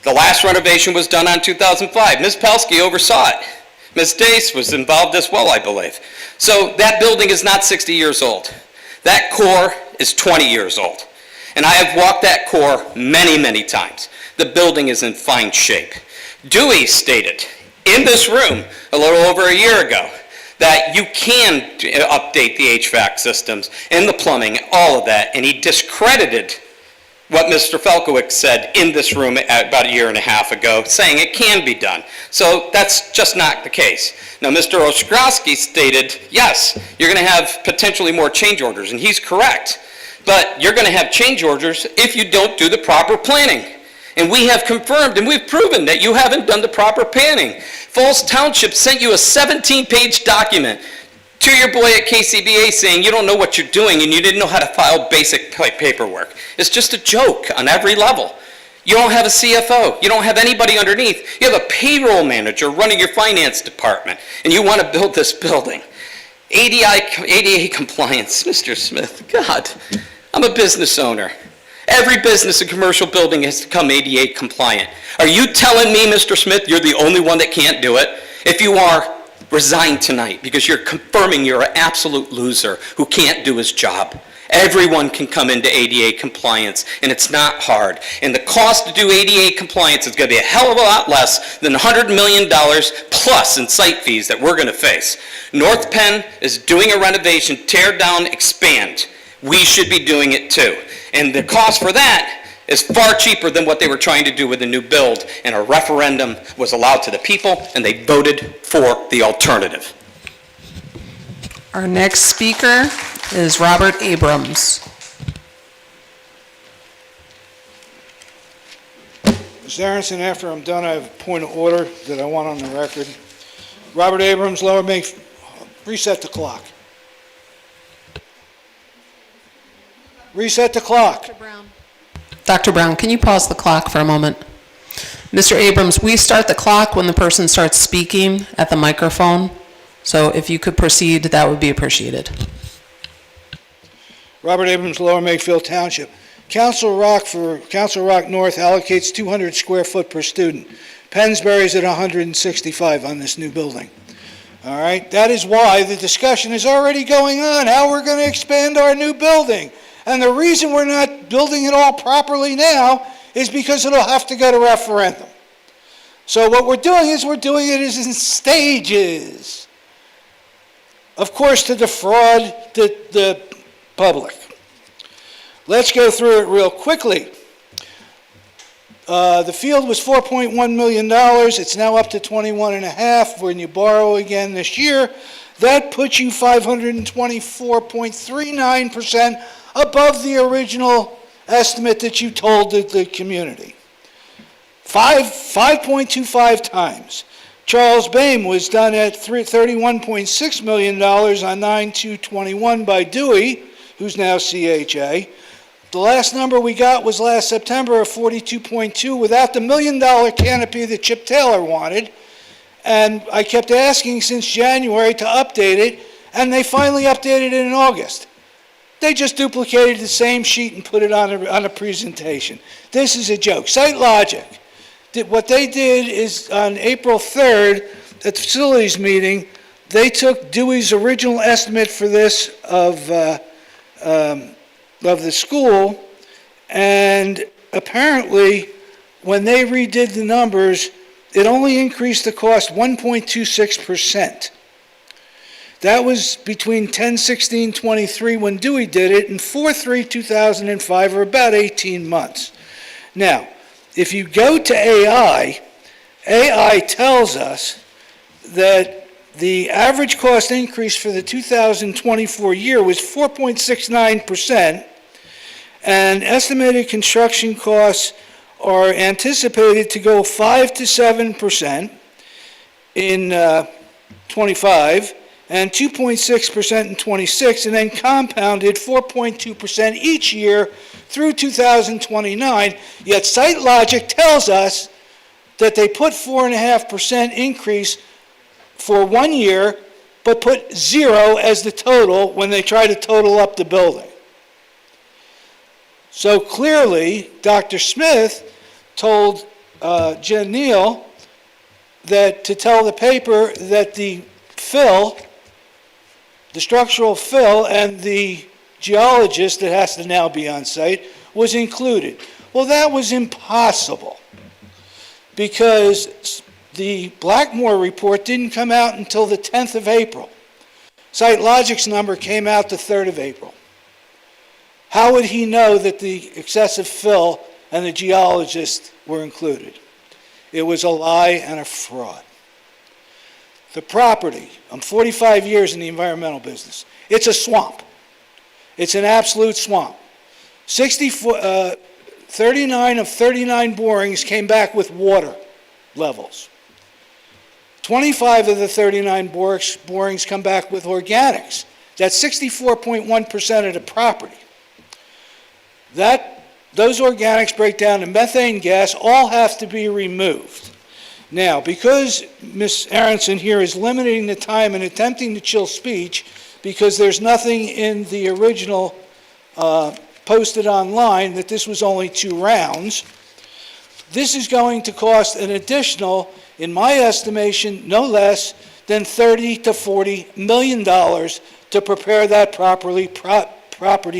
the last renovation was done on 2005. Ms. Pelski oversaw it. Ms. Dace was involved as well, I believe. So that building is not 60 years old. That core is 20 years old. And I have walked that core many, many times. The building is in fine shape. Dewey stated in this room a little over a year ago that you can update the HVAC systems and the plumbing, all of that, and he discredited what Mr. Felkowicz said in this room about a year and a half ago, saying it can be done. So that's just not the case. Now, Mr. Ostrowski stated, yes, you're going to have potentially more change orders, and he's correct. But you're going to have change orders if you don't do the proper planning. And we have confirmed and we've proven that you haven't done the proper planning. Falls Township sent you a 17-page document to your boy at KCBA saying you don't know what you're doing and you didn't know how to file basic paperwork. It's just a joke on every level. You don't have a CFO. You don't have anybody underneath. You have a payroll manager running your finance department, and you want to build this building. ADA compliance, Mr. Smith, God, I'm a business owner. Every business and commercial building has to become ADA compliant. Are you telling me, Mr. Smith, you're the only one that can't do it? If you are, resign tonight, because you're confirming you're an absolute loser who can't do his job. Everyone can come into ADA compliance, and it's not hard. And the cost to do ADA compliance is going to be a hell of a lot less than $100 million plus in site fees that we're going to face. North Penn is doing a renovation, tear down, expand. We should be doing it too. And the cost for that is far cheaper than what they were trying to do with the new build. And a referendum was allowed to the people, and they voted for the alternative. Our next speaker is Robert Abrams. Mr. Aronson, after I'm done, I have a point of order that I want on the record. Robert Abrams, Lower Main, reset the clock. Reset the clock. Dr. Brown, can you pause the clock for a moment? Mr. Abrams, we start the clock when the person starts speaking at the microphone. So if you could proceed, that would be appreciated. Robert Abrams, Lower Makefield Township. Council Rock North allocates 200 square foot per student. Pennsbury's at 165 on this new building. All right, that is why the discussion is already going on, how we're going to expand our new building. And the reason we're not building it all properly now is because it'll have to go to referendum. So what we're doing is in stages. Of course, to defraud the public. Let's go through it real quickly. The field was $4.1 million. It's now up to $21.5 when you borrow again this year. That puts you 524.39% above the original estimate that you told the community. 5.25 times. Charles Boehm was done at $31.6 million on 9/2/21 by Dewey, who's now CHA. The last number we got was last September of 42.2 without the $1 million canopy that Chip Taylor wanted. And I kept asking since January to update it, and they finally updated it in August. They just duplicated the same sheet and put it on a presentation. This is a joke. Site Logic. What they did is on April 3rd at the facilities meeting, they took Dewey's original estimate for this of the school, and apparently when they redid the numbers, it only increased the cost 1.26%. That was between 10/16/23 when Dewey did it and 4/3/2005, or about 18 months. Now, if you go to AI tells us that the average cost increase for the 2024 year was 4.69%, and estimated construction costs are anticipated to go 5 to 7% in 25, and 2.6% in 26, and then compounded 4.2% each year through 2029. Yet Site Logic tells us that they put 4.5% increase for 1 year, but put 0 as the total when they try to total up the building. So clearly, Dr. Smith told Jen Neal that to tell the paper that the fill, the structural fill, and the geologist that has to now be on site was included. Well, that was impossible because the Blackmore report didn't come out until the 10th of April. Site Logic's number came out the 3rd of April. How would he know that the excessive fill and the geologist were included? It was a lie and a fraud. The property, I'm 45 years in the environmental business. It's a swamp. It's an absolute swamp. 39 of 39 borings came back with water levels. 25 of the 39 borings come back with organics. That's 64.1% of the property. Those organics break down to methane gas, all have to be removed. Now, because Ms. Aronson here is limiting the time and attempting to chill speech, because there's nothing in the original posted online that this was only 2 rounds, this is going to cost an additional, in my estimation, no less than $30 to $40 million to prepare that property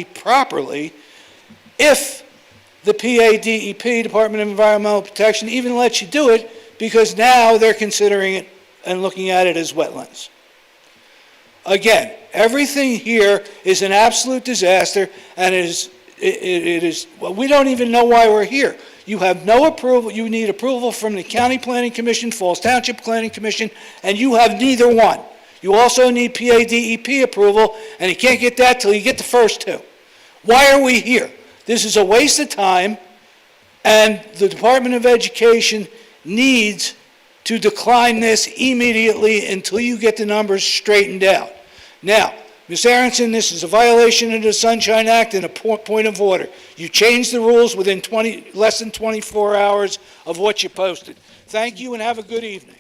properly, if the PADEP, Department of Environmental Protection, even lets you do it, because now they're considering it and looking at it as wetlands. Again, everything here is an absolute disaster, and it is, well, we don't even know why we're here. You have no approval. You need approval from the County Planning Commission, Falls Township Planning Commission, and you have neither one. You also need PADEP approval, and you can't get that till you get the first 2. Why are we here? This is a waste of time, and the Department of Education needs to decline this immediately until you get the numbers straightened out. Now, Ms. Aronson, this is a violation of the Sunshine Act and a point of order. You changed the rules within less than 24 hours of what you posted. Thank you and have a good evening.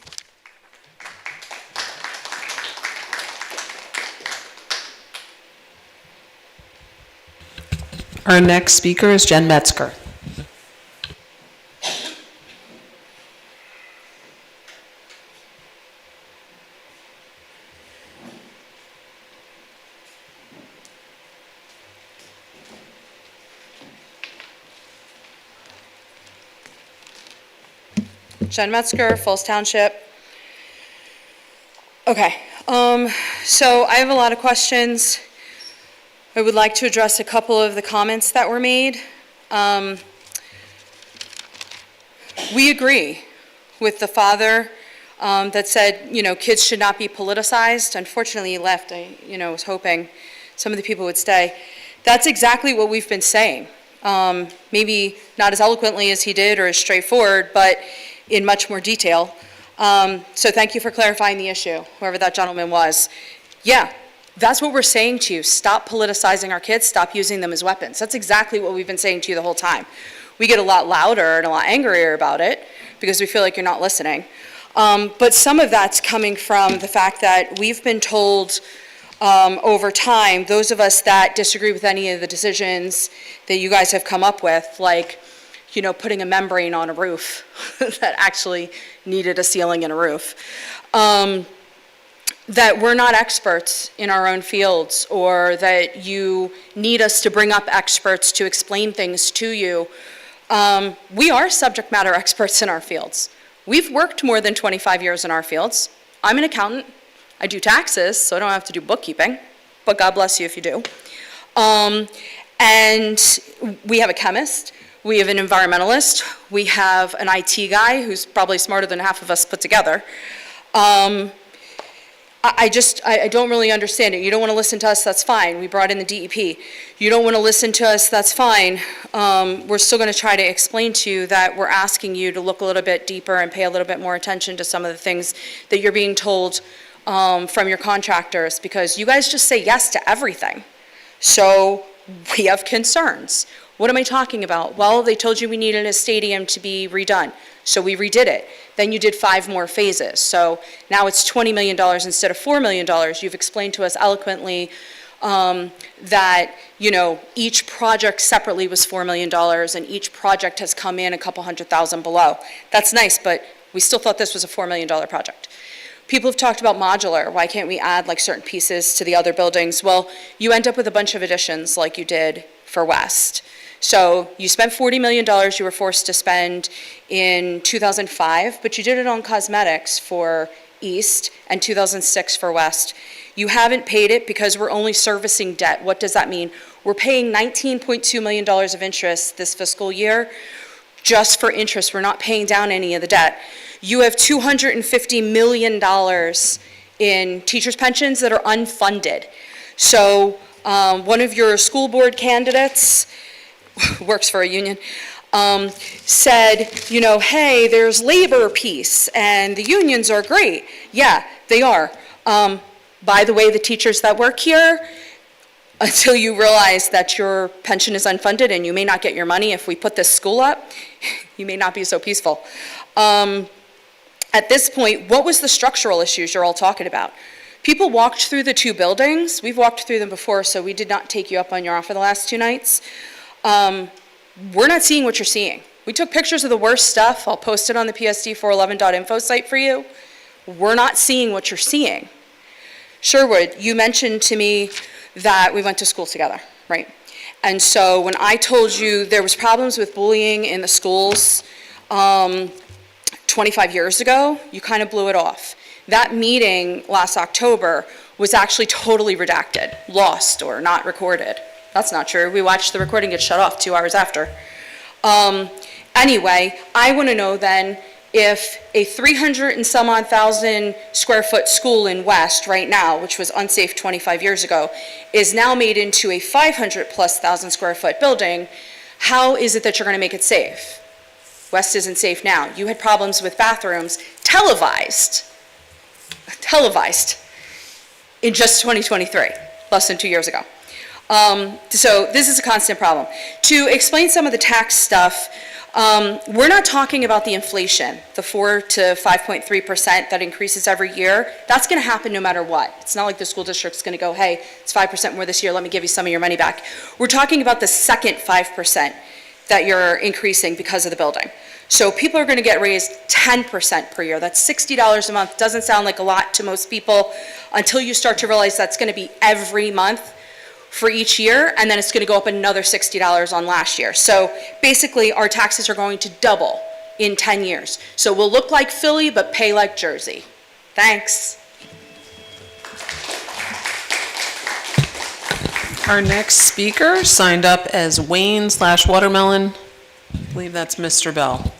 Our next speaker is Jen Metzger. Jen Metzger, Falls Township. Okay, so I have a lot of questions. I would like to address a couple of the comments that were made. We agree with the father that said, kids should not be politicized. Unfortunately, he left. I, was hoping some of the people would stay. That's exactly what we've been saying. Maybe not as eloquently as he did or as straightforward, but in much more detail. So thank you for clarifying the issue, whoever that gentleman was. Yeah, that's what we're saying to you. Stop politicizing our kids, stop using them as weapons. That's exactly what we've been saying to you the whole time. We get a lot louder and a lot angrier about it because we feel like you're not listening. But some of that's coming from the fact that we've been told over time, those of us that disagree with any of the decisions that you guys have come up with, like, putting a membrane on a roof that actually needed a ceiling and a roof, that we're not experts in our own fields, or that you need us to bring up experts to explain things to you. We are subject matter experts in our fields. We've worked more than 25 years in our fields. I'm an accountant. I do taxes, so I don't have to do bookkeeping, but God bless you if you do. And we have a chemist. We have an environmentalist. We have an IT guy who's probably smarter than half of us put together. I don't really understand it. You don't want to listen to us, that's fine. We brought in the DEP. You don't want to listen to us, that's fine. We're still going to try to explain to you that we're asking you to look a little bit deeper and pay a little bit more attention to some of the things that you're being told from your contractors, because you guys just say yes to everything. So we have concerns. What am I talking about? Well, they told you we needed a stadium to be redone, so we redid it. Then you did 5 more phases. So now it's $20 million instead of $4 million. You've explained to us eloquently that, each project separately was $4 million and each project has come in a couple $100,000 below. That's nice, but we still thought this was a $4 million project. People have talked about modular. Why can't we add certain pieces to the other buildings? Well, you end up with a bunch of additions like you did for West. So you spent $40 million you were forced to spend in 2005, but you did it on cosmetics for East and 2006 for West. You haven't paid it because we're only servicing debt. What does that mean? We're paying $19.2 million of interest this fiscal year just for interest. We're not paying down any of the debt. You have $250 million in teachers' pensions that are unfunded. So one of your school board candidates works for a union, said, you know, hey, there's labor peace, and the unions are great. Yeah, they are. By the way, the teachers that work here, until you realize that your pension is unfunded and you may not get your money if we put this school up, you may not be so peaceful. At this point, what was the structural issues you're all talking about? People walked through the two buildings. We've walked through them before, so we did not take you up on your offer the last 2 nights. We're not seeing what you're seeing. We took pictures of the worst stuff. I'll post it on the psd411.info site for you. We're not seeing what you're seeing. Sherwood, you mentioned to me that we went to school together, right? And so when I told you there was problems with bullying in the schools 25 years ago, you kind of blew it off. That meeting last October was actually totally redacted, lost, or not recorded. That's not true. We watched the recording get shut off 2 hours after. Anyway, I want to know then if a 300 and some odd thousand square foot school in West right now, which was unsafe 25 years ago, is now made into a 500 plus thousand square foot building, how is it that you're going to make it safe? West isn't safe now. You had problems with bathrooms televised in just 2023, less than 2 years ago. So this is a constant problem. To explain some of the tax stuff, we're not talking about the inflation, the 4 to 5.3% that increases every year. That's going to happen no matter what. It's not like the school district's going to go, hey, it's 5% more this year, let me give you some of your money back. We're talking about the second 5% that you're increasing because of the building. So people are going to get raised 10% per year. That's $60 a month. Doesn't sound like a lot to most people until you start to realize that's going to be every month for each year, and then it's going to go up another $60 on last year. So basically, our taxes are going to double in 10 years. So we'll look like Philly, but pay like Jersey. Thanks. Our next speaker signed up as Wayne/Watermelon. I believe that's Mr. Bell.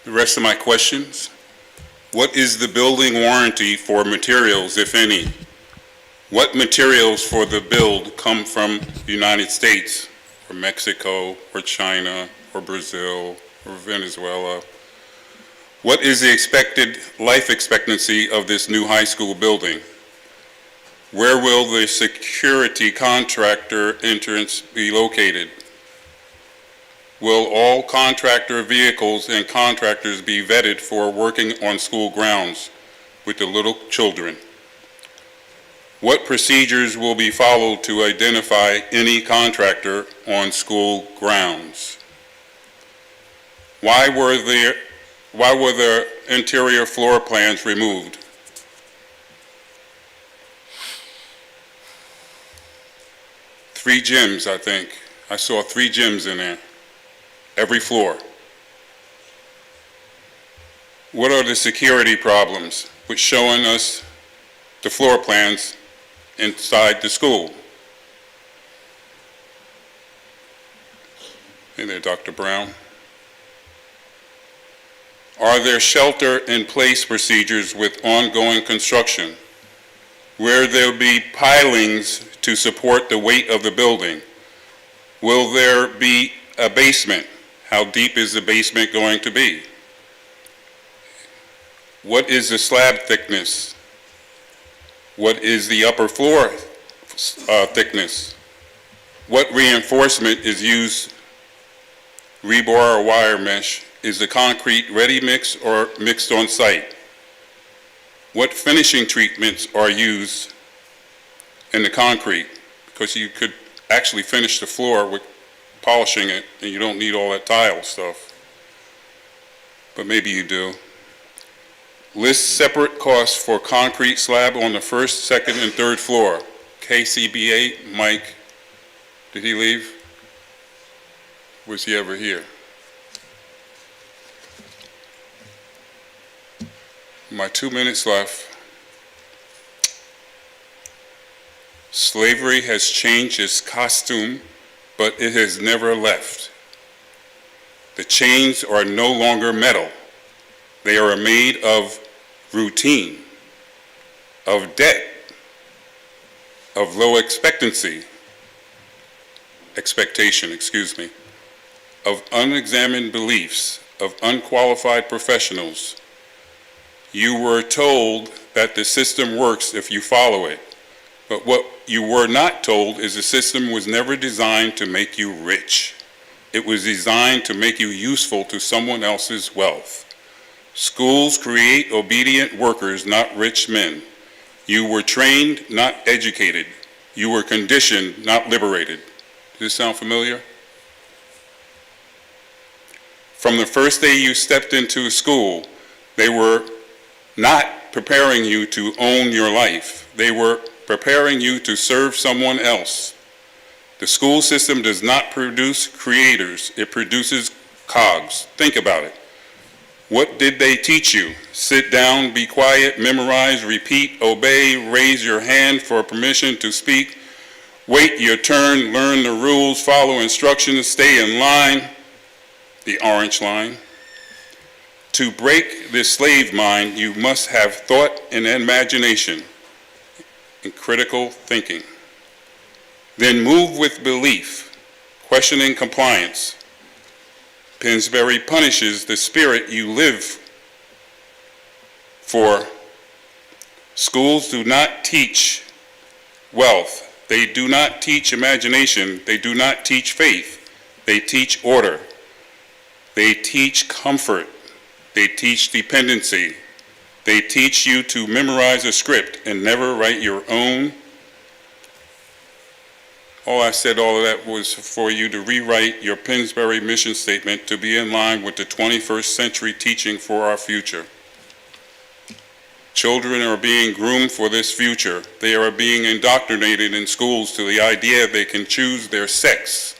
The rest of my questions. What is the building warranty for materials, if any? What materials for the build come from the United States, or Mexico, or China, or Brazil, or Venezuela? What is the expected life expectancy of this new high school building? Where will the security contractor entrance be located? Will all contractor vehicles and contractors be vetted for working on school grounds with the little children? What procedures will be followed to identify any contractor on school grounds? Why were the interior floor plans removed? Three gyms, I think. I saw 3 gyms in there. Every floor. What are the security problems with showing us the floor plans inside the school? Hey there, Dr. Brown. Are there shelter-in-place procedures with ongoing construction? Where there be pilings to support the weight of the building? Will there be a basement? How deep is the basement going to be? What is the slab thickness? What is the upper floor thickness? What reinforcement is used, rebar or wire mesh? Is the concrete ready mix or mixed on site? What finishing treatments are used in the concrete? Because you could actually finish the floor with polishing it, and you don't need all that tile stuff. But maybe you do. List separate costs for concrete slab on the first, second, and third floor. KCBA, Mike, did he leave? Was he ever here? My 2 minutes left. Slavery has changed its costume, but it has never left. The chains are no longer metal. They are made of routine, of debt, of low expectation, of unexamined beliefs, of unqualified professionals. You were told that the system works if you follow it. But what you were not told is the system was never designed to make you rich. It was designed to make you useful to someone else's wealth. Schools create obedient workers, not rich men. You were trained, not educated. You were conditioned, not liberated. Does this sound familiar? From the first day you stepped into school, they were not preparing you to own your life. They were preparing you to serve someone else. The school system does not produce creators, it produces cogs. Think about it. What did they teach you? Sit down, be quiet, memorize, repeat, obey, raise your hand for permission to speak, wait your turn, learn the rules, follow instructions, stay in line, the orange line. To break this slave mind, you must have thought and imagination and critical thinking. Then move with belief, questioning compliance. Pennsbury punishes the spirit you live for. Schools do not teach wealth. They do not teach imagination. They do not teach faith. They teach order. They teach comfort. They teach dependency. They teach you to memorize a script and never write your own. All I said, all of that was for you to rewrite your Pennsbury mission statement to be in line with the 21st century teaching for our future. Children are being groomed for this future. They are being indoctrinated in schools to the idea they can choose their sex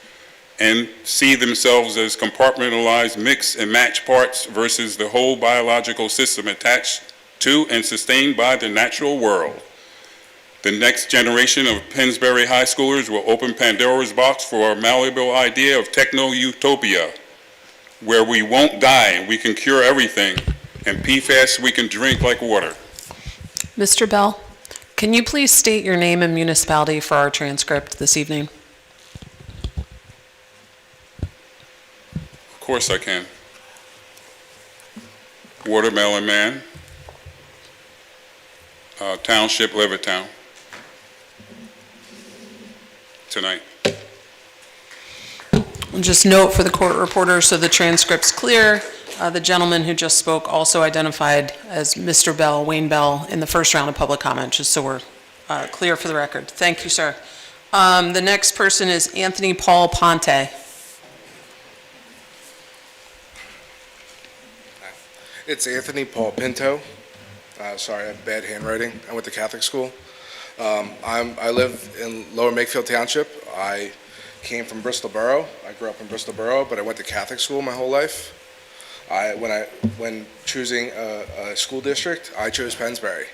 and see themselves as compartmentalized mix and match parts versus the whole biological system attached to and sustained by the natural world. The next generation of Pennsbury High Schoolers will open Pandora's box for a malleable idea of techno-utopia, where we won't die, we can cure everything, and PFAS we can drink like water. Mr. Bell, can you please state your name and municipality for our transcript this evening? Of course I can. Watermelon Man, Township, Levittown. Tonight. And just note for the court reporter, so the transcript's clear, the gentleman who just spoke also identified as Mr. Bell, Wayne Bell, in the first round of public comment, just so we're clear for the record. Thank you, sir. The next person is Anthony Paul Ponte. It's Anthony Paul Pinto. Sorry, I have bad handwriting. I went to Catholic school. I live in Lower Makefield Township. I came from Bristol Borough. I grew up in Bristol Borough, but I went to Catholic school my whole life. When choosing a school district, I chose Pennsbury.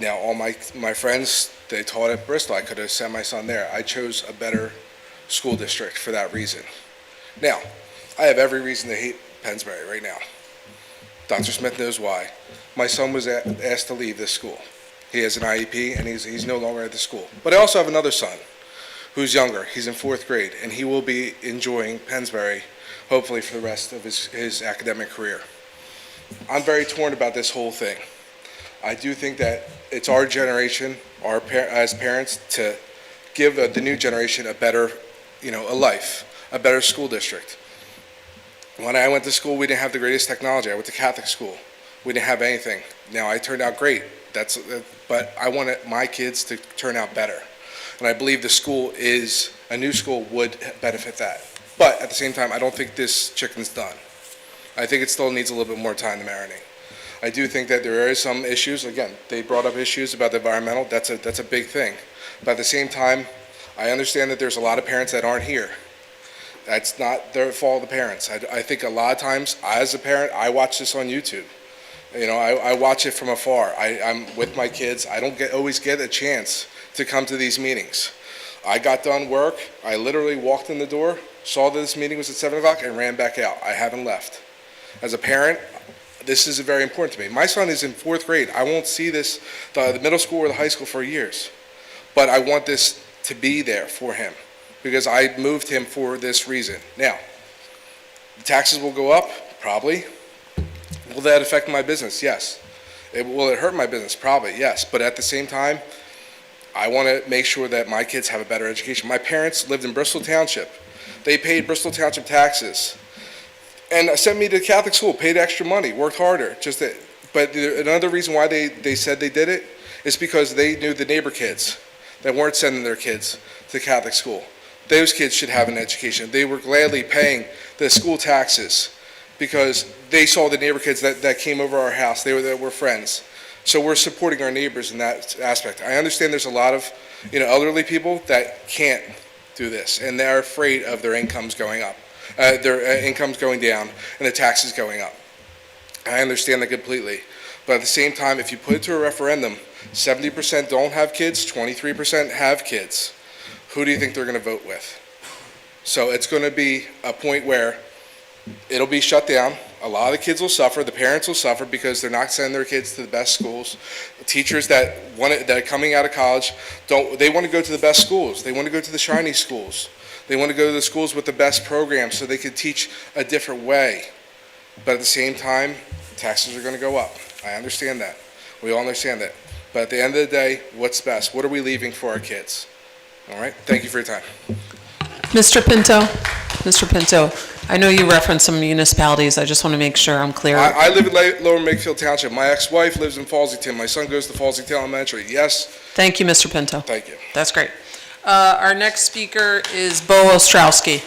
Now, all my friends, they taught at Bristol. I could have sent my son there. I chose a better school district for that reason. Now, I have every reason to hate Pennsbury right now. Dr. Smith knows why. My son was asked to leave this school. He has an IEP, and he's no longer at the school. But I also have another son who's younger. He's in 4th grade, and he will be enjoying Pennsbury, hopefully for the rest of his academic career. I'm very torn about this whole thing. I do think that it's our generation, as parents, to give the new generation a better, a life, a better school district. When I went to school, we didn't have the greatest technology. I went to Catholic school. We didn't have anything. Now, I turned out great. But I wanted my kids to turn out better. And I believe a new school would benefit that. But at the same time, I don't think this chicken's done. I think it still needs a little bit more time to marinate. I do think that there are some issues. Again, they brought up issues about the environmental. That's a big thing. But at the same time, I understand that there's a lot of parents that aren't here. That's not their fault of the parents. I think a lot of times, as a parent, I watch this on YouTube. I watch it from afar. I'm with my kids. I don't always get a chance to come to these meetings. I got done work, I literally walked in the door, saw that this meeting was at 7 o'clock, and ran back out. I haven't left. As a parent, this is very important to me. My son is in 4th grade. I won't see this, the middle school or the high school for years. But I want this to be there for him because I moved him for this reason. Now, the taxes will go up, probably. Will that affect my business? Yes. Will it hurt my business? Probably, yes. But at the same time, I want to make sure that my kids have a better education. My parents lived in Bristol Township. They paid Bristol Township taxes and sent me to Catholic school, paid extra money, worked harder. But another reason why they said they did it is because they knew the neighbor kids that weren't sending their kids to Catholic school. Those kids should have an education. They were gladly paying the school taxes because they saw the neighbor kids that came over our house. That were friends. So we're supporting our neighbors in that aspect. I understand there's a lot of elderly people that can't do this, and they're afraid of their incomes going up, their incomes going down, and the taxes going up. I understand that completely. But at the same time, if you put it to a referendum, 70% don't have kids, 23% have kids. Who do you think they're going to vote with? So it's going to be a point where it'll be shut down. A lot of the kids will suffer. The parents will suffer because they're not sending their kids to the best schools. The teachers that are coming out of college, they want to go to the best schools. They want to go to the shiny schools. They want to go to the schools with the best programs so they can teach a different way. But at the same time, taxes are going to go up. I understand that. We all understand that. But at the end of the day, what's best? What are we leaving for our kids? All right? Thank you for your time. Mr. Pinto, I know you referenced some municipalities. I just want to make sure I'm clear. I live in Lower Makefield Township. My ex-wife lives in Falseyton. My son goes to Falseyton Elementary. Yes? Thank you, Mr. Pinto. Thank you. That's great. Our next speaker is Bo Ostrowski.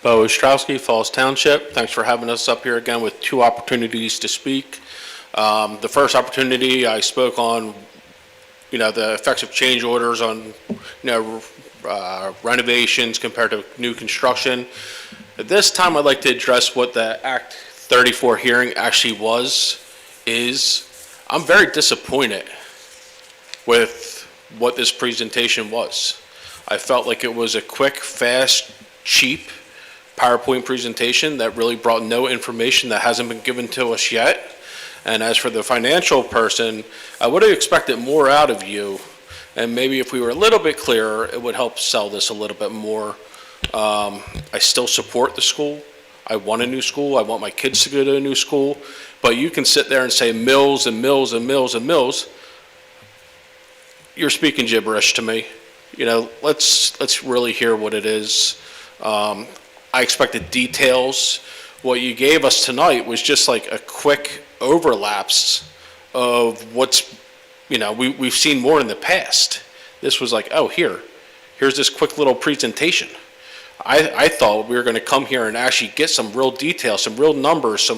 Bo Ostrowski, Falls Township. Thanks for having us up here again with 2 opportunities to speak. The first opportunity I spoke on, the effects of change orders on, renovations compared to new construction. At this time, I'd like to address what the Act 34 hearing actually is. I'm very disappointed with what this presentation was. I felt like it was a quick, fast, cheap PowerPoint presentation that really brought no information that hasn't been given to us yet. And as for the financial person, I would have expected more out of you. And maybe if we were a little bit clearer, it would help sell this a little bit more. I still support the school. I want a new school. I want my kids to go to a new school. But you can sit there and say mills and mills and mills and mills. You're speaking gibberish to me. Let's really hear what it is. I expected details. What you gave us tonight was just like a quick overlaps of what's, we've seen more in the past. This was like, oh, here's this quick little presentation. I thought we were going to come here and actually get some real details, some real numbers,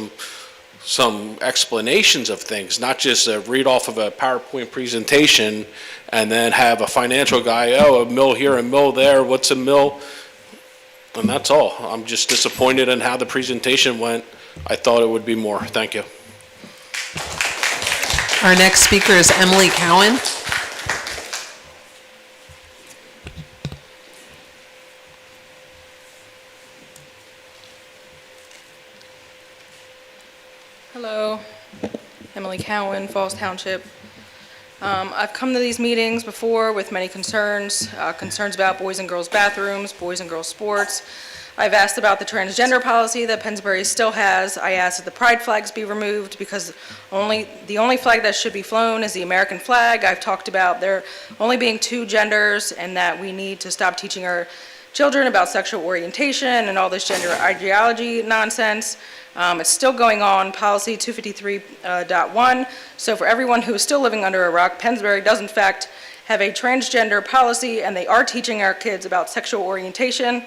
some explanations of things, not just a read off of a PowerPoint presentation and then have a financial guy, a mill here, a mill there, what's a mill? And that's all. I'm just disappointed in how the presentation went. I thought it would be more. Thank you. Our next speaker is Emily Cowan. Hello, Emily Cowan, Falls Township. I've come to these meetings before with many concerns about boys and girls bathrooms, boys and girls sports. I've asked about the transgender policy that Pennsbury still has. I asked that the pride flags be removed because the only flag that should be flown is the American flag. I've talked about there only being 2 genders and that we need to stop teaching our children about sexual orientation and all this gender ideology nonsense. It's still going on, policy 253.1. So for everyone who is still living under a rock, Pennsbury does in fact have a transgender policy, and they are teaching our kids about sexual orientation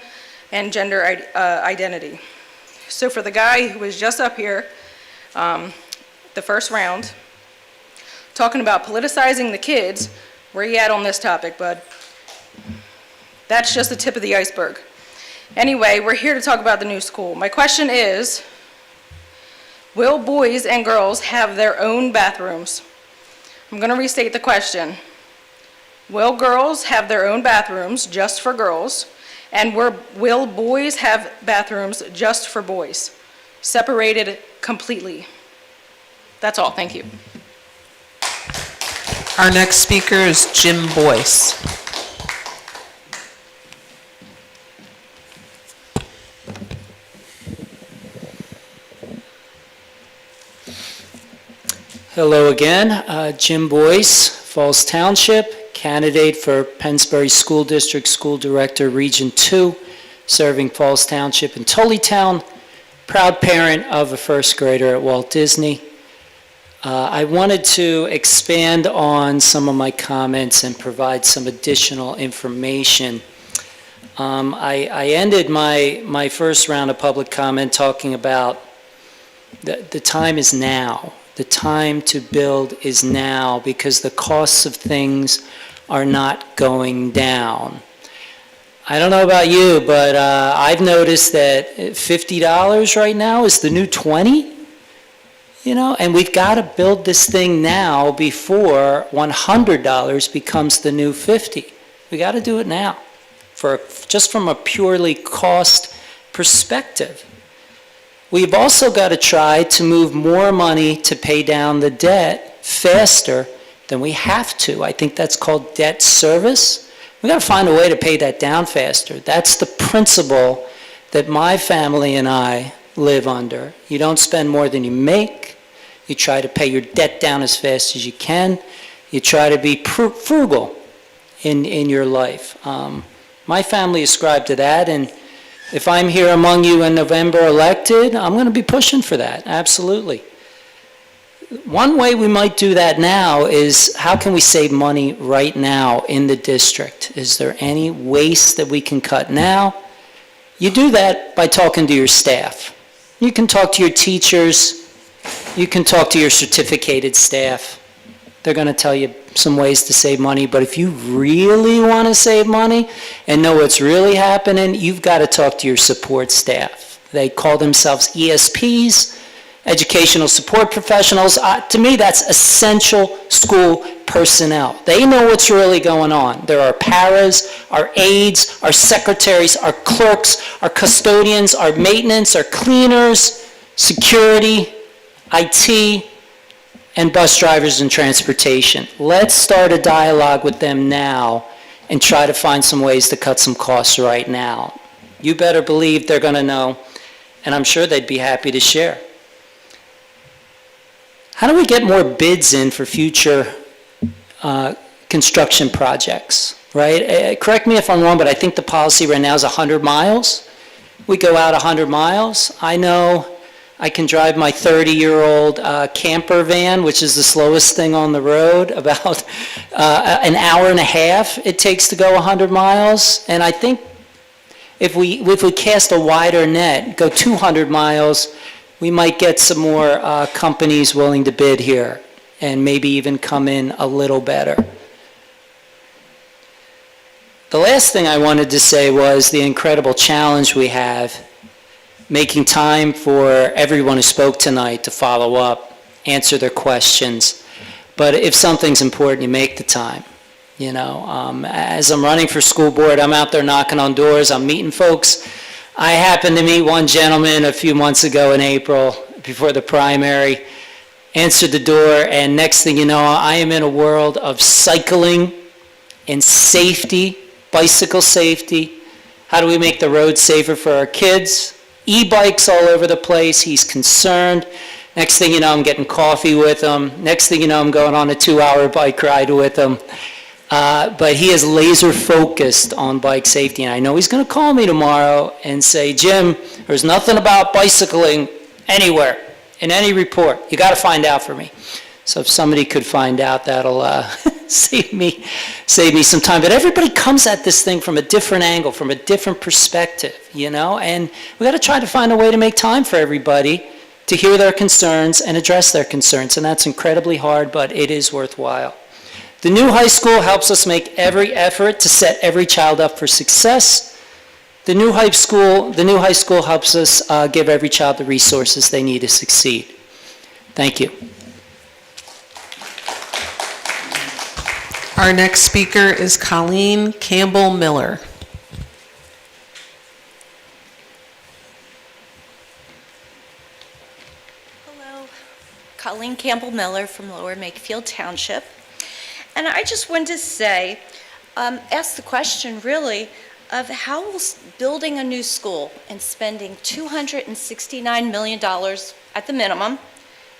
and gender identity. So for the guy who was just up here, the first round, talking about politicizing the kids, Where you at on this topic, bud? That's just the tip of the iceberg. Anyway, we're here to talk about the new school. My question is, will boys and girls have their own bathrooms? I'm going to restate the question. Will girls have their own bathrooms just for girls? And will boys have bathrooms just for boys? Separated completely. That's all, thank you. Our next speaker is Jim Boyce. Hello again, Jim Boyce, Falls Township, candidate for Pennsbury School District School Director, Region 2, serving Falls Township and Tullytown, proud parent of a first grader at Walt Disney. I wanted to expand on some of my comments and provide some additional information. I ended my first round of public comment talking about the time is now. The time to build is now because the costs of things are not going down. I don't know about you, but I've noticed that $50 right now is the new 20, you know, and we've got to build this thing now before $100 becomes the new 50. We got to do it now, just from a purely cost perspective. We've also got to try to move more money to pay down the debt faster than we have to. I think that's called debt service. We've got to find a way to pay that down faster. That's the principle that my family and I live under. You don't spend more than you make. You try to pay your debt down as fast as you can. You try to be frugal in your life. My family ascribed to that, and if I'm here among you in November elected, I'm going to be pushing for that, absolutely. One way we might do that now is how can we save money right now in the district? Is there any waste that we can cut now? You do that by talking to your staff. You can talk to your teachers. You can talk to your certificated staff. They're going to tell you some ways to save money, but if you really want to save money and know what's really happening, you've got to talk to your support staff. They call themselves ESPs, educational support professionals. To me, that's essential school personnel. They know what's really going on. There are paras, our aides, our secretaries, our clerks, our custodians, our maintenance, our cleaners, security, IT, and bus drivers and transportation. Let's start a dialogue with them now and try to find some ways to cut some costs right now. You better believe they're going to know, and I'm sure they'd be happy to share. How do we get more bids in for future construction projects, right? Correct me if I'm wrong, but I think the policy right now is 100 miles. We go out 100 miles. I know I can drive my 30-year-old camper van, which is the slowest thing on the road, about an hour and a half it takes to go 100 miles. And I think if we cast a wider net, go 200 miles, we might get some more companies willing to bid here and maybe even come in a little better. The last thing I wanted to say was the incredible challenge we have making time for everyone who spoke tonight to follow up, answer their questions. But if something's important, you make the time. You know, as I'm running for school board, I'm out there knocking on doors, I'm meeting folks. I happened to meet one gentleman a few months ago in April, before the primary, answered the door, and next thing you know, I am in a world of cycling and safety, bicycle safety. How do we make the road safer for our kids? E-bikes all over the place, he's concerned. Next thing you know, I'm getting coffee with him. Next thing you know, I'm going on a 2-hour bike ride with him. But he is laser focused on bike safety, and I know he's going to call me tomorrow and say, Jim, there's nothing about bicycling anywhere in any report. You got to find out for me. So if somebody could find out, that'll save me some time. But everybody comes at this thing from a different angle, from a different perspective, you know, and we got to try to find a way to make time for everybody to hear their concerns and address their concerns, and that's incredibly hard, but it is worthwhile. The new high school helps us make every effort to set every child up for success. The new high school helps us give every child the resources they need to succeed. Thank you. Our next speaker is Colleen Campbell Miller. Hello, Colleen Campbell Miller from Lower Makefield Township. And I just wanted to say, ask the question really, of how will building a new school and spending $269 million at the minimum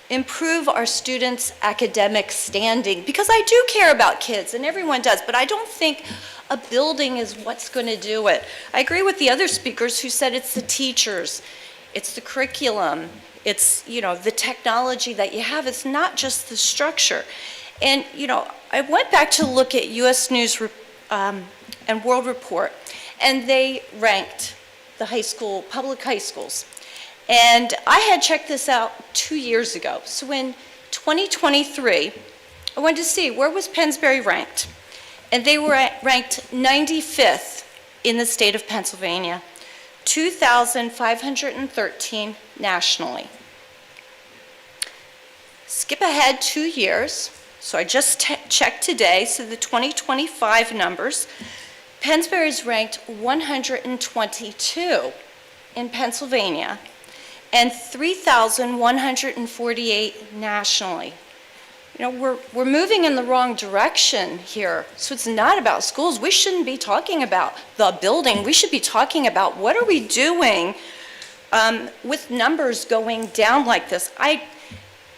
improve our students' academic standing? Because I do care about kids, and everyone does, but I don't think a building is what's going to do it. I agree with the other speakers who said it's the teachers, it's the curriculum, it's, the technology that you have. It's not just the structure. And, I went back to look at U.S. News and World Report, and they ranked the public high schools. And I had checked this out 2 years ago. So in 2023, I wanted to see where was Pennsbury ranked. And they were ranked 95th in the state of Pennsylvania, 2,513 nationally. Skip ahead 2 years. So I just checked today, so the 2025 numbers. Pennsbury's ranked 122 in Pennsylvania and 3,148 nationally. We're moving in the wrong direction here. So it's not about schools. We shouldn't be talking about the building. We should be talking about what are we doing with numbers going down like this.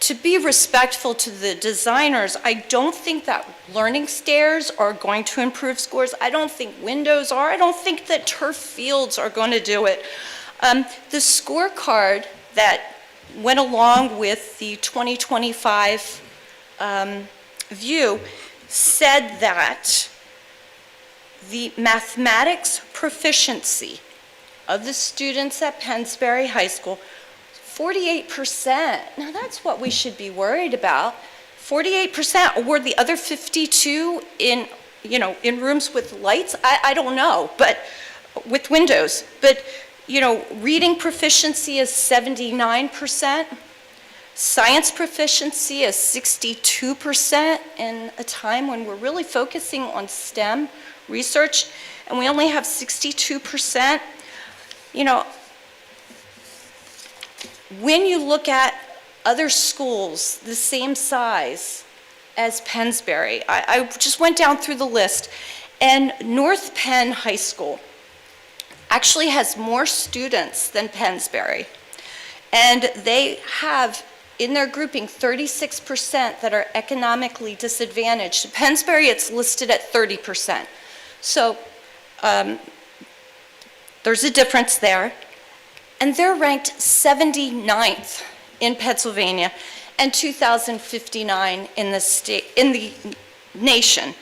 To be respectful to the designers, I don't think that learning stairs are going to improve scores. I don't think windows are. I don't think that turf fields are going to do it. The scorecard that went along with the 2025 view said that the mathematics proficiency of the students at Pennsbury High School, 48%. Now that's what we should be worried about. 48%, or the other 52 in rooms with lights? I don't know, but with windows. But, reading proficiency is 79%. Science proficiency is 62% in a time when we're really focusing on STEM research, and we only have 62%. When you look at other schools the same size as Pennsbury, I just went down through the list, and North Penn High School actually has more students than Pennsbury. And they have, in their grouping, 36% that are economically disadvantaged. In Pennsbury, it's listed at 30%. So there's a difference there. And they're ranked 79th in Pennsylvania and 2059 in the nation,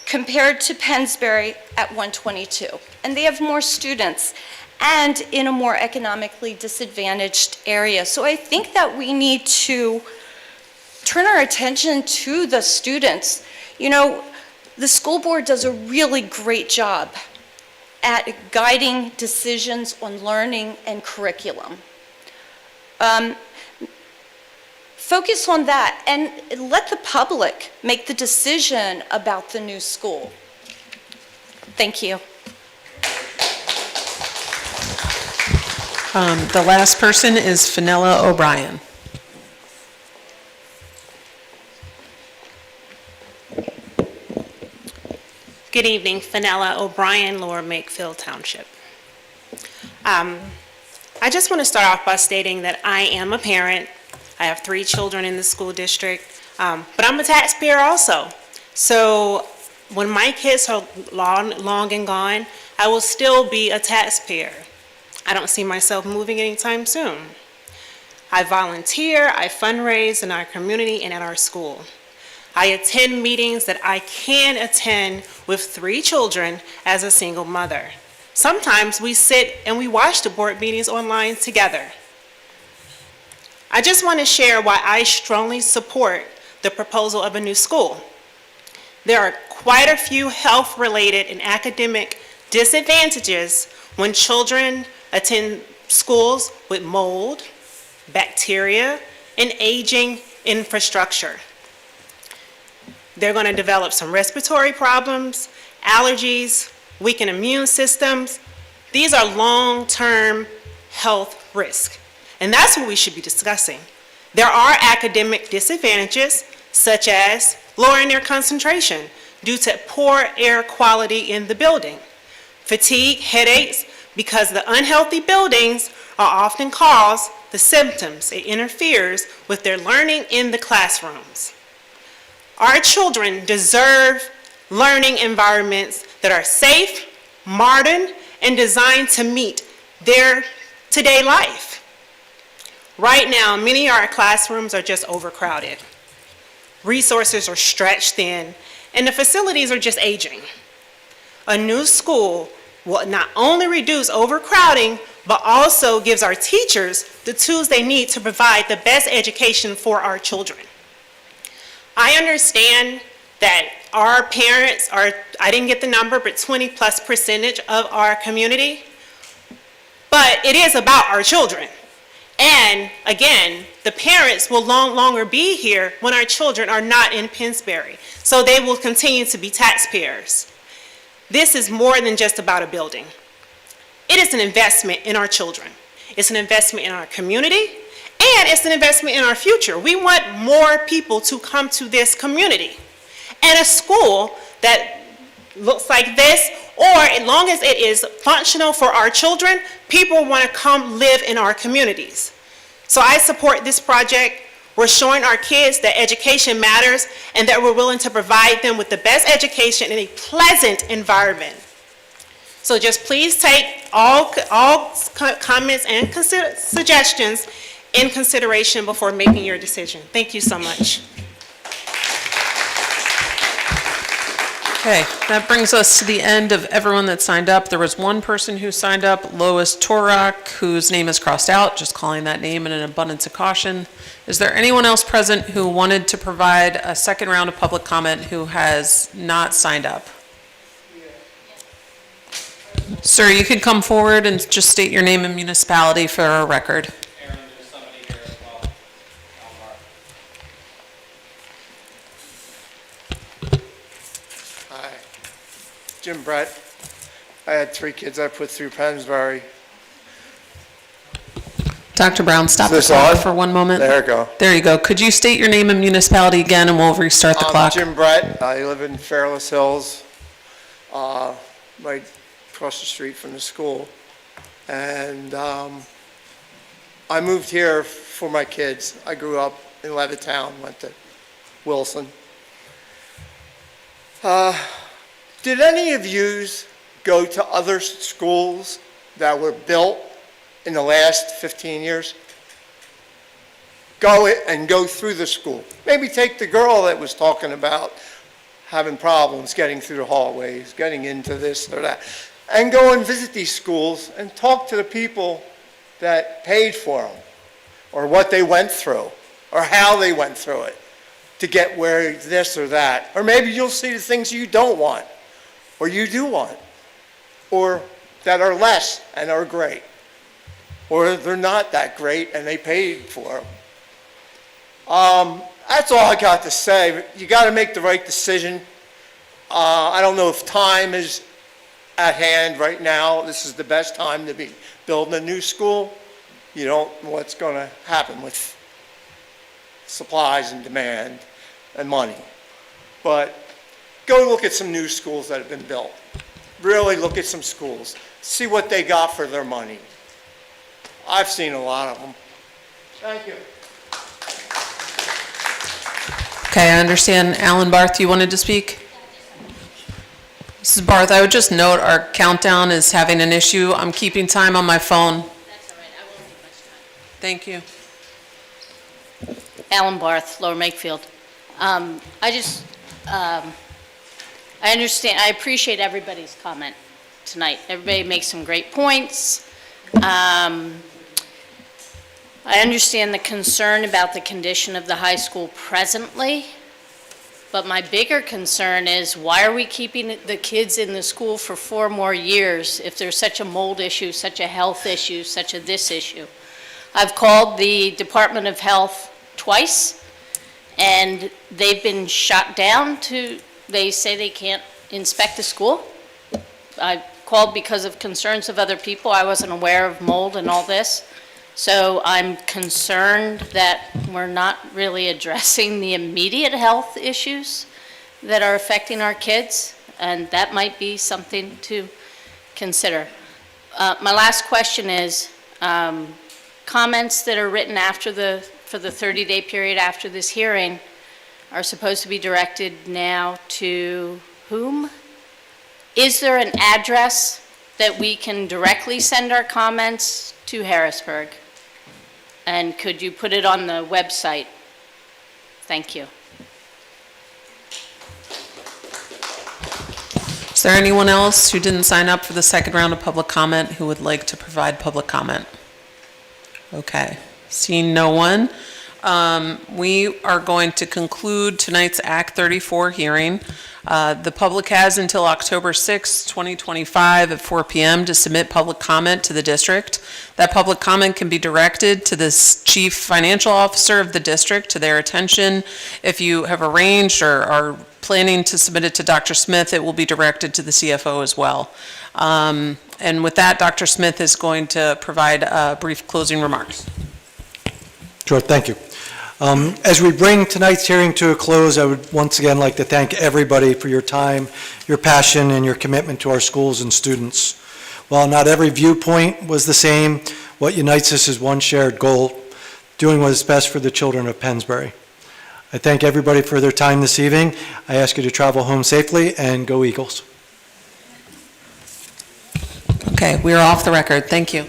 compared to Pennsbury at 122. And they have more students and in a more economically disadvantaged area. So I think that we need to turn our attention to the students. The school board does a really great job at guiding decisions on learning and curriculum. Focus on that and let the public make the decision about the new school. Thank you. The last person is Fenella O'Brien. Good evening, Fenella O'Brien, Lower Makefield Township. I just want to start off by stating that I am a parent. I have 3 children in the school district, but I'm a taxpayer also. So when my kids are long and gone, I will still be a taxpayer. I don't see myself moving anytime soon. I volunteer, I fundraise in our community and at our school. I attend meetings that I can attend with 3 children as a single mother. Sometimes we sit and we watch the board meetings online together. I just want to share why I strongly support the proposal of a new school. There are quite a few health-related and academic disadvantages when children attend schools with mold, bacteria, and aging infrastructure. They're going to develop some respiratory problems, allergies, weakened immune systems. These are long-term health risks, and that's what we should be discussing. There are academic disadvantages, such as lowering their concentration due to poor air quality in the building, fatigue, headaches, because the unhealthy buildings are often cause the symptoms. It interferes with their learning in the classrooms. Our children deserve learning environments that are safe, modern, and designed to meet their today life. Right now, many of our classrooms are just overcrowded. Resources are stretched thin, and the facilities are just aging. A new school will not only reduce overcrowding, but also gives our teachers the tools they need to provide the best education for our children. I understand that our parents are, I didn't get the number, but 20+% of our community, but it is about our children. And again, the parents will no longer be here when our children are not in Pennsbury, so they will continue to be taxpayers. This is more than just about a building. It is an investment in our children. It's an investment in our community, and it's an investment in our future. We want more people to come to this community. And a school that looks like this, or as long as it is functional for our children, people want to come live in our communities. So I support this project. We're showing our kids that education matters and that we're willing to provide them with the best education in a pleasant environment. So just please take all comments and suggestions in consideration before making your decision. Thank you so much. Okay, that brings us to the end of everyone that signed up. There was one person who signed up, Lois Torak, whose name is crossed out, just calling that name in an abundance of caution. Is there anyone else present who wanted to provide a second round of public comment who has not signed up? Sir, you can come forward and just state your name and municipality for our record. Jim Brett. I had 3 kids I put through Pennsbury. Dr. Brown, stop the Is this clock on? for one moment. There we go. There you go. Could you state your name and municipality again, and we'll restart the clock? Jim Brett. I live in Fairless Hills, right across the street from the school. And I moved here for my kids. I grew up in Levittown, went to Wilson. Did any of yous go to other schools that were built in the last 15 years? Go through the school. Maybe take the girl that was talking about having problems getting through the hallways, getting into this or that, and go and visit these schools and talk to the people that paid for them, or what they went through, or how they went through it to get where this or that. Or maybe you'll see the things you don't want, or you do want, or that are less and are great, or they're not that great and they paid for them. That's all I got to say. You got to make the right decision. I don't know if time is at hand right now. This is the best time to be building a new school. You don't know what's going to happen with supplies and demand and money. But go look at some new schools that have been built. Really look at some schools. See what they got for their money. I've seen a lot of them. Thank you. Okay, I understand. Alan Barth, you wanted to speak? Mrs. Barth, I would just note our countdown is having an issue. I'm keeping time on my phone. That's all right, I won't take much time. Thank you. Alan Barth, Lower Makefield. I understand, I appreciate everybody's comment tonight. Everybody makes some great points. I understand the concern about the condition of the high school presently. But my bigger concern is, why are we keeping the kids in the school for 4 more years if there's such a mold issue, such a health issue, such a this issue? I've called the Department of Health twice, and they've been shot down they say they can't inspect the school. I called because of concerns of other people. I wasn't aware of mold and all this. So I'm concerned that we're not really addressing the immediate health issues that are affecting our kids, and that might be something to consider. My last question is, comments that are written for the 30-day period after this hearing are supposed to be directed now to whom? Is there an address that we can directly send our comments to Harrisburg? And could you put it on the website? Thank you. Is there anyone else who didn't sign up for the second round of public comment who would like to provide public comment? Okay, seeing no one, we are going to conclude tonight's Act 34 hearing. The public has until October 6, 2025 at 4 p.m. to submit public comment to the district. That public comment can be directed to the chief financial officer of the district, to their attention. If you have arranged or are planning to submit it to Dr. Smith, it will be directed to the CFO as well. And with that, Dr. Smith is going to provide brief closing remarks. Sure, thank you. As we bring tonight's hearing to a close, I would once again like to thank everybody for your time, your passion, and your commitment to our schools and students. While not every viewpoint was the same, what unites us is one shared goal, doing what is best for the children of Pennsbury. I thank everybody for their time this evening. I ask you to travel home safely, and go Eagles. Okay, we are off the record. Thank you.